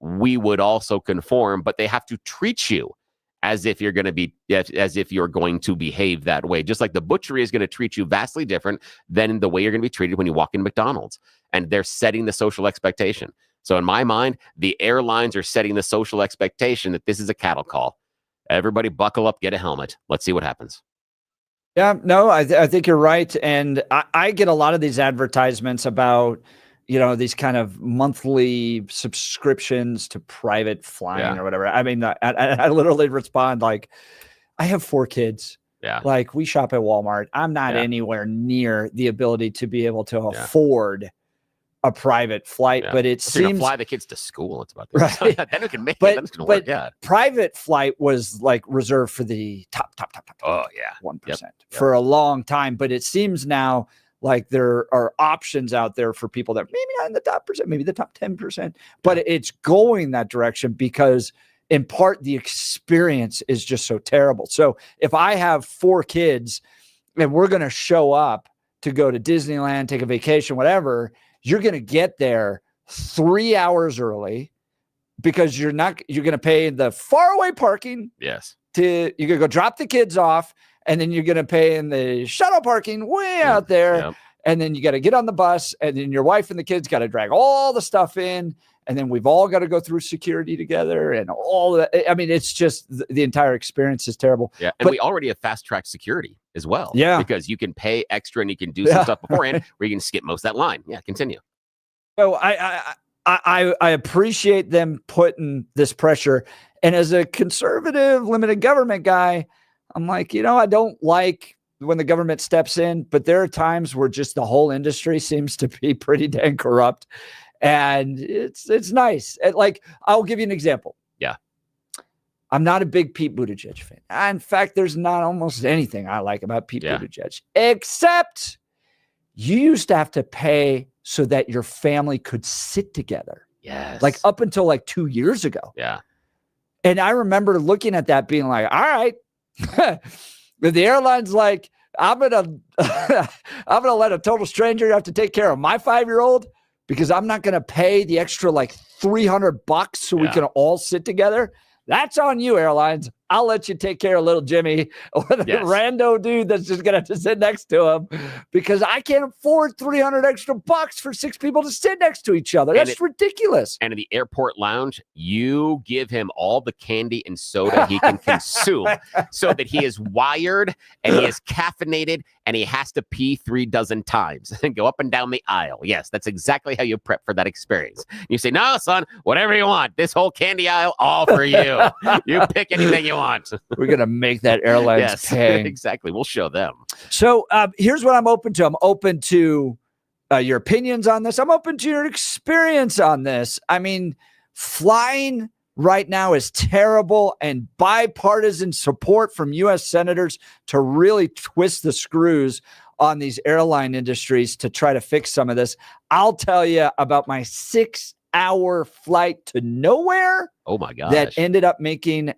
we would also conform, but they have to treat you as if you're going to behave that way. Just like the Butchery is going to treat you vastly different than the way you're going to be treated when you walk in McDonald's. And they're setting the social expectation. So in my mind, the airlines are setting the social expectation that this is a cattle call. Everybody buckle up, get a helmet. Let's see what happens. Yeah, no, I think you're right. And I get a lot of these advertisements about, these kind of monthly subscriptions to private flying or whatever. I mean, I literally respond like, I have 4 kids. Yeah. Like, we shop at Walmart. I'm not anywhere near the ability to be able to afford a private flight, but it If you're gonna seems fly the kids to school. It's about right. Then we can make it. But, Then it's gonna work. Yeah. private flight was like reserved for the top 1% for a long time. But it seems now like there are options out there for people that maybe not in the top percent, maybe the top 10%, but it's going that direction because in part the experience is just so terrible. So if I have 4 kids and we're going to show up to go to Disneyland, take a vacation, whatever, you're going to get there 3 hours early because you're going to pay the far away parking. Yes. You're going to go drop the kids off. And then you're going to pay in the shuttle parking way out there. Yep. And then you got to get on the bus. And then your wife and the kids got to drag all the stuff in. And then we've all got to go through security together and all that. I mean, it's just the entire experience is terrible. Yeah. And we already have fast track security as well. Yeah. Because you can pay extra and you can do some stuff beforehand where you can skip most of that line. Yeah. Continue. So I appreciate them putting this pressure. And as a conservative limited government guy, I'm like, I don't like when the government steps in, but there are times where just the whole industry seems to be pretty dang corrupt. And it's nice. Like, I'll give you an example. Yeah. I'm not a big Pete Buttigieg fan. In fact, there's not almost anything I like about Pete Buttigieg, except you used to have to pay so that your family could sit together. Yes. Like up until like 2 years ago. Yeah. And I remember looking at that being like, all right, but the airline's like, I'm gonna let a total stranger have to take care of my 5-year-old because I'm not gonna pay the extra like $300 so we can all sit together. That's on you, airlines. I'll let you take care of little Jimmy or the rando dude that's just going to have to sit next to him because I can't afford $300 extra for 6 people to sit next to each other. That's ridiculous. And in the airport lounge, you give him all the candy and soda he can consume so that he is wired and he is caffeinated and he has to pee 3 dozen times and go up and down the aisle. Yes, that's exactly how you prep for that experience. You say, no, son, whatever you want. This whole candy aisle, all for you. You pick anything you want. We're going to make that airlines pay. Exactly. We'll show them. So here's what I'm open to. I'm open to your opinions on this. I'm open to your experience on this. I mean, flying right now is terrible, and bipartisan support from U.S. senators to really twist the screws on these airline industries to try to fix some of this. I'll tell you about my 6-hour flight to nowhere. Oh my gosh. That ended up making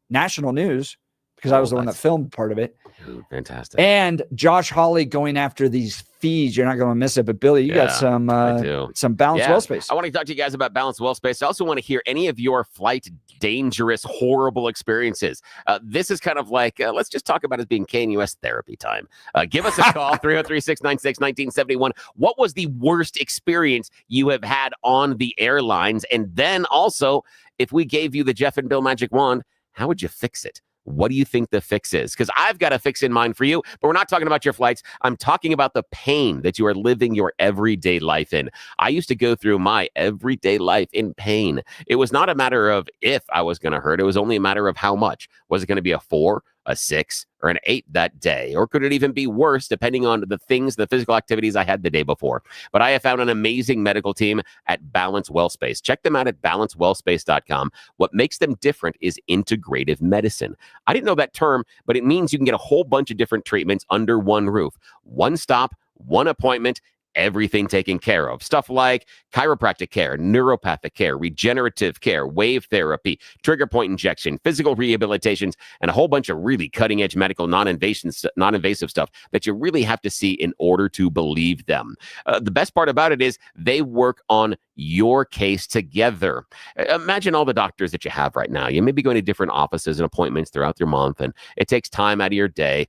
national news because I was the one that filmed part of it. Ooh, fantastic. And Josh Hawley going after these fees. You're not going to miss it. But Billy, you got some balanced well space. I want to talk to you guys about balanced well space. I also want to hear any of your flight dangerous, horrible experiences. This is kind of like, let's just talk about it being KNUS therapy time. Give us a call, 303-696-1971. What was the worst experience you have had on the airlines? And then also, if we gave you the Jeff and Bill magic wand, how would you fix it? What do you think the fix is? Because I've got a fix in mind for you, but we're not talking about your flights. I'm talking about the pain that you are living your everyday life in. I used to go through my everyday life in pain. It was not a matter of if I was going to hurt. It was only a matter of how much. Was it going to be a 4, a 6, or an 8 that day? Or could it even be worse depending on the physical activities I had the day before? But I have found an amazing medical team at Balance Wellspace. Check them out at balancewellspace.com. What makes them different is integrative medicine. I didn't know that term, but it means you can get a whole bunch of different treatments under one roof. One stop, one appointment, everything taken care of. Stuff like chiropractic care, neuropathic care, regenerative care, wave therapy, trigger point injection, physical rehabilitations, and a whole bunch of really cutting-edge medical non-invasive stuff that you really have to see in order to believe them. The best part about it is they work on your case together. Imagine all the doctors that you have right now. You may be going to different offices and appointments throughout your month, and it takes time out of your day.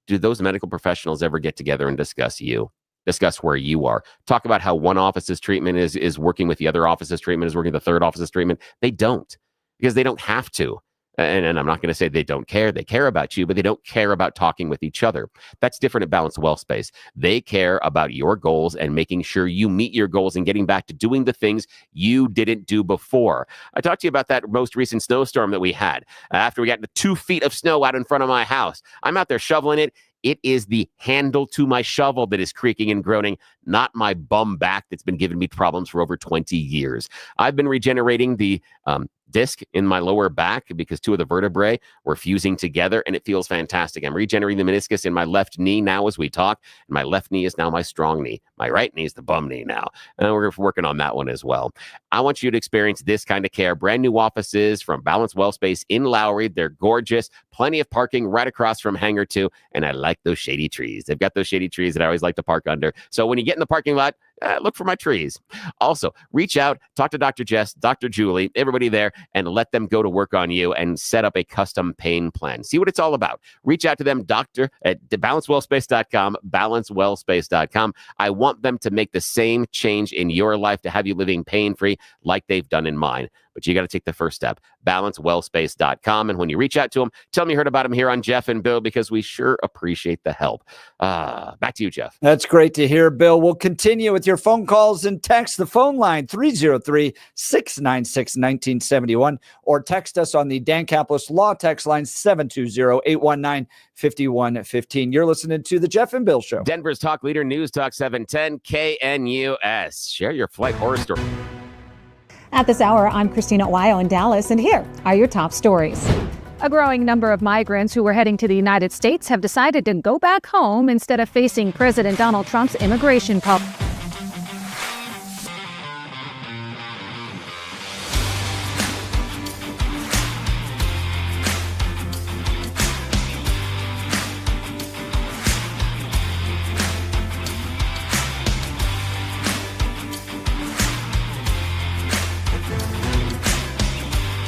Do those medical professionals ever get together and discuss you? Discuss where you are. Talk about how one office's treatment is working with the other office's treatment, is working with the third office's treatment. They don't, because they don't have to. And I'm not going to say they don't care. They care about you, but they don't care about talking with each other. That's different at Balanced Well Space. They care about your goals and making sure you meet your goals and getting back to doing the things you didn't do before. I talked to you about that most recent snowstorm that we had. After we got the 2 feet of snow out in front of my house, I'm out there shoveling it. It is the handle to my shovel that is creaking and groaning, not my bum back that's been giving me problems for over 20 years. I've been regenerating the disc in my lower back because 2 of the vertebrae were fusing together, and it feels fantastic. I'm regenerating the meniscus in my left knee now as we talk, and my left knee is now my strong knee. My right knee is the bum knee now, and we're working on that one as well. I want you to experience this kind of care. Brand new offices from Balanced Well Space in Lowry. They're gorgeous. Plenty of parking right across from Hangar 2, and I like those shady trees. They've got those shady trees that I always like to park under. So when you get in the parking lot, look for my trees. Also, reach out, talk to Dr. Jess, Dr. Julie, everybody there, and let them go to work on you and set up a custom pain plan. See what it's all about. Reach out to them, doctor at balancedwellspace.com, balancedwellspace.com. I want them to make the same change in your life to have you living pain-free like they've done in mine. But you got to take the first step, balancedwellspace.com. And when you reach out to them, tell them you heard about them here on Jeff and Bill, because we sure appreciate the help. Back to you, Jeff. That's great to hear, Bill. We'll continue with your phone calls and text. The phone line, 303-696-1971, or text us on the Dan Caplis Law text line, 720-819-5115. You're listening to the Jeff and Bill Show. Denver's talk leader, News Talk 710 KNUS. Share your flight horror story. At this hour, I'm Christina Owayo in Dallas, and here are your top stories. A growing number of migrants who were heading to the United States have decided to go back home instead of facing President Donald Trump's immigration policy.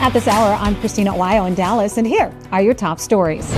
At this hour, I'm Christina Owayo in Dallas, and here are your top stories.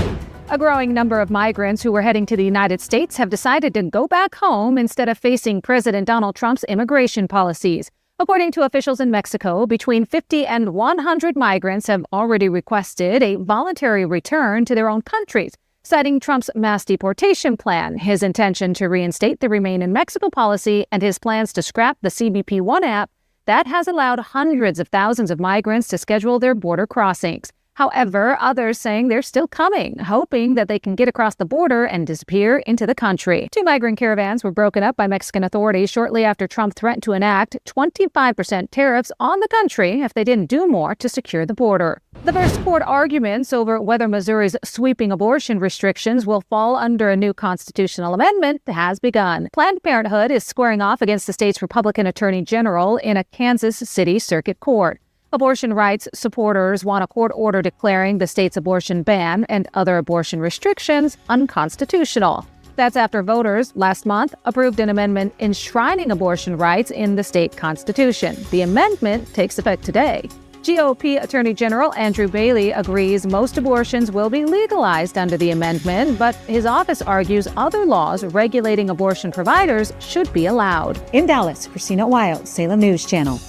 A growing number of migrants who were heading to the United States have decided to go back home instead of facing President Donald Trump's immigration policies. According to officials in Mexico, between 50 and 100 migrants have already requested a voluntary return to their own countries, citing Trump's mass deportation plan, his intention to reinstate the Remain in Mexico policy, and his plans to scrap the CBP One app that has allowed hundreds of thousands of migrants to schedule their border crossings. However, others saying they're still coming, hoping that they can get across the border and disappear into the country. 2 migrant caravans were broken up by Mexican authorities shortly after Trump threatened to enact 25% tariffs on the country if they didn't do more to secure the border. The first court arguments over whether Missouri's sweeping abortion restrictions will fall under a new constitutional amendment has begun. Planned Parenthood is squaring off against the state's Republican Attorney General in a Kansas City circuit court. Abortion rights supporters want a court order declaring the state's abortion ban and other abortion restrictions unconstitutional. That's after voters last month approved an amendment enshrining abortion rights in the state constitution. The amendment takes effect today. GOP Attorney General Andrew Bailey agrees most abortions will be legalized under the amendment, but his office argues other laws regulating abortion providers should be allowed. In Dallas, Christina Owayo, Salem News Channel.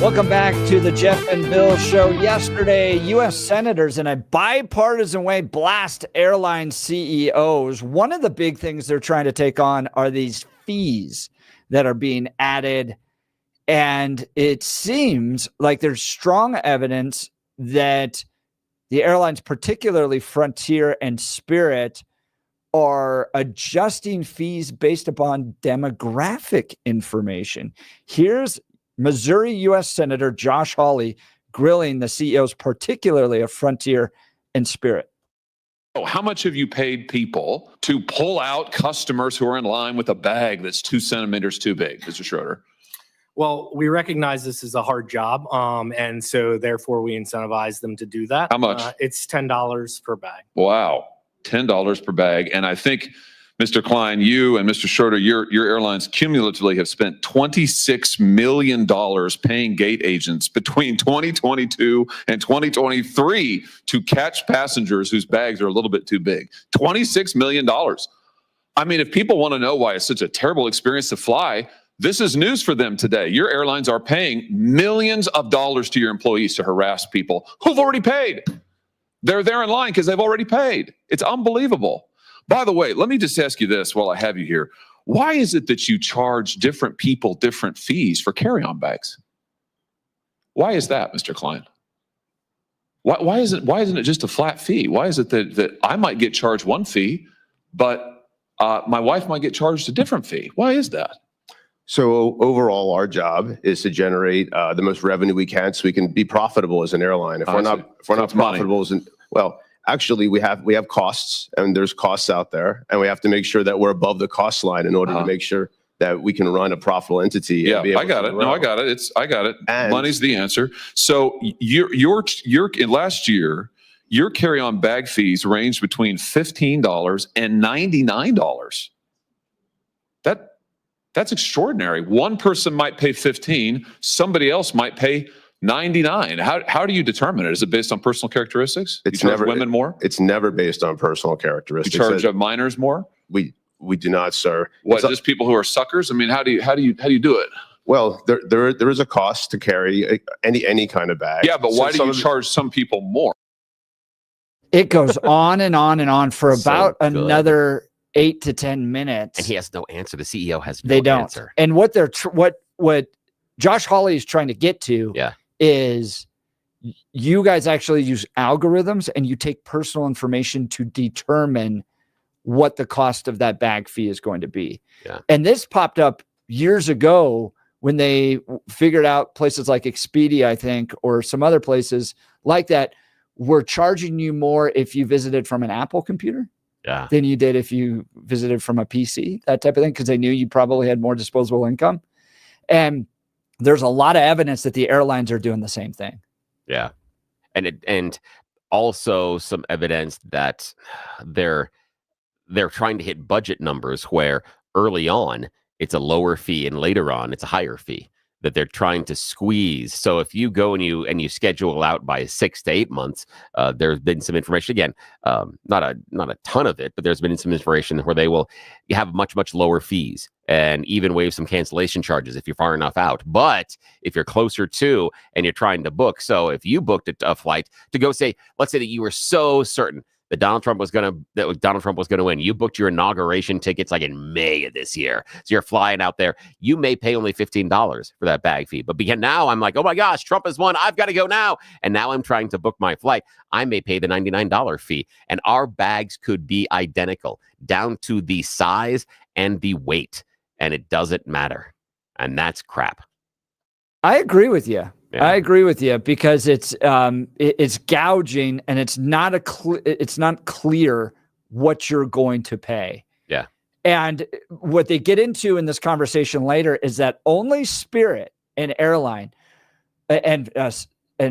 Welcome back to the Jeff and Bill Show. Yesterday, U.S. senators in a bipartisan way blast airline CEOs. One of the big things they're trying to take on are these fees that are being added. And it seems like there's strong evidence that the airlines, particularly Frontier and Spirit, are adjusting fees based upon demographic information. Here's Missouri U.S. Senator Josh Hawley grilling the CEOs, particularly of Frontier and Spirit. How much have you paid people to pull out customers who are in line with a bag that's 2 centimeters too big, Mr. Schroeder? Well, we recognize this is a hard job, and so therefore we incentivize them to do that. How much? It's $10 per bag. Wow, $10 per bag. And I think, Mr. Klein, you and Mr. Schroeder, your airlines cumulatively have spent $26 million paying gate agents between 2022 and 2023 to catch passengers whose bags are a little bit too big. $26 million. I mean, if people want to know why it's such a terrible experience to fly, this is news for them today. Your airlines are paying millions of dollars to your employees to harass people who've already paid. They're there in line because they've already paid. It's unbelievable. By the way, let me just ask you this while I have you here. Why is it that you charge different people different fees for carry-on bags? Why is that, Mr. Klein? Why isn't it just a flat fee? Why is it that I might get charged one fee, but my wife might get charged a different fee? Why is that? So overall, our job is to generate the most revenue we can so we can be profitable as an airline. If we're not profitable actually we have costs, and there's costs out there, and we have to make sure that we're above the cost line in order to make sure that we can run a profitable entity. Yeah, I got it. No, I got it. I got it. And money's the answer. So your last year, your carry-on bag fees ranged between $15 and $99. That's extraordinary. One person might pay 15, somebody else might pay 99. How do you determine it? Is it based on personal characteristics? It's you charge never women more. It's never based on personal characteristics. You charge minors more. We do not, sir. What? Just people who are suckers? I mean, how do you do it? Well, there is a cost to carry any kind of bag. Yeah, but why do you charge some people more? It goes on and on and on for about another 8 to 10 minutes. And he has no answer. The CEO has no they don't. answer. And what they're what Josh Hawley is trying to get to is you guys actually use algorithms and you take personal information to determine what the cost of that bag fee is going to be. Yeah. And this popped up years ago when they figured out places like Expedia, I think, or some other places like that were charging you more if you visited from an Apple computer than you did if you visited from a PC, that type of thing, because they knew you probably had more disposable income. And there's a lot of evidence that the airlines are doing the same thing. Yeah. And also some evidence that they're trying to hit budget numbers where early on it's a lower fee and later on it's a higher fee that they're trying to squeeze. So if you go and you schedule out by 6 to 8 months, there's been some information, again, not a ton of it, but there's been some information where you have much lower fees and even waive some cancellation charges if you're far enough out. But if you're closer to and you're trying to book, so if you booked a flight to go, let's say that you were so certain that Donald Trump was going to win. You booked your inauguration tickets like in May of this year. So you're flying out there. You may pay only $15 for that bag fee. But because now I'm like, oh my gosh, Trump has won. I've got to go now. And now I'm trying to book my flight. I may pay the $99 fee. And our bags could be identical down to the size and the weight. And it doesn't matter. And that's crap. I agree with you. Yeah. I agree with you because it's gouging and it's not clear what you're going to pay. Yeah. And what they get into in this conversation later is that only Spirit and Airline and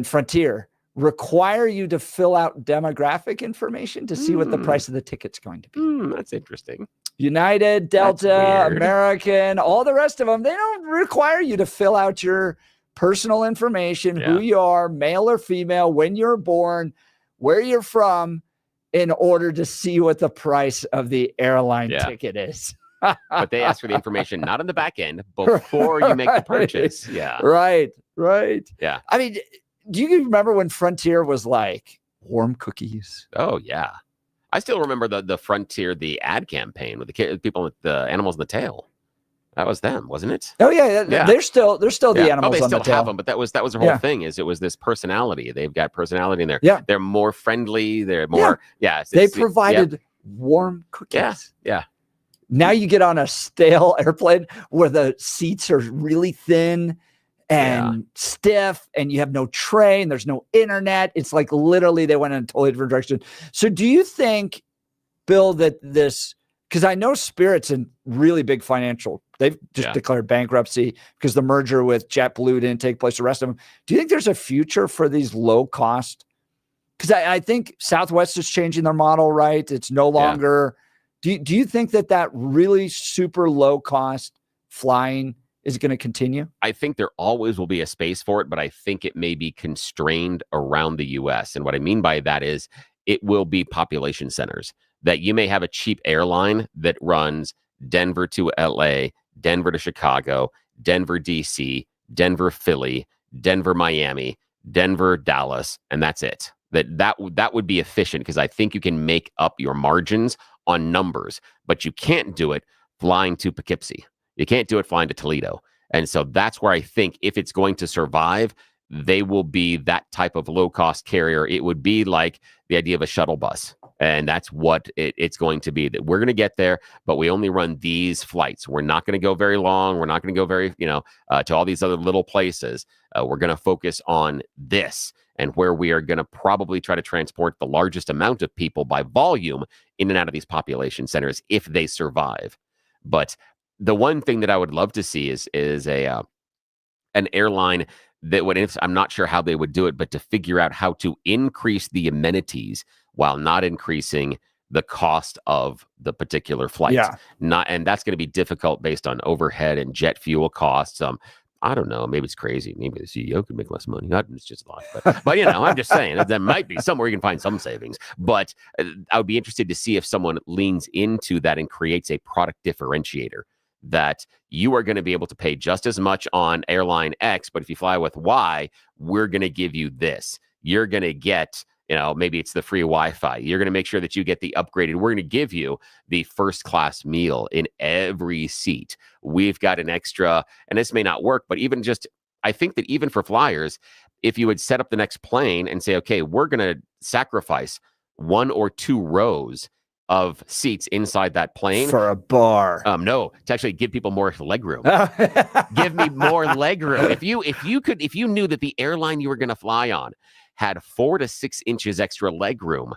Frontier require you to fill out demographic information to see what the price of the ticket's going to be. That's interesting. United, Delta, American, all the rest of them, they don't require you to fill out your personal information, who you are, male or female, when you're born, where you're from, in order to see what the price of the airline ticket is. but they ask for the information not on the back end before you make the purchase. Yeah. Right. Yeah. I mean, do you remember when Frontier was like warm cookies? Oh, yeah. I still remember the Frontier, the ad campaign with the people with the animals in the tail. That was them, wasn't it? Oh yeah. They're still the animals they on still the tail. have them, but that was their whole thing. Is it was this personality? They've got personality in there. Yeah. They're more friendly. They're more. Yeah. They provided warm cookies. Yeah. Now you get on a stale airplane where the seats are really thin and stiff, and you have no tray, and there's no internet. It's like literally they went in a totally different direction. So do you think, Bill, that this, because I know Spirit's in really big financial, they've just declared bankruptcy because the merger with JetBlue didn't take place, the rest of them. Do you think there's a future for these low cost? Because I think Southwest is changing their model, right? It's no longer, do you think that really super low cost flying is going to continue? I think there always will be a space for it, but I think it may be constrained around the U.S. And what I mean by that is it will be population centers, that you may have a cheap airline that runs Denver to LA, Denver to Chicago, Denver, DC, Denver, Philly, Denver, Miami, Denver, Dallas, and that's it. That would be efficient because I think you can make up your margins on numbers, but you can't do it flying to Poughkeepsie. You can't do it flying to Toledo. And so that's where I think if it's going to survive, they will be that type of low-cost carrier. It would be like the idea of a shuttle bus. And that's what it's going to be, that we're going to get there, but we only run these flights. We're not going to go very long. We're not going to go very, to all these other little places. We're going to focus on this, and where we are going to probably try to transport the largest amount of people by volume in and out of these population centers if they survive. But the one thing that I would love to see is an airline that would, I'm not sure how they would do it, but to figure out how to increase the amenities while not increasing the cost of the particular flight. Yeah. And that's going to be difficult based on overhead and jet fuel costs. I don't know. Maybe it's crazy. Maybe the CEO could make less money. It's just a lot. But I'm just saying there might be somewhere you can find some savings. But I would be interested to see if someone leans into that and creates a product differentiator, that you are going to be able to pay just as much on airline X, but if you fly with Y, we're going to give you this. You're going to get, maybe it's the free Wi-Fi. You're going to make sure that you get the upgraded. We're going to give you the first class meal in every seat. We've got an extra, and this may not work, but I think that even for flyers, if you would set up the next plane and say, okay, we're going to sacrifice 1 or 2 rows of seats inside that plane for a bar. No, to actually give people more leg room. Give me more leg room. If you knew that the airline you were going to fly on had 4 to 6 inches extra leg room,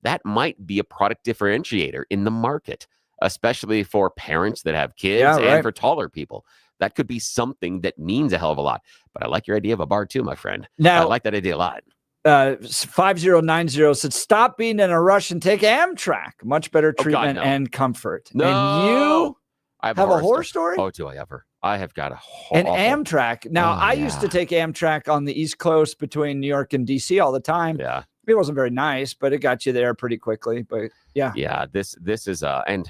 that might be a product differentiator in the market, especially for parents that have kids and for taller people. That could be something that means a hell of a lot. But I like your idea of a bar too, my friend. I like that idea a lot. 5090 said, stop being in a rush and take Amtrak. Much better treatment and comfort. No. And you have a horror story? Oh, do I ever? I have got a And Amtrak. Now, I used to take Amtrak on the East Coast between New York and DC all the time. Yeah. It wasn't very nice, but it got you there pretty quickly. But yeah. Yeah, this is and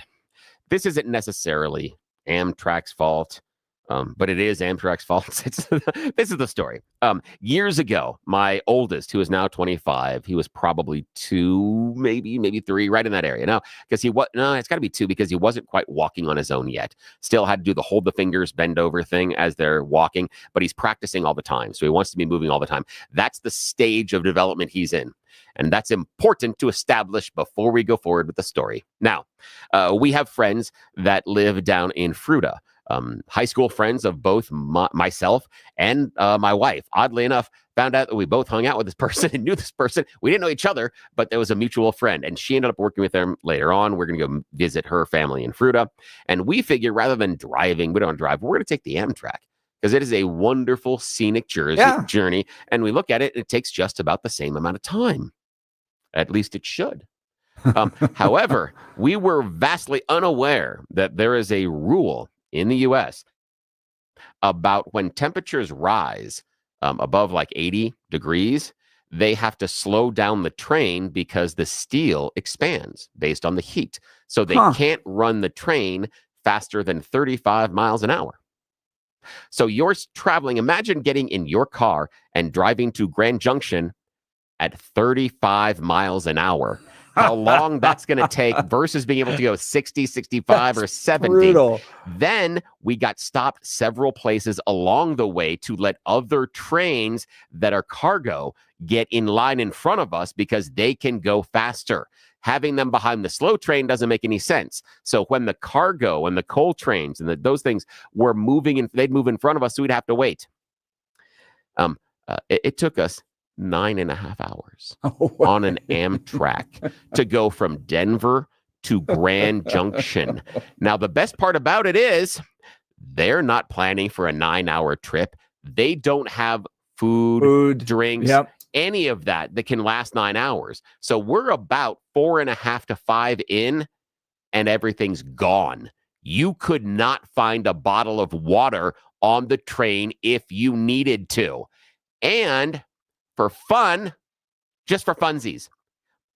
this isn't necessarily Amtrak's fault. But it is Amtrak's fault. This is the story. Years ago, my oldest, who is now 25, he was probably 2, maybe 3, right in that area. Now, because it's got to be 2 because he wasn't quite walking on his own yet. Still had to do the hold the fingers, bend over thing as they're walking, but he's practicing all the time. So he wants to be moving all the time. That's the stage of development he's in. And that's important to establish before we go forward with the story. Now, we have friends that live down in Fruita. High school friends of both myself and my wife. Oddly enough, found out that we both hung out with this person and knew this person. We didn't know each other, but there was a mutual friend, and she ended up working with them later on. We're going to go visit her family in Fruita, and we figure rather than driving, we don't drive, we're going to take the Amtrak because it is a wonderful scenic journey, and we look at it, it takes just about the same amount of time. At least it should. However, we were vastly unaware that there is a rule in the U.S. about when temperatures rise above like 80 degrees, they have to slow down the train because the steel expands based on the heat. So they can't run the train faster than 35 miles an hour. So you're traveling, imagine getting in your car and driving to Grand Junction at 35 miles an hour. How long that's going to take versus being able to go 60, 65, or 70. Brutal. Then we got stopped several places along the way to let other trains that are cargo get in line in front of us because they can go faster. Having them behind the slow train doesn't make any sense. So when the cargo and the coal trains and those things were moving, they'd move in front of us, so we'd have to wait. It took us 9.5 hours on an Amtrak to go from Denver to Grand Junction. Now, the best part about it is they're not planning for a 9-hour trip. They don't have food, drinks, any of that can last 9 hours. So we're about 4.5 to 5 in, and everything's gone. You could not find a bottle of water on the train if you needed to. And for fun, just for funsies,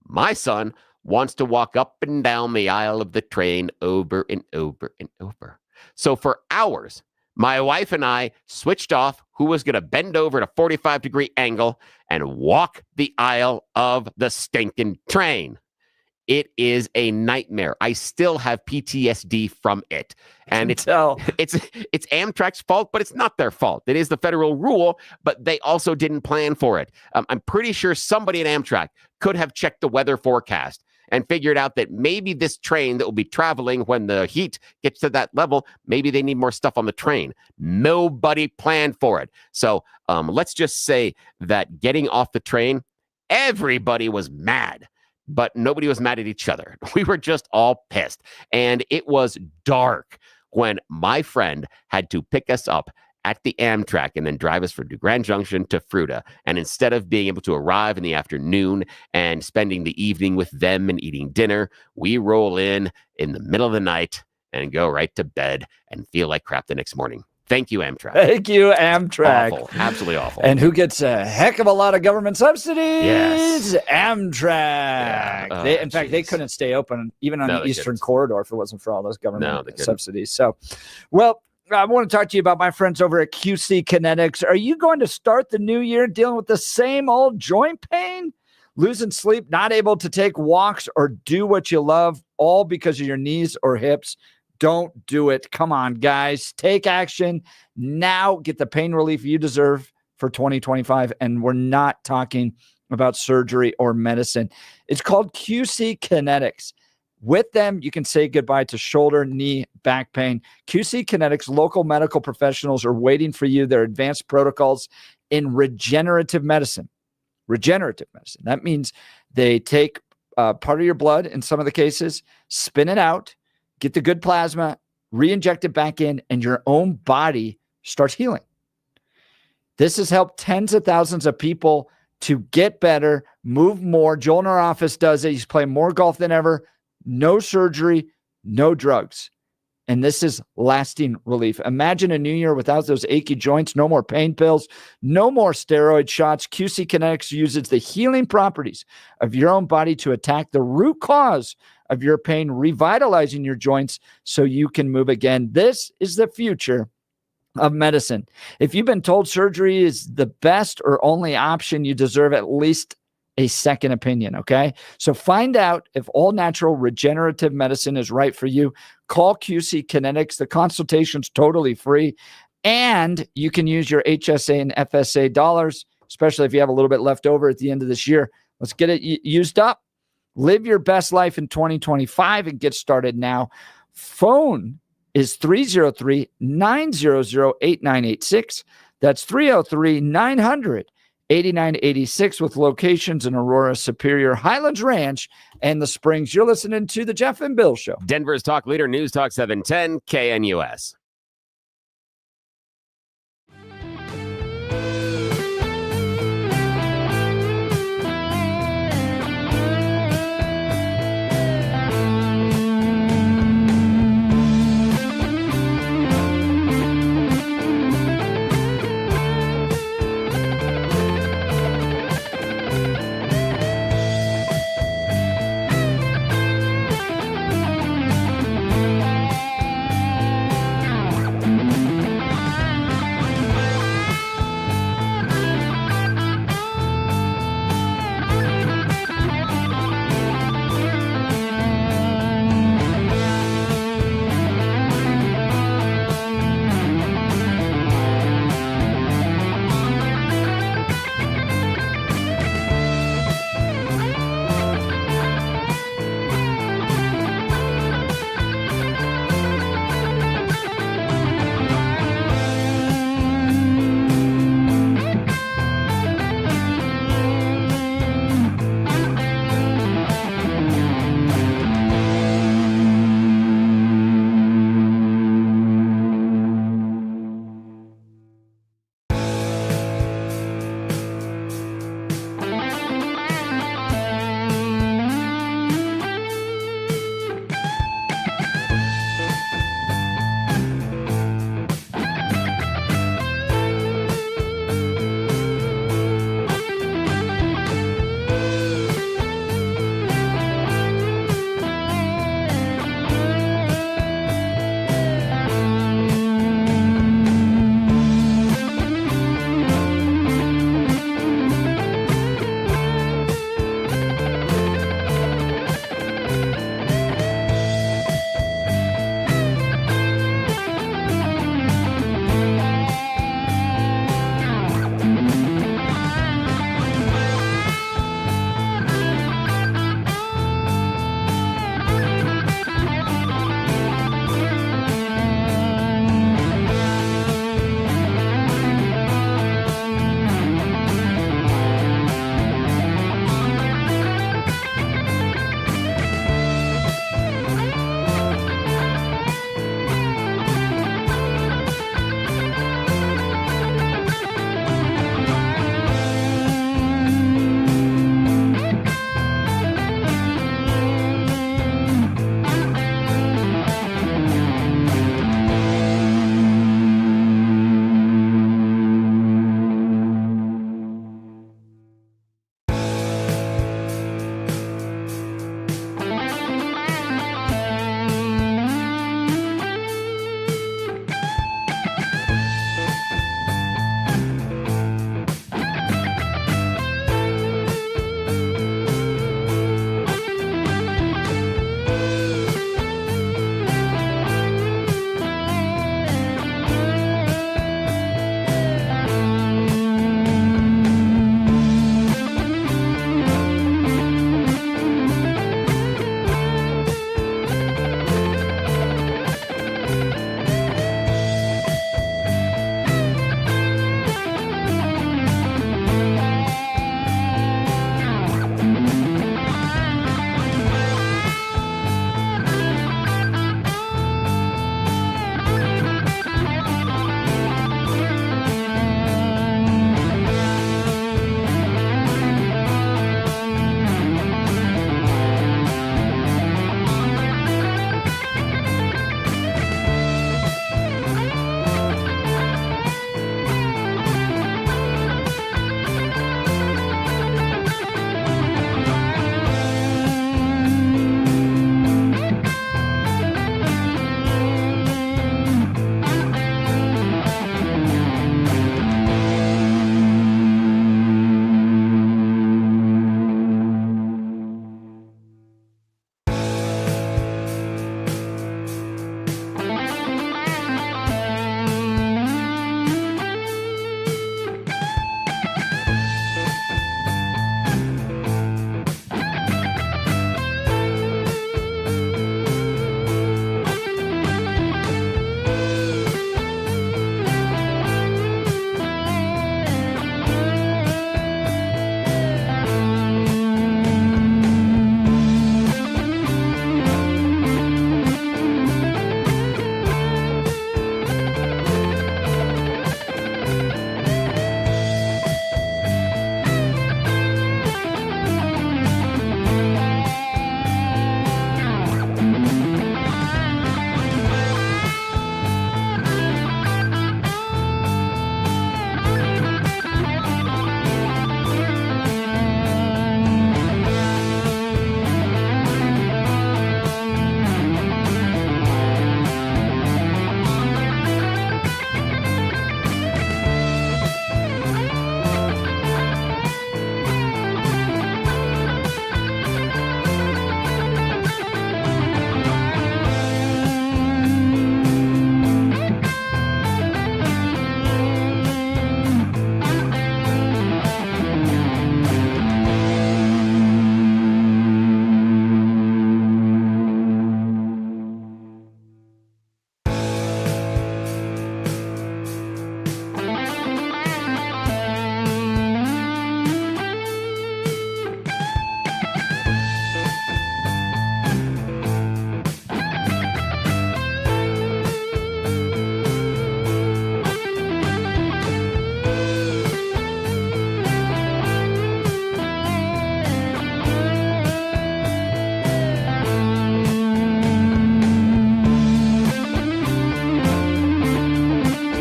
my son wants to walk up and down the aisle of the train over and over and over. So for hours, my wife and I switched off who was going to bend over at a 45-degree angle and walk the aisle of the stinking train. It is a nightmare. I still have PTSD from it. And it's Amtrak's fault, but it's not their fault. It is the federal rule, but they also didn't plan for it. I'm pretty sure somebody at Amtrak could have checked the weather forecast and figured out that maybe this train that will be traveling when the heat gets to that level, maybe they need more stuff on the train. Nobody planned for it. So let's just say that getting off the train, everybody was mad. But nobody was mad at each other. We were just all pissed. And it was dark when my friend had to pick us up at the Amtrak and then drive us from Grand Junction to Fruita. And instead of being able to arrive in the afternoon and spending the evening with them and eating dinner, we roll in the middle of the night and go right to bed and feel like crap the next morning. Thank you, Amtrak. Thank you, Amtrak. Awful. Absolutely awful. And who gets a heck of a lot of government subsidies? Yes. Amtrak. Yeah. In fact, they couldn't stay open even on the Eastern Corridor if it wasn't for all those government subsidies. So, well, I want to talk to you about my friends over at QC Kinetics. Are you going to start the new year dealing with the same old joint pain? Losing sleep, not able to take walks or do what you love, all because of your knees or hips? Don't do it. Come on, guys. Take action now. Get the pain relief you deserve for 2025. And we're not talking about surgery or medicine. It's called QC Kinetics. With them, you can say goodbye to shoulder, knee, back pain. QC Kinetics local medical professionals are waiting for you. Their advanced protocols in regenerative medicine. Regenerative medicine. That means they take part of your blood in some of the cases, spin it out, get the good plasma, re-inject it back in, and your own body starts healing. This has helped tens of thousands of people to get better, move more. Joel in our office does it. He's playing more golf than ever. No surgery, no drugs. And this is lasting relief. Imagine a new year without those achy joints, no more pain pills, no more steroid shots. QC Kinetics uses the healing properties of your own body to attack the root cause of your pain, revitalizing your joints so you can move again. This is the future of medicine. If you've been told surgery is the best or only option, you deserve at least a second opinion, okay? So find out if all natural regenerative medicine is right for you. Call QC Kinetics. The consultation's totally free, and you can use your HSA and FSA dollars, especially if you have a little bit left over at the end of this year. Let's get it used up. Live your best life in 2025 and get started now. Phone is 303-900-8986. That's 303-900-8986 with locations in Aurora, Superior, Highlands Ranch, and the Springs. You're listening to the Jeff and Bill Show. Denver's talk leader, News Talk 710 KNUS.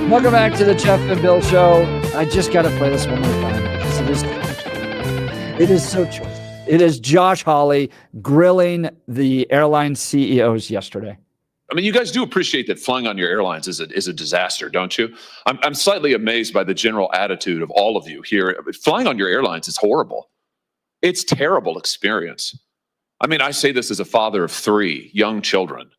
Welcome back to the Jeff and Bill Show. I just got to play this one more time because it is so true. It is Josh Hawley grilling the airline CEOs yesterday. I mean, you guys do appreciate that flying on your airlines is a disaster, don't you? I'm slightly amazed by the general attitude of all of you here. Flying on your airlines is horrible. It's a terrible experience. I mean, I say this as a father of 3 young children,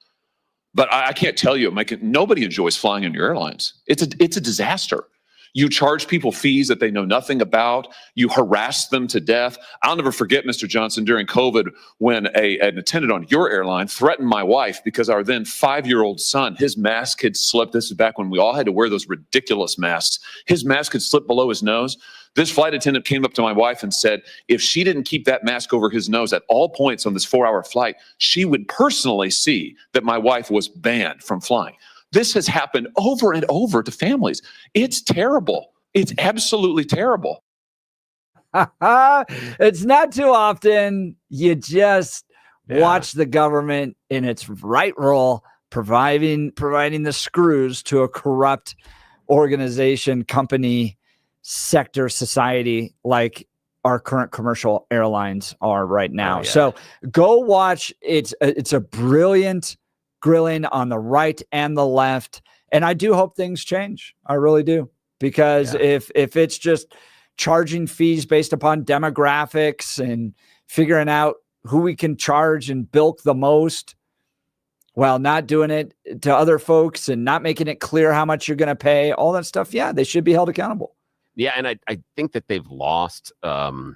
but I can't tell you, nobody enjoys flying on your airlines. It's a disaster. You charge people fees that they know nothing about. You harass them to death. I'll never forget, Mr. Johnson, during COVID, when an attendant on your airline threatened my wife because our then 5-year-old son, his mask had slipped. This is back when we all had to wear those ridiculous masks. His mask had slipped below his nose. This flight attendant came up to my wife and said, if she didn't keep that mask over his nose at all points on this 4-hour flight, she would personally see that my wife was banned from flying. This has happened over and over to families. It's terrible. It's absolutely terrible. It's not too often you just watch the government in its right role, providing the screws to a corrupt organization, company, sector, society like our current commercial airlines are right now. So go watch. It's a brilliant grilling on the right and the left. And I do hope things change. I really do. Because if it's just charging fees based upon demographics and figuring out who we can charge and bilk the most while not doing it to other folks and not making it clear how much you're going to pay, all that stuff, they should be held accountable. Yeah, and I think that they've lost some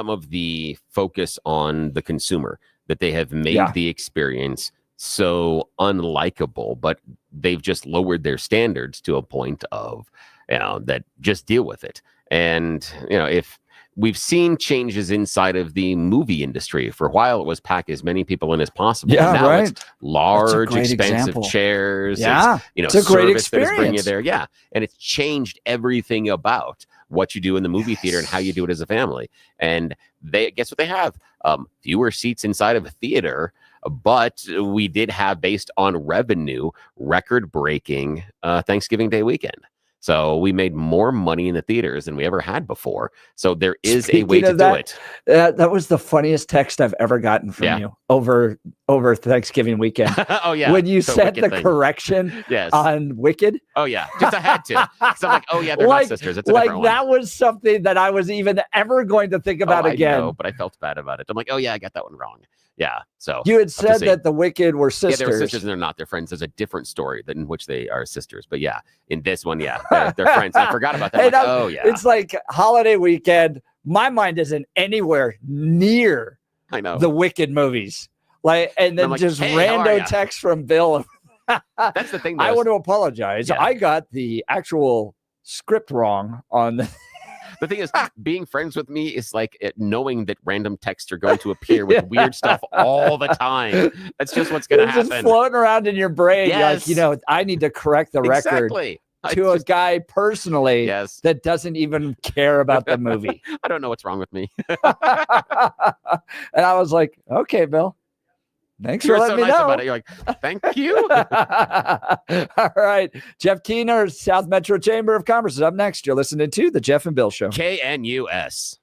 of the focus on the consumer, that they have made the experience so unlikable, but they've just lowered their standards to a point of, that just deal with it. And, if we've seen changes inside of the movie industry, for a while it was pack as many people in as possible. Yeah, now right. It's large, expensive example. chairs. Yeah, it's a great service that is bringing you experience. there. Yeah, and it's changed everything about what you do in the movie theater and how you do it as a family. And guess what they have? Fewer seats inside of a theater. But we did have, based on revenue, record-breaking Thanksgiving Day weekend. So we made more money in the theaters than we ever had before. So there is a way to do it. That was the funniest text I've ever gotten from you over Thanksgiving weekend. Oh, yeah. When you The said Wicked the thing. correction on Wicked. Oh, yeah. Just I had to. So I'm like, oh, yeah, they're not sisters. It's a different one. That was something that I was even ever going to think about again. I know, but I felt bad about it. I'm like, oh, yeah, I got that one wrong. Yeah. So you had said that the Wicked were sisters. Yeah, they're sisters and they're not. They're friends. There's a different story in which they are sisters. But yeah, in this one, they're friends. I forgot about that. Oh, yeah. It's like holiday weekend. My mind isn't anywhere near the Wicked movies. And then like, just hey, rando text from Bill. That's the thing. I want to apologize. I got the actual script wrong on the. The thing is, being friends with me is like knowing that random texts are going to appear with weird stuff all the time. That's just what's going to happen. Just floating around in your brain. Yes. You're like, I need to correct the record to a guy personally that doesn't even care about the movie. I don't know what's wrong with me. And I was like, okay, Bill. Thanks for letting me know. About it. You're like, thank you. All right. Jeff Keener, South Metro Chamber of Commerce is up next. You're listening to The Jeff and Bill Show. KNUS.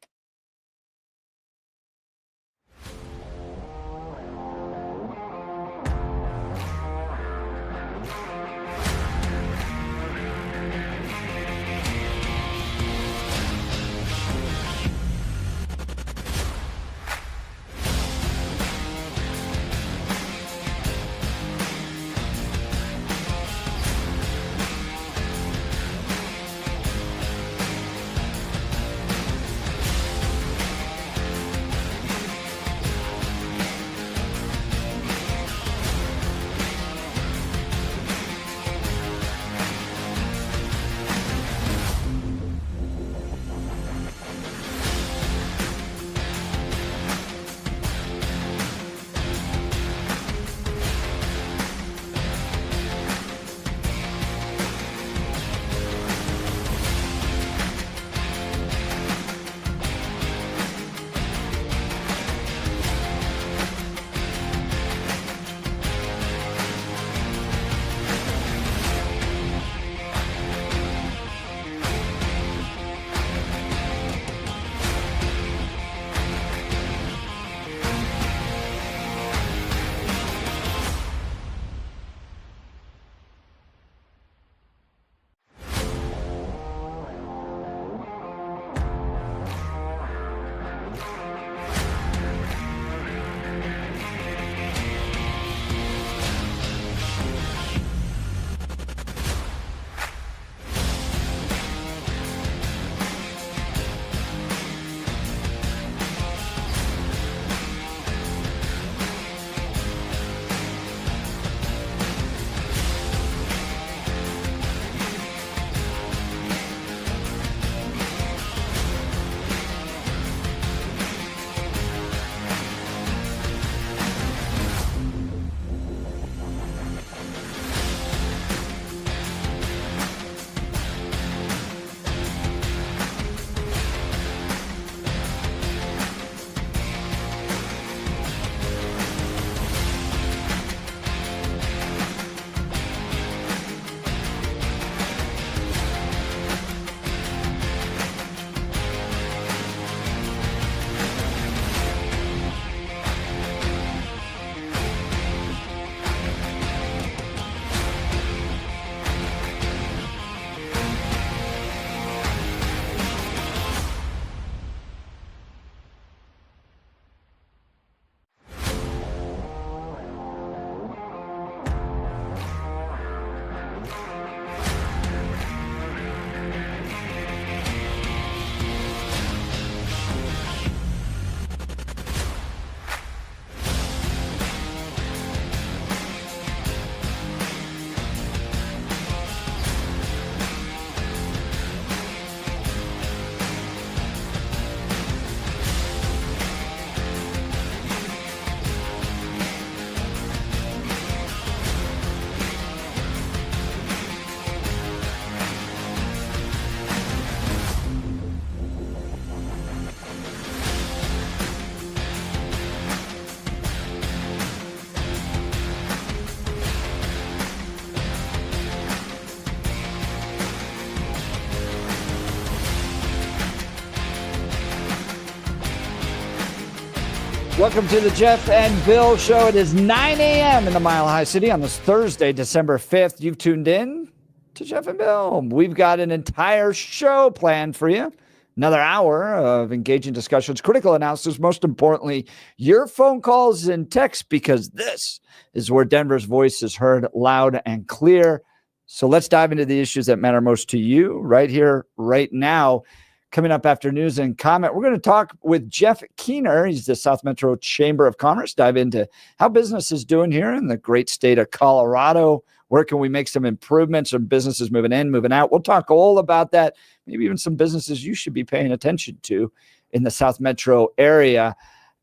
Welcome to the Jeff and Bill Show. It is 9 a.m. in the Mile High City on this Thursday, December 5th. You've tuned in to Jeff and Bill. We've got an entire show planned for you. Another hour of engaging discussions, critical analysis, most importantly, your phone calls and texts, because this is where Denver's voice is heard loud and clear. So let's dive into the issues that matter most to you right here, right now. Coming up after news and comment, we're going to talk with Jeff Keener. He's the South Metro Chamber of Commerce. Dive into how business is doing here in the great state of Colorado. Where can we make some improvements? Some businesses moving in, moving out. We'll talk all about that. Maybe even some businesses you should be paying attention to in the South Metro area.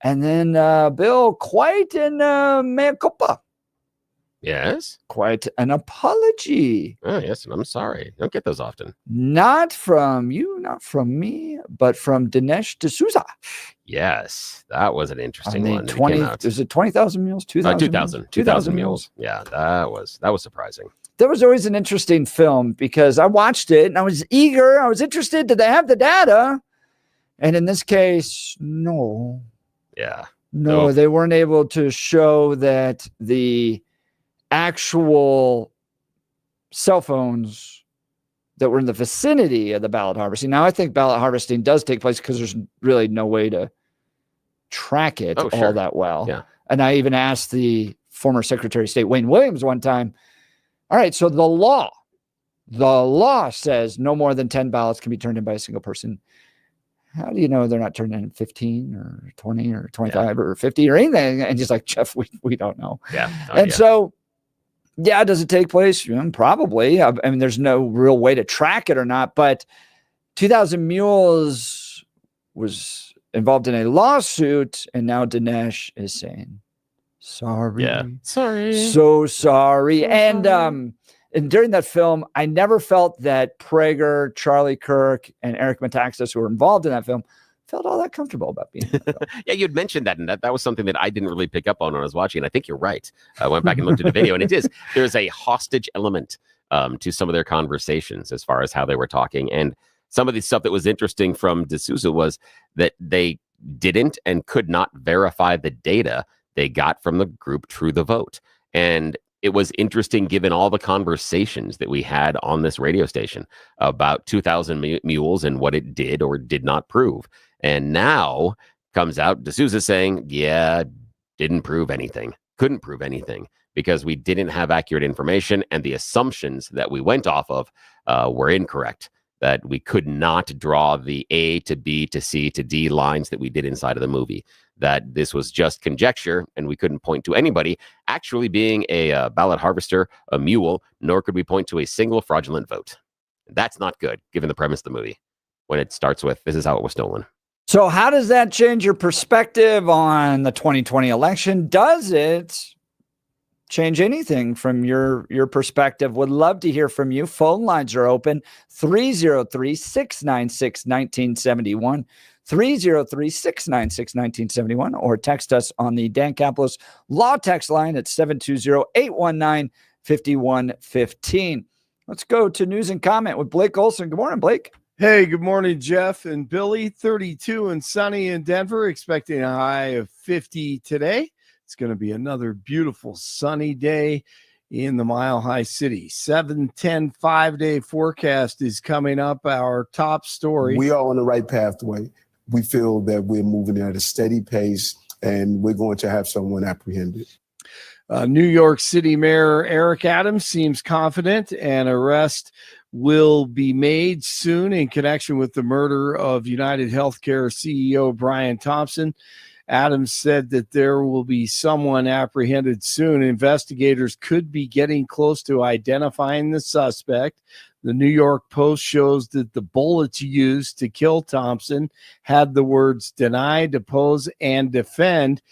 And then, Bill, quite an mea culpa. Yes. Quite an apology. Oh, yes. And I'm sorry. Don't get those often. Not from you, not from me, but from Dinesh D'Souza. Yes. That was an interesting one. 20, is it 20,000 meals? 2,000? 2,000 meals. Yeah, that was surprising. That was always an interesting film because I watched it and I was eager. I was interested. Did they have the data? And in this case, no. Yeah. No, they weren't able to show that the actual cell phones that were in the vicinity of the ballot harvesting. Now, I think ballot harvesting does take place because there's really no way to track it all that well. Yeah. And I even asked the former Secretary of State, Wayne Williams, one time, all right, so the law says no more than 10 ballots can be turned in by a single person. How do you know they're not turning in 15 or 20 or 25 or 50 or anything? And he's like, Jeff, we don't know. Yeah. So, yeah, does it take place? Probably. I mean, there's no real way to track it or not, but 2,000 Mules was involved in a lawsuit, and now Dinesh is saying, sorry. Yeah. Sorry. So sorry. And during that film, I never felt that Prager, Charlie Kirk, and Eric Metaxas, who were involved in that film, felt all that comfortable about being in that film. Yeah, you'd mentioned that, and that was something that I didn't really pick up on when I was watching. And I think you're right. I went back and looked at the video, and there's a hostage element to some of their conversations as far as how they were talking. And some of the stuff that was interesting from D'Souza was that they didn't and could not verify the data they got from the group True the Vote. And it was interesting given all the conversations that we had on this radio station about 2,000 Mules and what it did or did not prove. And now comes out D'Souza saying, yeah, didn't prove anything, couldn't prove anything because we didn't have accurate information and the assumptions that we went off of were incorrect, that we could not draw the A to B to C to D lines that we did inside of the movie, that this was just conjecture and we couldn't point to anybody actually being a ballot harvester, a mule, nor could we point to a single fraudulent vote. That's not good, given the premise of the movie, when it starts with, this is how it was stolen. So how does that change your perspective on the 2020 election? Does it change anything from your perspective? Would love to hear from you. Phone lines are open. 303-696-1971. 303-696-1971, or text us on the Dan Caplos Law text line at 720-819-5115. Let's go to news and comment with Blake Olson. Good morning, Blake. Hey, good morning, Jeff and Billy. 32 and sunny in Denver, expecting a high of 50 today. It's going to be another beautiful sunny day in the Mile High City. 7-10 5-day forecast is coming up. Our top story. We are on the right pathway. We feel that we're moving at a steady pace, and we're going to have someone apprehended. New York City Mayor Eric Adams seems confident an arrest will be made soon in connection with the murder of United Healthcare CEO Brian Thompson. Adams said that there will be someone apprehended soon. Investigators could be getting close to identifying the suspect. The New York Post shows that the bullets used to kill Thompson had the words deny, depose, and defend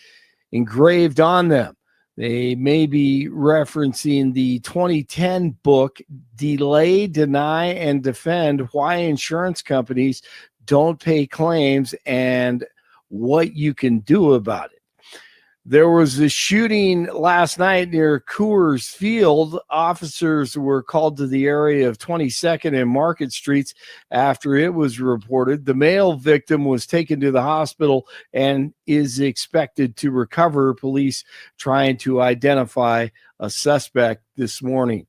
engraved on them. They may be referencing the 2010 book, Delay, Deny, and Defend, Why Insurance Companies Don't Pay Claims and What You Can Do About It. There was a shooting last night near Coors Field. Officers were called to the area of 22nd and Market Streets after it was reported. The male victim was taken to the hospital and is expected to recover. Police trying to identify a suspect this morning.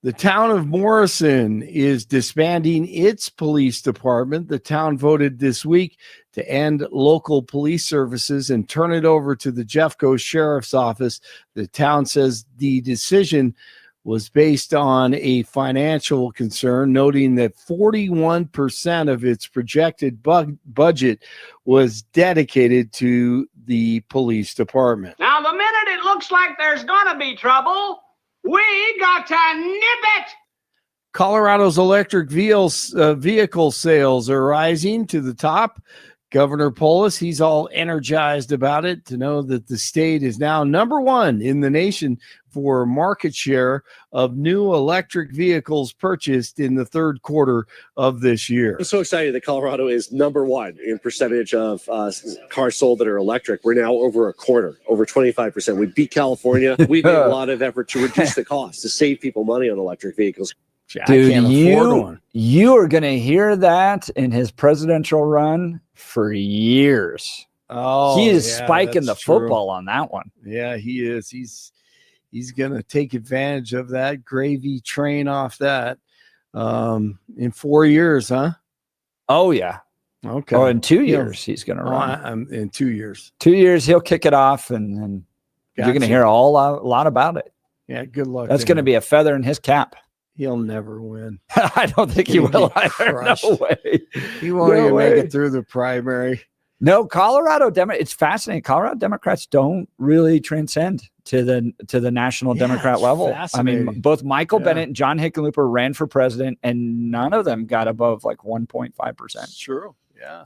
The town of Morrison is disbanding its police department. The town voted this week to end local police services and turn it over to the Jeffco Sheriff's Office. The town says the decision was based on a financial concern, noting that 41% of its projected budget was dedicated to the police department. Now, the minute it looks like there's going to be trouble, we got to nip it. Colorado's electric vehicle sales are rising to the top. Governor Polis, he's all energized about it to know that the state is now number one in the nation for market share of new electric vehicles purchased in the third quarter of this year. I'm so excited that Colorado is number one in percentage of cars sold that are electric. We're now over a quarter, over 25%. We beat California. We've made a lot of effort to reduce the cost, to save people money on electric vehicles. Dude, you are going to hear that in his presidential run for years. Oh, he is spiking the football on that one. Yeah, he is. He's going to take advantage of that gravy train off that in 4 years, huh? Oh, yeah. Okay. Oh, in 2 years, he's going to run. In 2 years. 2 years, he'll kick it off, and you're going to hear a lot about it. Yeah, good luck. That's going to be a feather in his cap. He'll never win. I don't think he will either. No way. He won't even make it through the primary. No, it's fascinating. Colorado Democrats don't really transcend to the national Democrat level. I mean, both Michael Bennet and John Hickenlooper ran for president, and none of them got above like 1.5%. True. Yeah.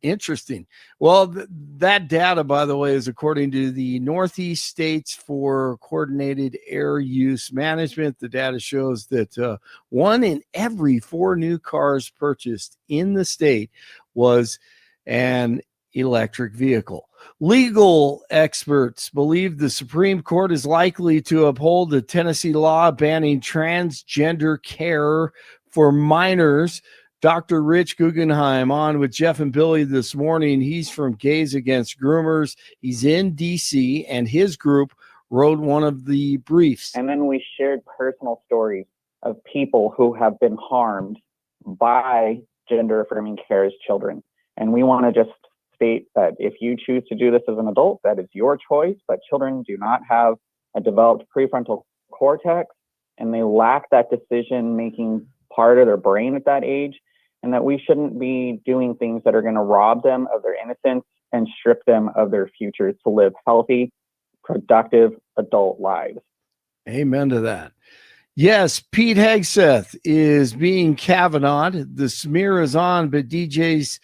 Interesting. Well, that data, by the way, is according to the Northeast States for Coordinated Air Use Management. The data shows that 1 in every 4 new cars purchased in the state was an electric vehicle. Legal experts believe the Supreme Court is likely to uphold the Tennessee law banning transgender care for minors. Dr. Rich Guggenheim on with Jeff and Billy this morning. He's from Gays Against Groomers. He's in D.C., and his group wrote one of the briefs. And then we shared personal stories of people who have been harmed by Gender Affirming Care's children. And we want to just state that if you choose to do this as an adult, that is your choice, but children do not have a developed prefrontal cortex, and they lack that decision-making part of their brain at that age. And that we shouldn't be doing things that are going to rob them of their innocence and strip them of their future to live healthy, productive adult lives. Amen to that. Yes, Pete Hegseth is being Kavanaugh'd. The smear is on, but DJT's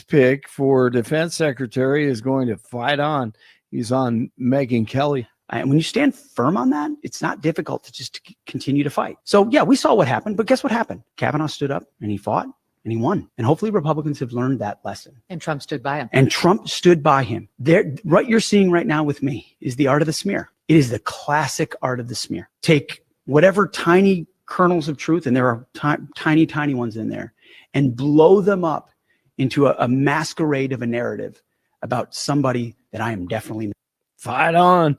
pick for defense secretary is going to fight on. He's on Megyn Kelly. And when you stand firm on that, it's not difficult to just continue to fight. So, yeah, we saw what happened, but guess what happened? Kavanaugh stood up and he fought and he won. And hopefully Republicans have learned that lesson. And Trump stood by him. And Trump stood by him. What you're seeing right now with me is the art of the smear. It is the classic art of the smear. Take whatever tiny kernels of truth, and there are tiny ones in there, and blow them up into a masquerade of a narrative about somebody that I am definitely not. Fight on.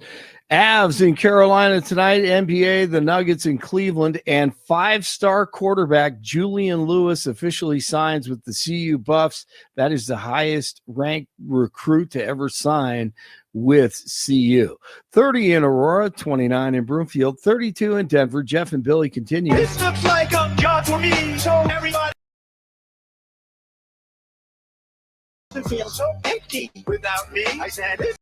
Avs in Carolina tonight, NBA, the Nuggets in Cleveland, and 5-star quarterback Julian Lewis officially signs with the CU Buffs. That is the highest ranked recruit to ever sign with CU. 30 in Aurora, 29 in Broomfield, 32 in Denver. Jeff and Billy continue. This looks like a job for me, so everybody feels so empty without me. I said it.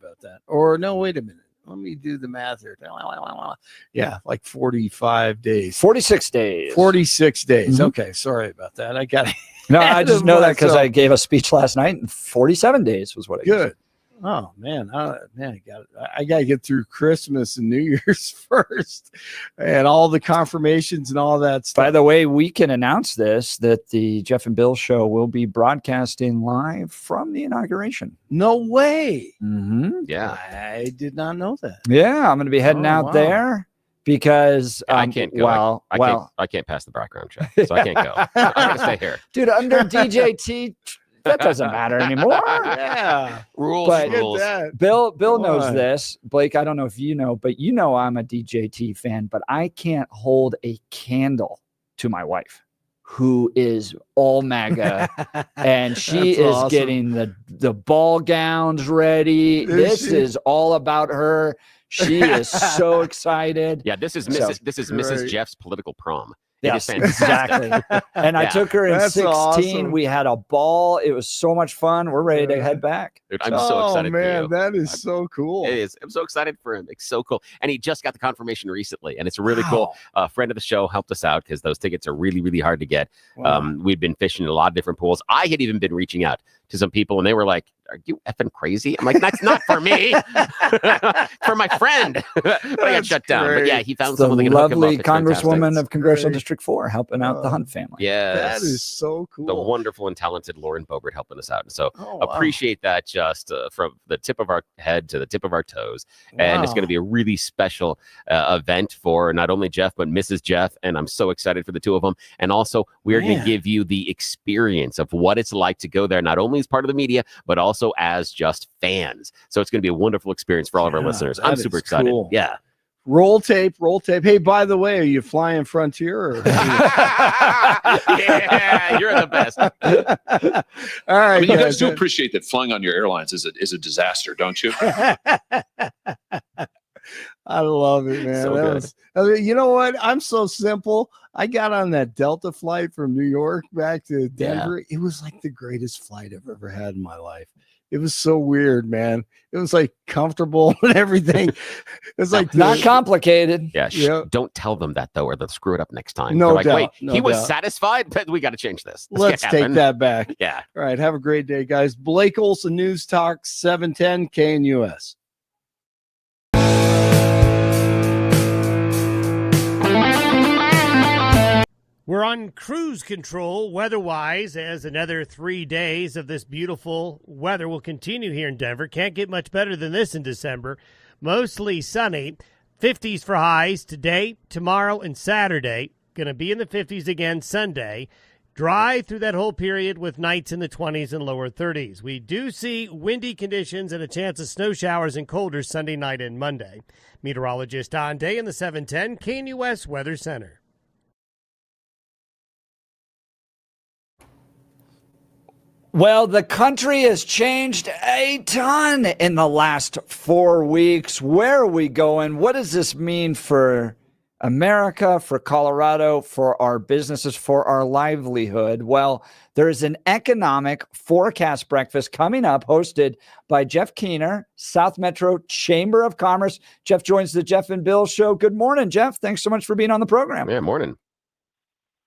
About that. Or no, wait a minute. Let me do the math here. Yeah, like 45 days. 46 days. 46 days. Mm-hmm. Okay, sorry about that. I got it. No, I just know that because I gave a speech last night, and 47 days was what I Good. Oh man, I got to get through Christmas and New Year's first, and all the confirmations and all that stuff. By the way, we can announce this, that the Jeff and Bill show will be broadcasting live from the inauguration. No way. Mm-hmm. Yeah. I did not know that. Yeah, I'm going to be heading out there because I can't go. I can't pass the background check, so I can't go. I'm going to stay here. Dude, under DJT, that doesn't matter anymore. Yeah. Rules. Bill Come knows on. this. Blake, I don't know if you know, but you know I'm a DJT fan, but I can't hold a candle to my wife, who is all MAGA, and she That's is awesome. getting the ball gowns ready. Is This she? is all about her. She is so excited. Yeah, this is So- Mrs. Great. Jeff's political prom. It Yes, is fantastic. exactly. And I Yeah. took her in That's 16. awesome. We had a ball. It was so much fun. We're ready to head back. Dude, I'm so excited for man, you. that is so cool. It is. I'm so excited for him. It's so cool. And he just got the confirmation recently. And it's really cool. A friend of the show helped us out because those tickets are really, really hard to get. Wow. We've been fishing in a lot of different pools. I had even been reaching out to some people and they were like, "Are you effing crazy?" I'm like, "That's not for me. For my friend." But I got shut down. But yeah, he found The someone that can hook him up. lovely It's Congresswoman fantastic. of Congressional District 4 helping out the Hunt family. Yes. That is so cool. The wonderful and talented Lauren Bogert helping us out. And so Oh, wow. appreciate that just from the tip of our head to the tip of our toes. And it's Wow. going to be a really special event for not only Jeff, but Mrs. Jeff. And I'm so excited for the two of them. And also, we're going to Man. give you the experience of what it's like to go there, not only as part of the media, but also as just fans. So it's going to be a wonderful experience for all of our Yeah, listeners. I'm that super is excited. cool. Yeah. Roll tape. Hey, by the way, are you flying Frontier? Or Yeah, you're the best. All right, I mean, you guys guys. do appreciate that flying on your airlines is a disaster, don't you? I love it, man. So good. I mean, you know what? I'm so simple. I got on that Delta flight from New York back to Denver. It was like the greatest flight I've ever had in my life. It was so weird, man. It was like comfortable and everything. It's like Not complicated. Yeah, Yeah. Don't tell them that though, or they'll screw it up next time. No They're like, doubt, wait, no he was doubt. satisfied, but we got to change this. This Let's can't take happen. that back. Yeah. All right. Have a great day, guys. Blake Olson, News Talk 710 KNUS. We're on cruise control weather-wise as another 3 days of this beautiful weather will continue here in Denver. Can't get much better than this in December. Mostly sunny. 50s for highs today, tomorrow, and Saturday. Going to be in the 50s again Sunday. Dry through that whole period with nights in the 20s and lower 30s. We do see windy conditions and a chance of snow showers and colder Sunday night and Monday. Meteorologist Don Day in the 710 KNUS Weather Center. Well, the country has changed a ton in the last 4 weeks. Where are we going? What does this mean for America, for Colorado, for our businesses, for our livelihood? Well, there's an economic forecast breakfast coming up hosted by Jeff Keener, South Metro Chamber of Commerce. Jeff joins the Jeff and Bill show. Good morning, Jeff. Thanks so much for being on the program. Yeah, morning.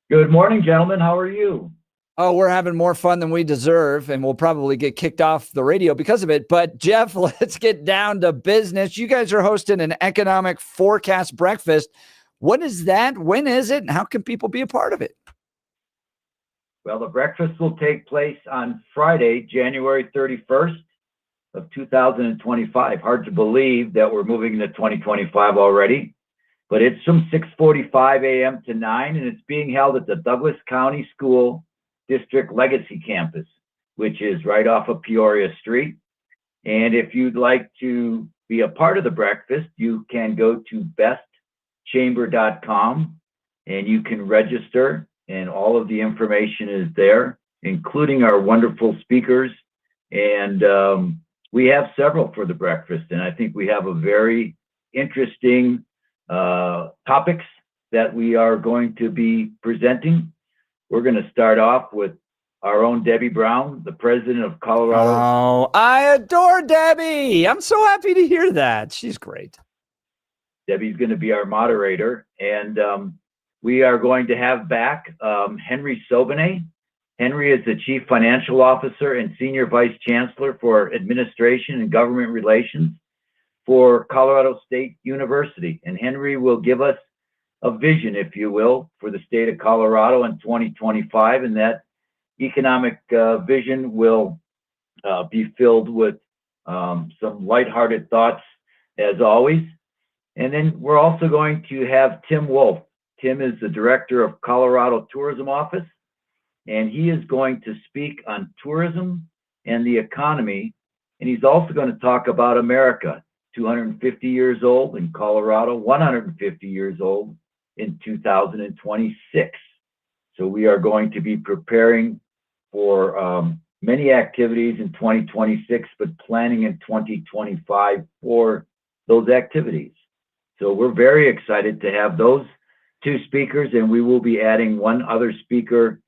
Good morning, gentlemen. How are you? Oh, we're having more fun than we deserve, and we'll probably get kicked off the radio because of it. But, Jeff, let's get down to business. You guys are hosting an economic forecast breakfast. What is that? When is it? And how can people be a part of it? Well, the breakfast will take place on Friday, January 31st of 2025. Hard to believe that we're moving into 2025 already, but it's from 6:45 a.m. to 9, and it's being held at the Douglas County School District Legacy Campus, which is right off of Peoria Street. And if you'd like to be a part of the breakfast, you can go to bestchamber.com and you can register, and all of the information is there, including our wonderful speakers. And we have several for the breakfast, and I think we have a very interesting topics that we are going to be presenting. We're going to start off with our own Debbie Brown, the president of Colorado. Oh, I adore Debbie. I'm so happy to hear that. She's great. Debbie's going to be our moderator, and we are going to have back Henry Sobonnet. Henry is the Chief Financial Officer and Senior Vice Chancellor for Administration and Government Relations for Colorado State University. And Henry will give us a vision, if you will, for the state of Colorado in 2025. And that economic vision will be filled with some lighthearted thoughts, as always. And then we're also going to have Tim Wolf. Tim is the Director of Colorado Tourism Office, and he is going to speak on tourism and the economy. And he's also going to talk about America, 250 years old in Colorado, 150 years old in 2026. So we are going to be preparing for many activities in 2026, but planning in 2025 for those activities. So we're very excited to have those two speakers, and we will be adding one other speaker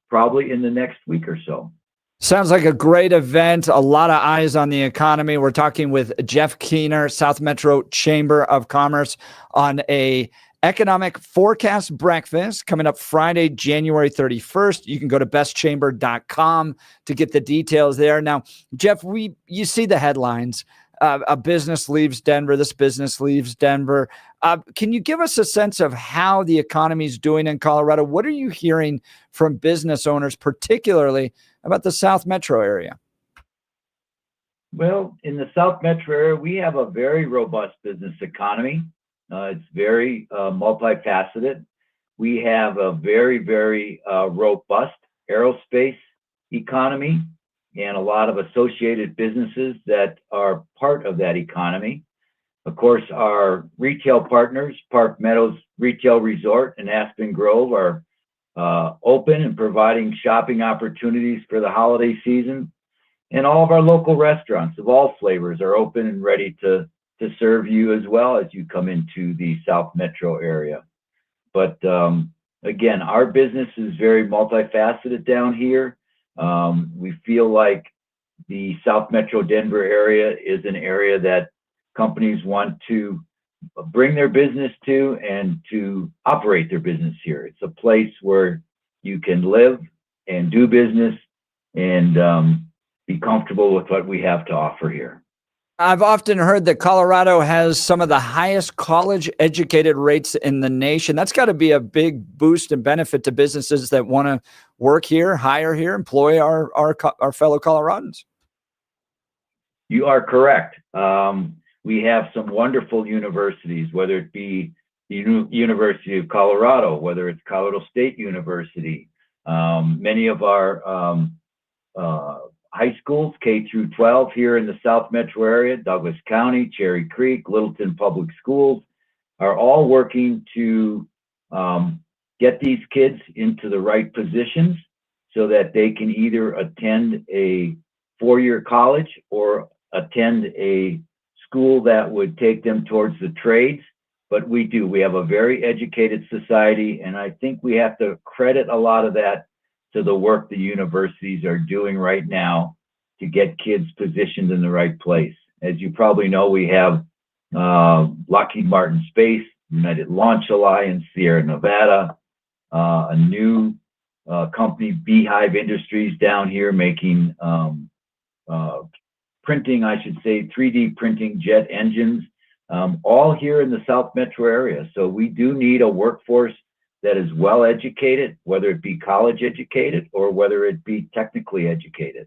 probably in the next week or so. Sounds like a great event. A lot of eyes on the economy. We're talking with Jeff Keener, South Metro Chamber of Commerce, on a economic forecast breakfast coming up Friday, January 31st. You can go to bestchamber.com to get the details there. Now, Jeff, you see the headlines. A business leaves Denver. This business leaves Denver. Can you give us a sense of how the economy is doing in Colorado? What are you hearing from business owners, particularly about the South Metro area? Well, in the South Metro area, we have a very robust business economy. It's very multifaceted. We have a very, very robust aerospace economy and a lot of associated businesses that are part of that economy. Of course, our retail partners, Park Meadows Retail Resort and Aspen Grove, are open and providing shopping opportunities for the holiday season. And all of our local restaurants of all flavors are open and ready to serve you as well as you come into the South Metro area. But again, our business is very multifaceted down here. We feel like the South Metro Denver area is an area that companies want to bring their business to and to operate their business here. It's a place where you can live and do business and be comfortable with what we have to offer here. I've often heard that Colorado has some of the highest college-educated rates in the nation. That's got to be a big boost and benefit to businesses that want to work here, hire here, employ our fellow Coloradans. You are correct. We have some wonderful universities, whether it be the University of Colorado, whether it's Colorado State University. Many of our high schools, K through 12 here in the South Metro area, Douglas County, Cherry Creek, Littleton Public Schools, are all working to get these kids into the right positions so that they can either attend a four-year college or attend a school that would take them towards the trades. But we have a very educated society, and I think we have to credit a lot of that to the work the universities are doing right now to get kids positioned in the right place. As you probably know, we have Lockheed Martin Space, United Launch Alliance, Sierra Nevada, a new company, Beehive Industries, down here making printing, I should say, 3D printing jet engines, all here in the South Metro area. So we do need a workforce that is well educated, whether it be college educated or whether it be technically educated.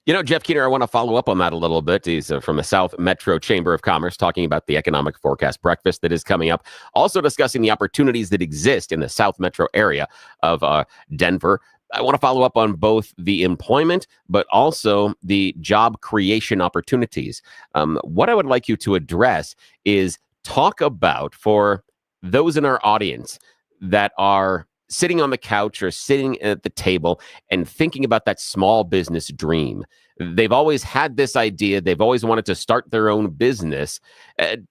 You know, Jeff Keener, I want to follow up on that a little bit. He's from the South Metro Chamber of Commerce, talking about the economic forecast breakfast that is coming up. Also discussing the opportunities that exist in the South Metro area of Denver. I want to follow up on both the employment, but also the job creation opportunities. What I would like you to address is talk about, for those in our audience that are sitting on the couch or sitting at the table and thinking about that small business dream. They've always had this idea. They've always wanted to start their own business.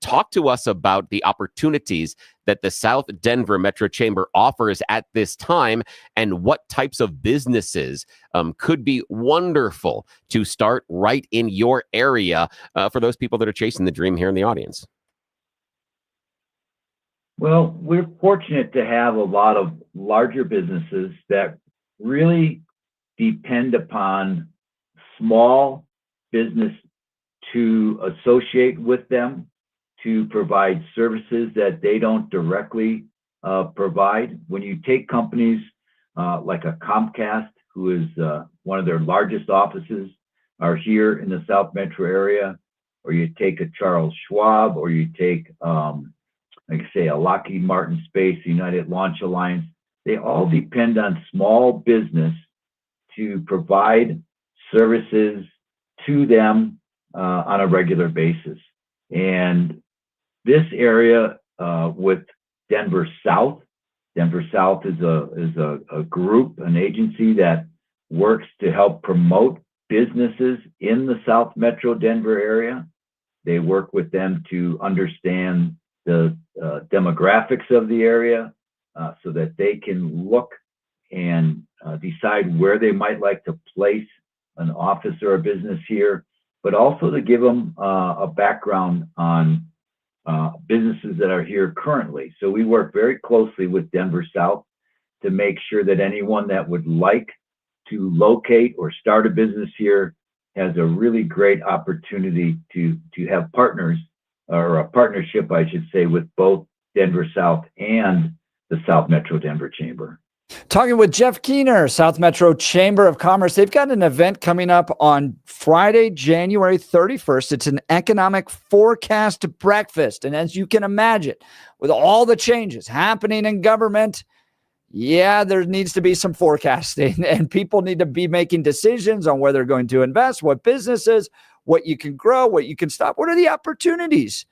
Talk to us about the opportunities that the South Denver Metro Chamber offers at this time and what types of businesses could be wonderful to start right in your area for those people that are chasing the dream here in the audience. Well, we're fortunate to have a lot of larger businesses that really depend upon small business to associate with them, to provide services that they don't directly provide. When you take companies like a Comcast, who is one of their largest offices are here in the South Metro area, or you take a Charles Schwab, or you take, like I say, a Lockheed Martin Space, United Launch Alliance, they all depend on small business to provide services to them on a regular basis. And this area with Denver South is a group, an agency that works to help promote businesses in the South Metro Denver area. They work with them to understand the demographics of the area so that they can look and decide where they might like to place an office or a business here, but also to give them a background on businesses that are here currently. So we work very closely with Denver South to make sure that anyone that would like to locate or start a business here has a really great opportunity to have partners, or a partnership, I should say, with both Denver South and the South Metro Denver Chamber. Talking with Jeff Keener, South Metro Chamber of Commerce. They've got an event coming up on Friday, January 31st. It's an economic forecast breakfast. And as you can imagine, with all the changes happening in government, there needs to be some forecasting, and people need to be making decisions on where they're going to invest, what businesses, what you can grow, what you can stop, what are the opportunities.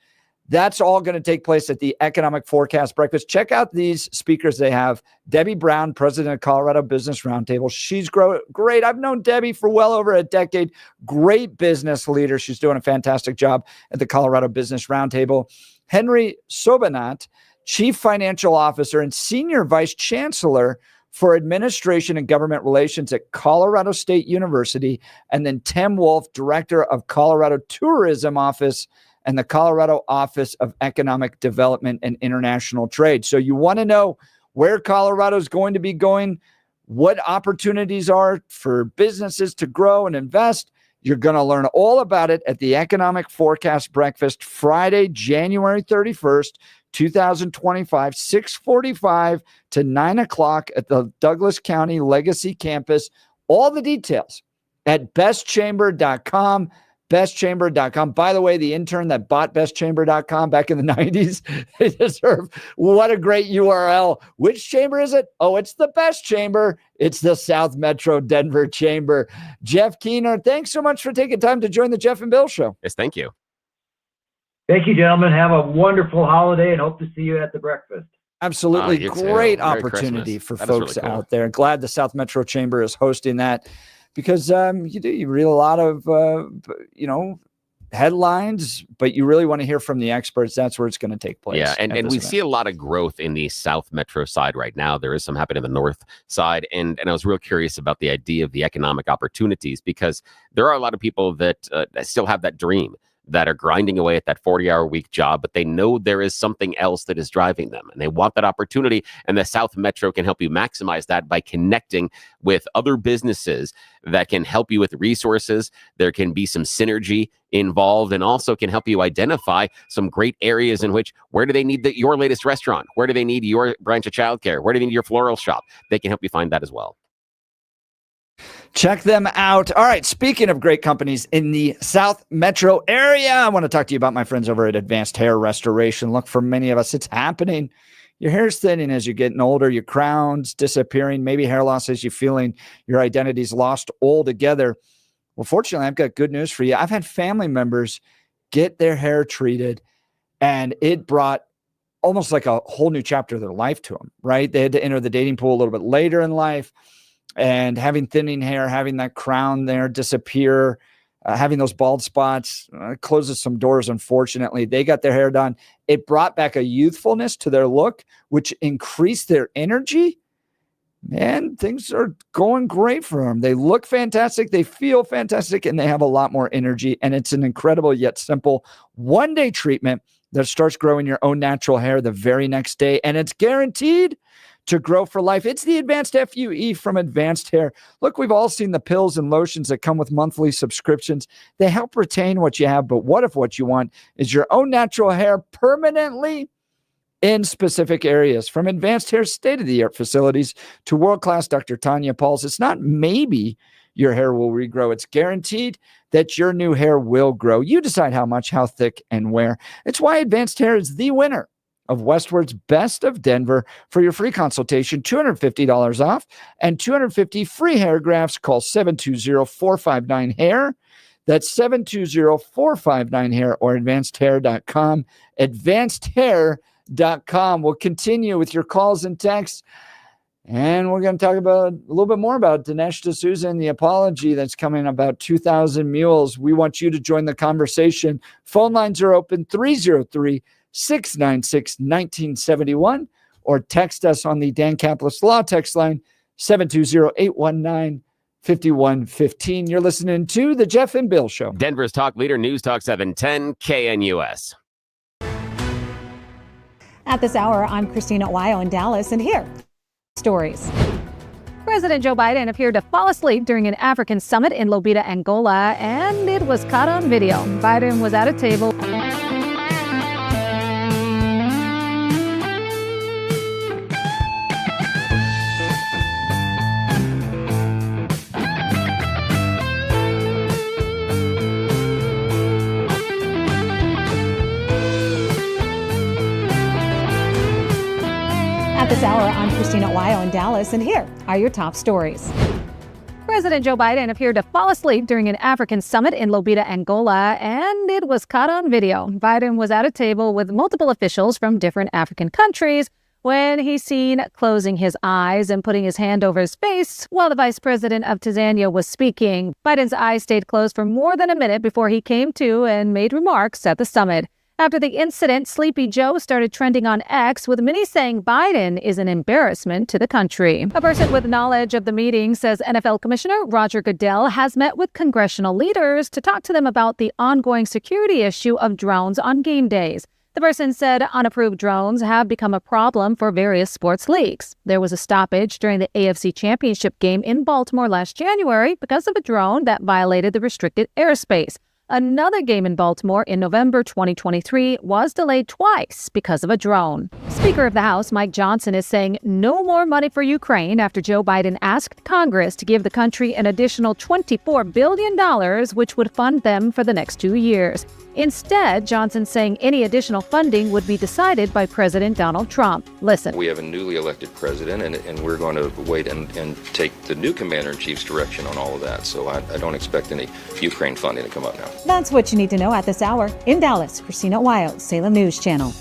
That's all going to take place at the Economic Forecast Breakfast. Check out these speakers they have. Debbie Brown, president of Colorado Business Roundtable. She's great. I've known Debbie for well over a decade. Great business leader. She's doing a fantastic job at the Colorado Business Roundtable. Henry Sobanat, Chief Financial Officer and Senior Vice Chancellor for Administration and Government Relations at Colorado State University. And then Tim Wolf, Director of Colorado Tourism Office and the Colorado Office of Economic Development and International Trade. So you want to know where Colorado is going to be going, what opportunities are for businesses to grow and invest. You're going to learn all about it at the Economic Forecast Breakfast, Friday, January 31st, 2025, 6:45 to 9 o'clock at the Douglas County Legacy Campus. All the details at bestchamber.com. bestchamber.com. By the way, the intern that bought bestchamber.com back in the 90s, they deserve what a great URL. Which chamber is it? Oh, it's the Best Chamber. It's the South Metro Denver Chamber. Jeff Keener, thanks so much for taking time to join the Jeff and Bill Show. Yes, thank you. Thank you, gentlemen. Have a wonderful holiday and hope to see you at the breakfast. Absolutely. Great opportunity Christmas. for That is folks really cool. out there. Glad the South Metro Chamber is hosting that, because you read a lot of headlines, but you really want to hear from the experts. That's where it's going to take place. Yeah, and we see a lot of growth in the South Metro side right now. There is some happening in the North side, and I was real curious about the idea of the economic opportunities, because there are a lot of people that still have that dream, that are grinding away at that 40-hour week job, but they know there is something else that is driving them, and they want that opportunity. And the South Metro can help you maximize that by connecting with other businesses that can help you with resources. There can be some synergy involved, and also can help you identify some great areas in which, where do they need your latest restaurant? Where do they need your branch of childcare? Where do they need your floral shop? They can help you find that as well. Check them out. All right. Speaking of great companies in the South Metro area, I want to talk to you about my friends over at Advanced Hair Restoration. Look, for many of us, it's happening. Your hair's thinning as you're getting older. Your crown's disappearing. Maybe hair loss has you feeling your identity's lost altogether. Well, fortunately, I've got good news for you. I've had family members get their hair treated, and it brought almost like a whole new chapter of their life to them, right? They had to enter the dating pool a little bit later in life. And having thinning hair, having that crown there disappear, having those bald spots closes some doors, unfortunately. They got their hair done. It brought back a youthfulness to their look, which increased their energy. Man, things are going great for them. They look fantastic, they feel fantastic, and they have a lot more energy. And it's an incredible yet simple one-day treatment that starts growing your own natural hair the very next day. And it's guaranteed to grow for life. It's the Advanced FUE from Advanced Hair. Look, we've all seen the pills and lotions that come with monthly subscriptions. They help retain what you have, but what if what you want is your own natural hair permanently in specific areas? From Advanced Hair's state-of-the-art facilities to world-class Dr. Tanya Pauls, it's not maybe your hair will regrow. It's guaranteed that your new hair will grow. You decide how much, how thick, and where. It's why Advanced Hair is the winner of Westward's Best of Denver. For your free consultation, $250 off and 250 free hair grafts. Call 720-459-HAIR. That's 720-459-HAIR or advancedhair.com. Advancedhair.com. We'll continue with your calls and texts. And we're going to talk about a little bit more about Dinesh D'Souza and the apology that's coming about 2,000 mules. We want you to join the conversation. Phone lines are open 303-696-1971 or text us on the Dan Caplis Law text line 720-819-5115. You're listening to The Jeff and Bill Show. Denver's talk leader, News Talk 710 KNUS. At this hour, I'm Christina Wyo in Dallas, and here stories. President Joe Biden appeared to fall asleep during an African summit in Lobito, Angola, and it was caught on video. Biden was at a table. At this hour, I'm Christina Wyo in Dallas, and here are your top stories. President Joe Biden appeared to fall asleep during an African summit in Lobito, Angola, and it was caught on video. Biden was at a table with multiple officials from different African countries when he's seen closing his eyes and putting his hand over his face while the vice president of Tanzania was speaking. Biden's eyes stayed closed for more than a minute before he came to and made remarks at the summit. After the incident, Sleepy Joe started trending on X, with many saying Biden is an embarrassment to the country. A person with knowledge of the meeting says NFL Commissioner Roger Goodell has met with congressional leaders to talk to them about the ongoing security issue of drones on game days. The person said unapproved drones have become a problem for various sports leagues. There was a stoppage during the AFC Championship game in Baltimore last January because of a drone that violated the restricted airspace. Another game in Baltimore in November 2023 was delayed twice because of a drone. Speaker of the House Mike Johnson is saying no more money for Ukraine after Joe Biden asked Congress to give the country an additional $24 billion, which would fund them for the next 2 years. Instead, Johnson saying any additional funding would be decided by President Donald Trump. Listen. We have a newly elected president, and we're going to wait and take the new commander-in-chief's direction on all of that. So I don't expect any Ukraine funding to come up now. That's what you need to know at this hour. In Dallas, Christina Wyo, Salem News Channel.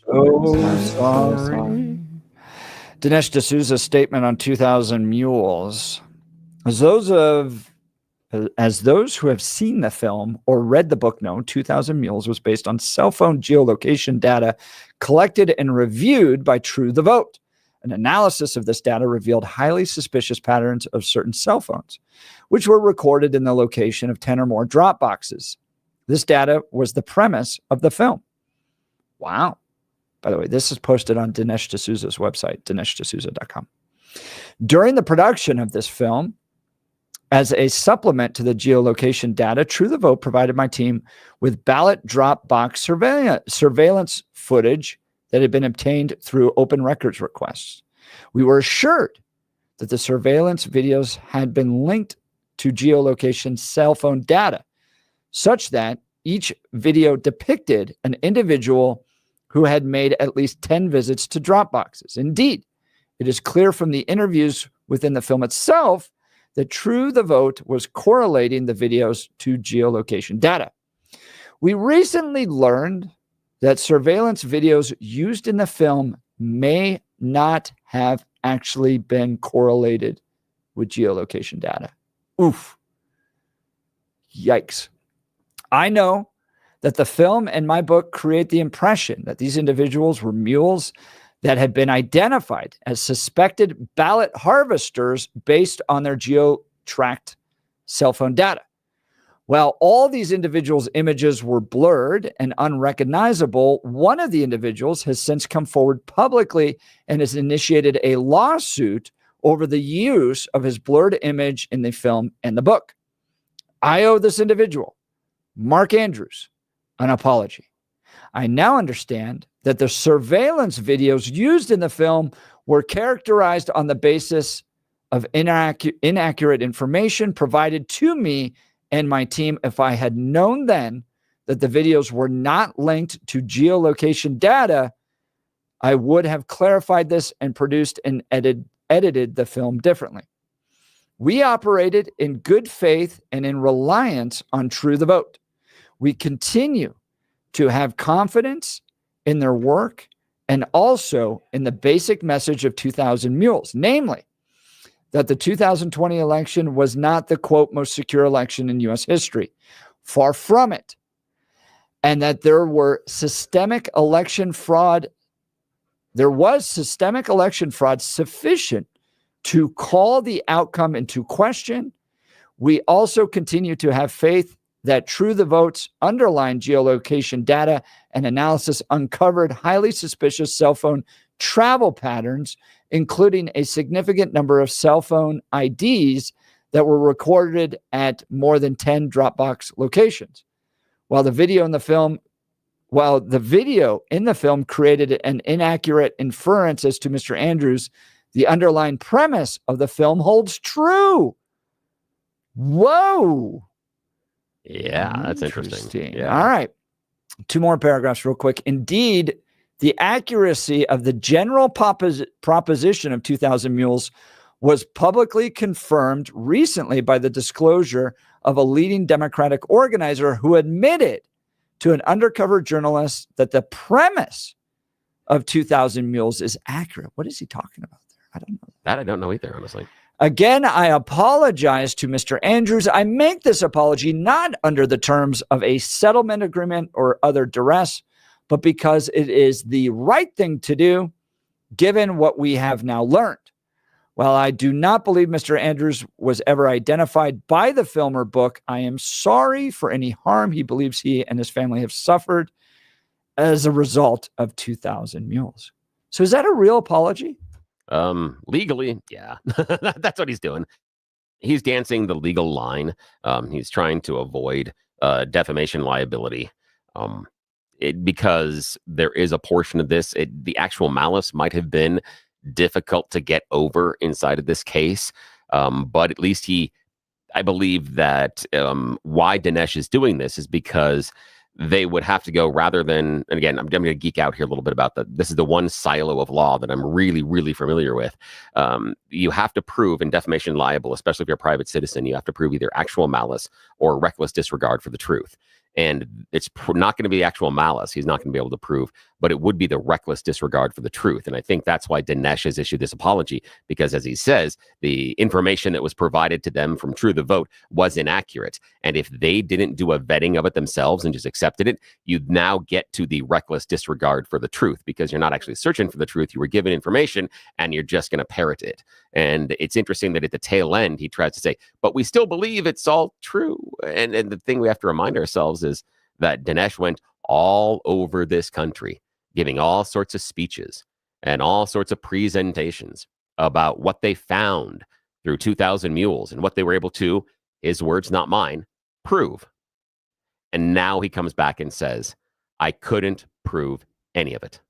So sorry. Dinesh D'Souza's statement on 2000 Mules. As those who have seen the film or read the book know, 2000 Mules was based on cell phone geolocation data collected and reviewed by True the Vote. An analysis of this data revealed highly suspicious patterns of certain cell phones, which were recorded in the location of 10 or more drop boxes. This data was the premise of the film. Wow. By the way, this is posted on Dinesh D'Souza's website, dineshdsouza.com. During the production of this film, as a supplement to the geolocation data, True the Vote provided my team with ballot drop box surveillance footage that had been obtained through open records requests. We were assured that the surveillance videos had been linked to geolocation cell phone data, such that each video depicted an individual who had made at least 10 visits to drop boxes. Indeed, it is clear from the interviews within the film itself that True the Vote was correlating the videos to geolocation data. We recently learned that surveillance videos used in the film may not have actually been correlated with geolocation data. Oof. Yikes. I know that the film and my book create the impression that these individuals were mules that had been identified as suspected ballot harvesters based on their geo-tracked cell phone data. While all these individuals' images were blurred and unrecognizable, one of the individuals has since come forward publicly and has initiated a lawsuit over the use of his blurred image in the film and the book. I owe this individual, Mark Andrews, an apology. I now understand that the surveillance videos used in the film were characterized on the basis of inaccurate information provided to me and my team. If I had known then that the videos were not linked to geolocation data, I would have clarified this and produced and edited the film differently. We operated in good faith and in reliance on True the Vote. We continue to have confidence in their work and also in the basic message of 2000 Mules, namely that the 2020 election was not the, quote, most secure election in U.S. history. Far from it. And that there was systemic election fraud sufficient to call the outcome into question. We also continue to have faith that True the Vote's underlying geolocation data and analysis uncovered highly suspicious cell phone travel patterns, including a significant number of cell phone IDs that were recorded at more than 10 Dropbox locations. While the video in the film created an inaccurate inference as to Mr. Andrews, the underlying premise of the film holds true. Whoa. Yeah, that's interesting. Yeah. All right. Two more paragraphs real quick. Indeed, the accuracy of the general proposition of 2000 Mules was publicly confirmed recently by the disclosure of a leading Democratic organizer who admitted to an undercover journalist that the premise of 2000 Mules is accurate. What is he talking about there? I don't know. That I don't know either, honestly. Again, I apologize to Mr. Andrews. I make this apology not under the terms of a settlement agreement or other duress, but because it is the right thing to do, given what we have now learned. While I do not believe Mr. Andrews was ever identified by the film or book, I am sorry for any harm he believes he and his family have suffered as a result of 2000 Mules. So is that a real apology? Legally, yeah. That's what he's doing. He's dancing the legal line. He's trying to avoid defamation liability. Because there is a portion of this, the actual malice might have been difficult to get over inside of this case. But at least I believe that why Dinesh is doing this is because they would have to go rather than, and again, I'm going to geek out here a little bit about this is the one silo of law that I'm really, really familiar with. You have to prove in defamation liable, especially if you're a private citizen, you have to prove either actual malice or reckless disregard for the truth. And it's not going to be actual malice. He's not going to be able to prove, but it would be the reckless disregard for the truth. And I think that's why Dinesh has issued this apology, because as he says, the information that was provided to them from True the Vote was inaccurate. And if they didn't do a vetting of it themselves and just accepted it, you'd now get to the reckless disregard for the truth, because you're not actually searching for the truth. You were given information and you're just going to parrot it. And it's interesting that at the tail end, he tries to say, but we still believe it's all true. And the thing we have to remind ourselves is that Dinesh went all over this country, giving all sorts of speeches and all sorts of presentations about what they found through 2,000 Mules and what they were able to, his words, not mine, prove. And now he comes back and says, I couldn't prove any of it.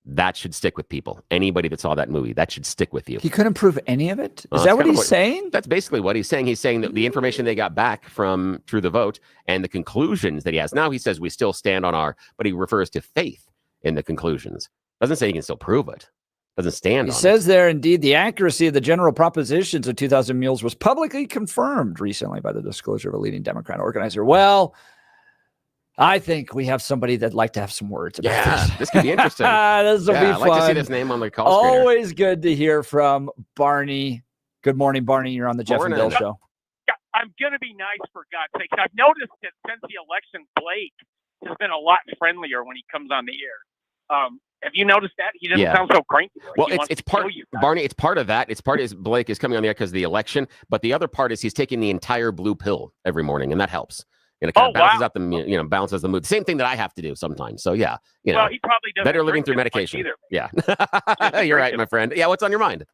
That should stick with people. Anybody that saw that movie, that should stick with you. He couldn't prove any of it? Is that what he's saying? That's basically what he's saying. He's saying that the information they got back from True the Vote and the conclusions that he has. Now he says we still stand on our, but he refers to faith in the conclusions. Doesn't say he can still prove it. Doesn't stand on it. He says there, indeed, the accuracy of the general propositions of 2,000 Mules was publicly confirmed recently by the disclosure of a leading Democrat organizer. Well, I think we have somebody that'd like to have some words about this could be interesting. This will be fun. I'd like to see this name on the call screener. Always good to hear from Barney. Good morning, Barney. You're on the Jeff and Bill Show. I'm going to be nice, for God's sake. I've noticed that since the election, Blake has been a lot friendlier when he comes on the air. Have you noticed that? He doesn't sound so cranky. Well, it's part, Barney, it's part of that. It's part is Blake is coming on the air because of the election. But the other part is he's taking the entire blue pill every morning, and that helps. And it kind of balances out the, balances the mood. Same thing that I have to do sometimes. So yeah, well, he probably doesn't better living through medication. Either. Yeah, you're right, my friend. Yeah, what's on your mind?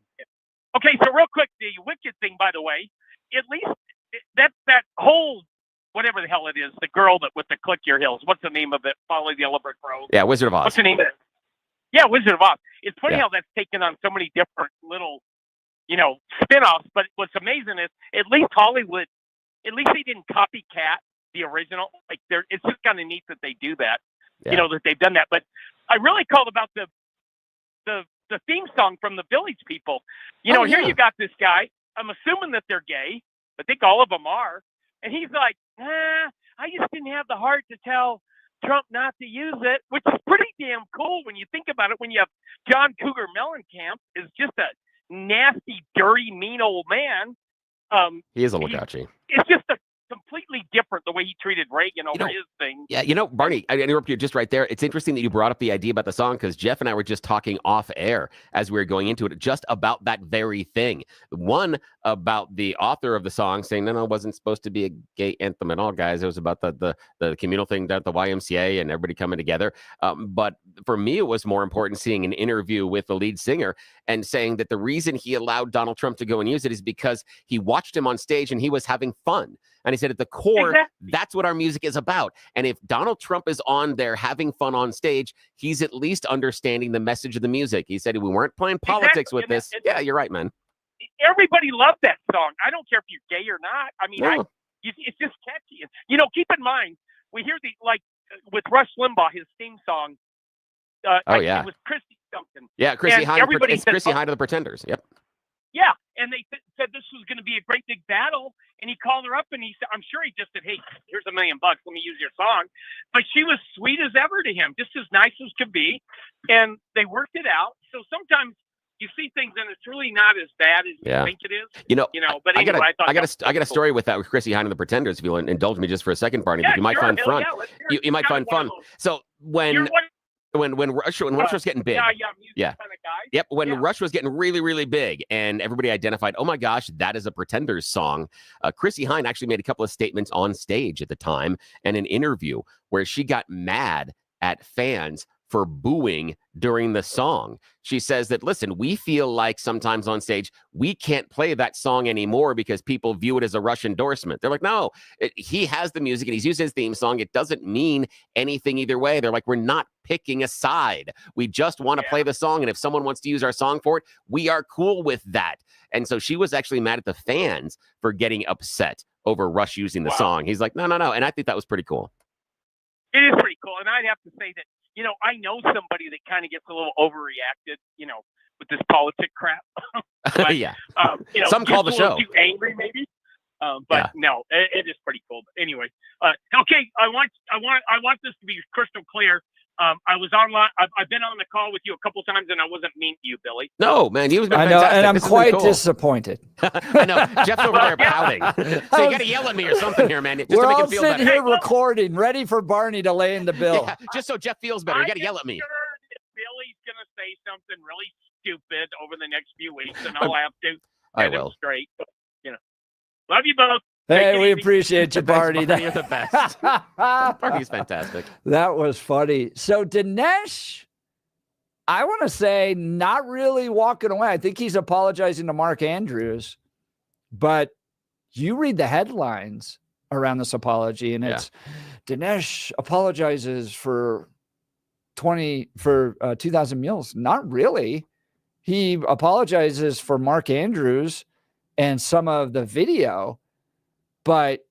Okay, so real quick, the Wicked thing, by the way, at least that whole whatever the hell it is, the girl that with the Click Your Heels. What's the name of it? Follow the Yellow Brick Road. Yeah, Wizard of Oz. What's the name of it? Yeah, Wizard of Oz. It's funny how that's taken on so many different little, spin-offs. But what's amazing is at least Hollywood, at least they didn't copycat the original. Like it's just kind of neat that they do that. That they've done that. But I really called about the theme song from the Village People. Here you got this guy. I'm assuming that they're gay. I think all of them are. And he's like, I just didn't have the heart to tell Trump not to use it, which is pretty damn cool when you think about it. When you have John Cougar Mellencamp is just a nasty, dirty, mean old man. He is a little grouchy. It's just completely different the way he treated Reagan over his thing. Yeah, Barney, I interrupt you just right there. It's interesting that you brought up the idea about the song because Jeff and I were just talking off air as we were going into it, just about that very thing. One about the author of the song saying, no, it wasn't supposed to be a gay anthem at all, guys. It was about the communal thing down at the YMCA and everybody coming together. But for me, it was more important seeing an interview with the lead singer and saying that the reason he allowed Donald Trump to go and use it is because he watched him on stage and he was having fun. And he said at the core, that's what our music is about. And if Donald Trump is on there having fun on stage, he's at least understanding the message of the music. He said we weren't playing politics with this. Yeah, you're right, man. Everybody loved that song. I don't care if you're gay or not. I mean, it's just catchy. Keep in mind, we hear with Rush Limbaugh, his theme song. It was Chrissy something. Yeah, Chrissy Hynde. It's Chrissy Hynde of the Pretenders. Yep. Yeah, and they said this was going to be a great big battle, and he called her up, and he said, I'm sure he just said, hey, here's $1 million, let me use your song. But she was sweet as ever to him, just as nice as could be, and they worked it out. So sometimes you see things, and it's really not as bad as you think it is. But anyway, I got a story with that with Chrissy Hynde and the Pretenders. If you'll indulge me just for a second, Barney, you might find fun. You might find fun. So when Rush was getting big, when Rush was getting really, really big, and everybody identified, oh my gosh, that is a Pretenders song. Chrissy Hynde actually made a couple of statements on stage at the time and an interview where she got mad at fans for booing during the song. She says that, listen, we feel like sometimes on stage, we can't play that song anymore because people view it as a Rush endorsement. They're like, no, he has the music and he's used his theme song. It doesn't mean anything either way. They're like, we're not picking a side. We just want to play the song. And if someone wants to use our song for it, we are cool with that. And so she was actually mad at the fans for getting upset over Rush using the song. He's like, no. And I think that was pretty cool. It is pretty cool. And I'd have to say that, I know somebody that kind of gets a little overreacted, with this politic crap. But, yeah. Some call the show. Too angry, maybe. But no, it is pretty cool. But anyway, okay, I want this to be crystal clear. I was online. I've been on the call with you a couple times, and I wasn't mean to you, Billy. No, man, you've been I know, fantastic. and I'm This has been quite cool. disappointed. I know. Jeff's over there pouting. So you got to yell at me or something here, man, just We're to make all him feel sitting better. here recording, ready for Barney to lay in the bill. Yeah, just so Jeff feels better. You got to yell at me. Sure that Billy's gonna say something really stupid over the next few weeks, and I'll have to I get him will. straight. But, love you both. Hey, we appreciate you, Barney. Barney, you're the best. Barney's fantastic. That was funny. So Dinesh, I want to say, not really walking away. I think he's apologizing to Mark Andrews, but you read the headlines around this apology, and it's Dinesh apologizes for 2,000 meals. Not really. He apologizes for Mark Andrews and some of the video, but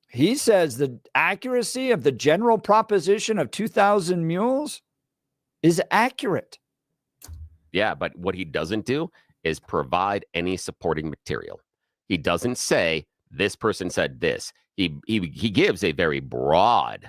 he says the accuracy of the general proposition of 2,000 mules is accurate. Yeah, but what he doesn't do is provide any supporting material. He doesn't say this person said this. He gives a very broad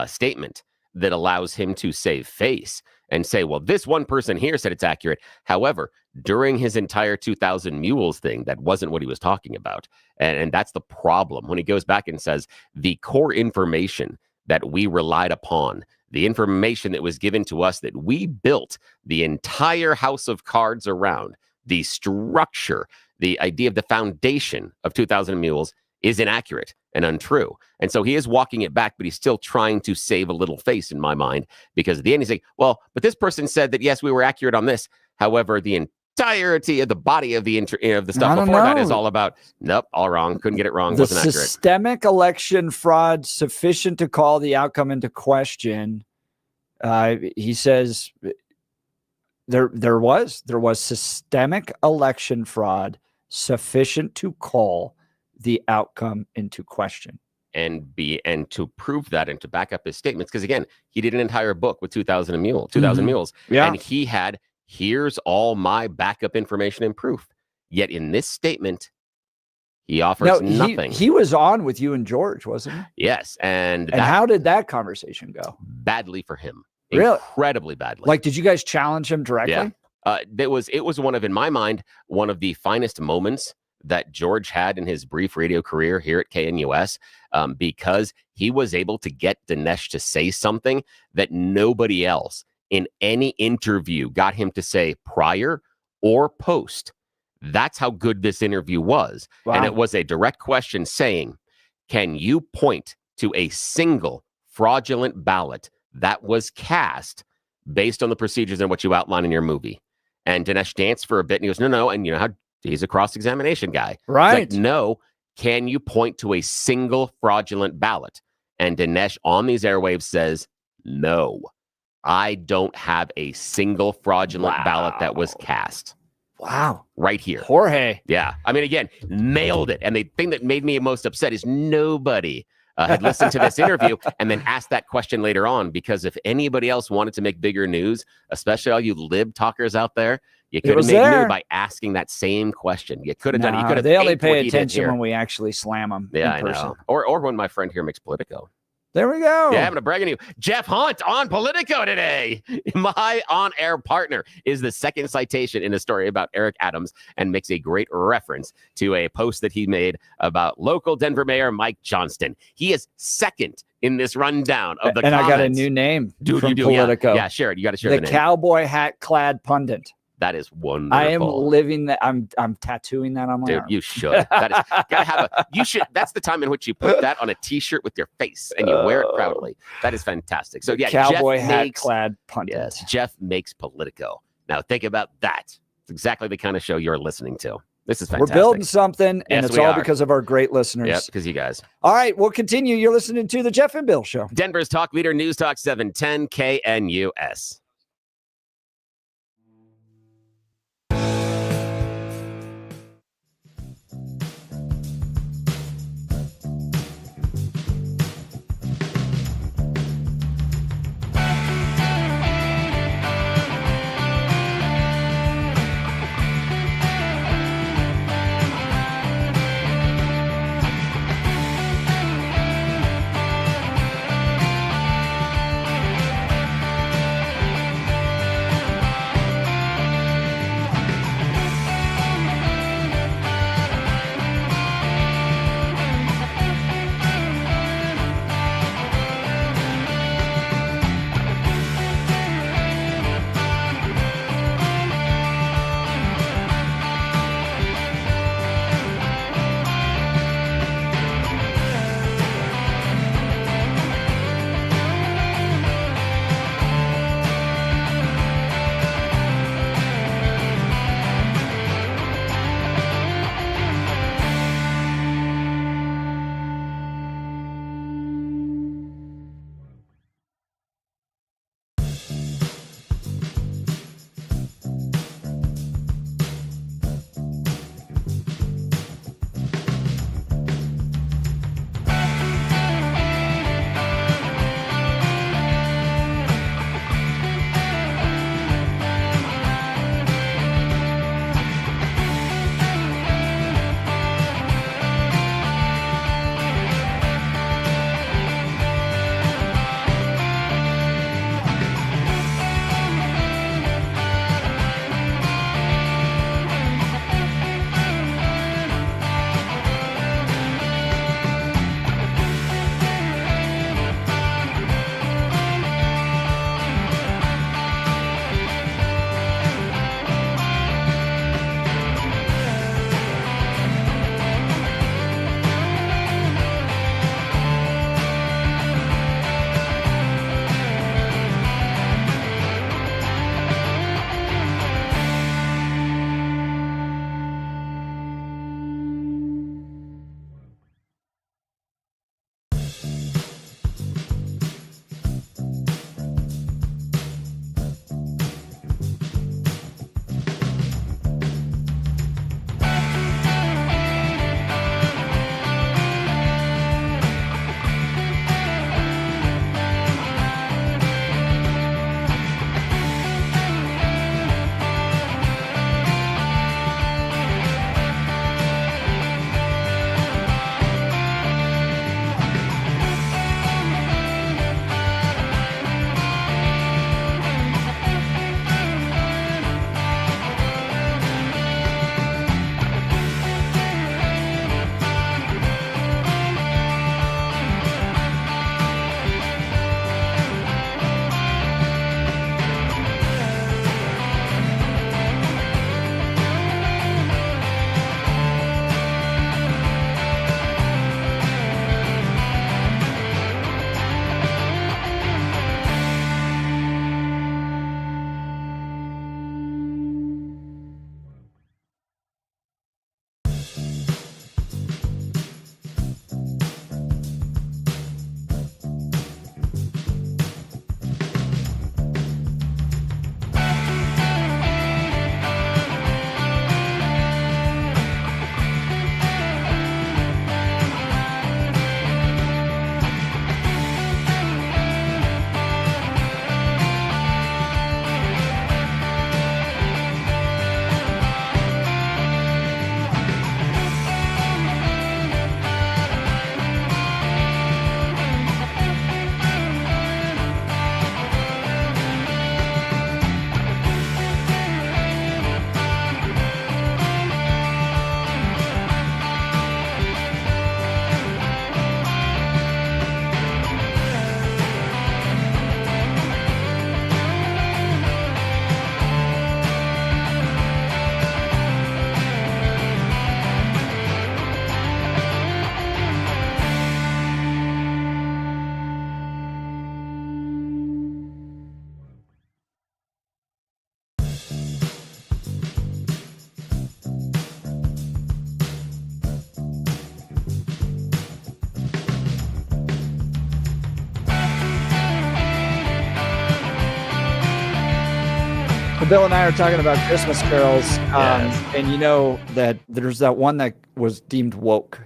statement that allows him to save face and say, well, this one person here said it's accurate. However, during his entire 2,000 mules thing, that wasn't what he was talking about. And that's the problem. When he goes back and says the core information that we relied upon, the information that was given to us that we built the entire house of cards around, the structure, the idea of the foundation of 2,000 mules is inaccurate and untrue. And so he is walking it back, but he's still trying to save a little face in my mind, because at the end he's like, well, but this person said that, yes, we were accurate on this. However, the entirety of the body of the stuff before that is all about, nope, all wrong. Couldn't get it wrong. The Wasn't accurate. systemic election fraud sufficient to call the outcome into question. He says there was systemic election fraud sufficient to call the outcome into question. And to prove that and to back up his statements, because again, he did an entire book with 2,000 mules. Yeah. And he had, here's all my backup information and proof. Yet in this statement, he offers nothing. He was on with you and George, wasn't he? Yes. And how did that conversation go? Badly for him. Really? Incredibly badly. Like, did you guys challenge him directly? Yeah. It was in my mind, one of the finest moments that George had in his brief radio career here at KNUS, because he was able to get Dinesh to say something that nobody else in any interview got him to say prior or post. That's how good this interview was. Wow. And it was a direct question saying, can you point to a single fraudulent ballot that was cast based on the procedures and what you outline in your movie? And Dinesh danced for a bit and he goes, no. And you know how he's a cross-examination guy. Right. He's like, no, can you point to a single fraudulent ballot? And Dinesh on these airwaves says, no, I don't have a single fraudulent ballot that was cast. Wow. Right here. Jorge. Yeah. I mean, again, nailed it. And the thing that made me most upset is nobody had listened to this interview and then asked that question later on, because if anybody else wanted to make bigger news, especially all you lib talkers out there, you could have made news by asking that same question. You could have done it. You could have. They only pay attention when we actually slam them. Yeah, in I person. know. Or when my friend here makes Politico. There we go. Yeah, I'm going to brag on you. Jeff Hunt on Politico today. My on-air partner is the second citation in a story about Eric Adams and makes a great reference to a post that he made about local Denver Mayor Mike Johnston. He is second in this rundown of the And comments. I got a new name Dude, from you do, Politico. Yeah, share it. You got to share the the name. cowboy hat clad pundit. That is wonderful. I am living that. I'm tattooing that on my Dude, arm. you should. That is gotta have you should. That's the time in which you put that on a T-shirt with your face and you wear it proudly. That is fantastic. So yeah, cowboy Jeff hat clad pundit. Yes, Jeff makes Politico. Now think about that. It's exactly the kind of show you're listening to. This is fantastic. We're building something, and Yes, it's we all are. because of our great listeners. Yep, because you guys. All right, we'll continue. You're listening to the Jeff and Bill Show. Denver's Talk Leader News Talk 710 KNUS. Well, Bill and I are talking about Christmas carols, and you know that there's that one that was deemed woke.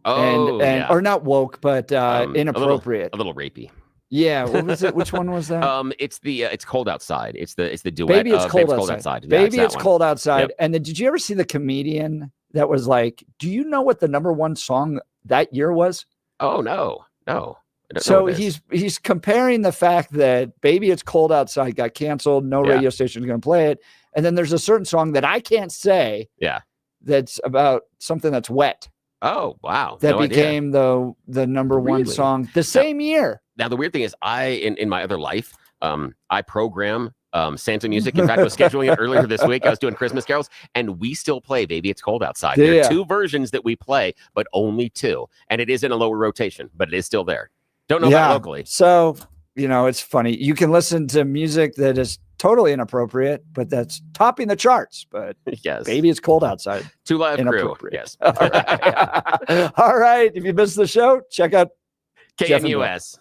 Oh, yeah. Or not woke, but inappropriate. A little rapey. Yeah, what was it? Which one was that? It's the it's cold outside. It's the duet. Baby, it's of cold Baby's outside. Yeah, Baby, that it's one. cold outside. Yep. And then, did you ever see the comedian that was like, "Do you know what the #1 song that year was?" Oh no. I don't know So what it is. he's comparing the fact that "Baby, It's Cold Outside" got canceled. No radio station is going to play it. And then there's a certain song that I can't say. Yeah. That's about something that's wet. Oh wow. That No idea. became the #1 Really? song the same year. Now the weird thing is, in my other life, I program Santa music. In fact, I was scheduling it earlier this week. I was doing Christmas carols, and we still play "Baby, It's Cold Outside." There Yeah. are 2 versions that we play, but only 2, and it is in a lower rotation, but it is still there. Don't know about locally. So, it's funny. You can listen to music that is totally inappropriate, but that's topping the charts. But yes, "Baby, It's Cold Outside." 2 Live Crew. Inappropriate. Yes. All right. All right. If you missed the show, check out Jeff and Bill. KNUS.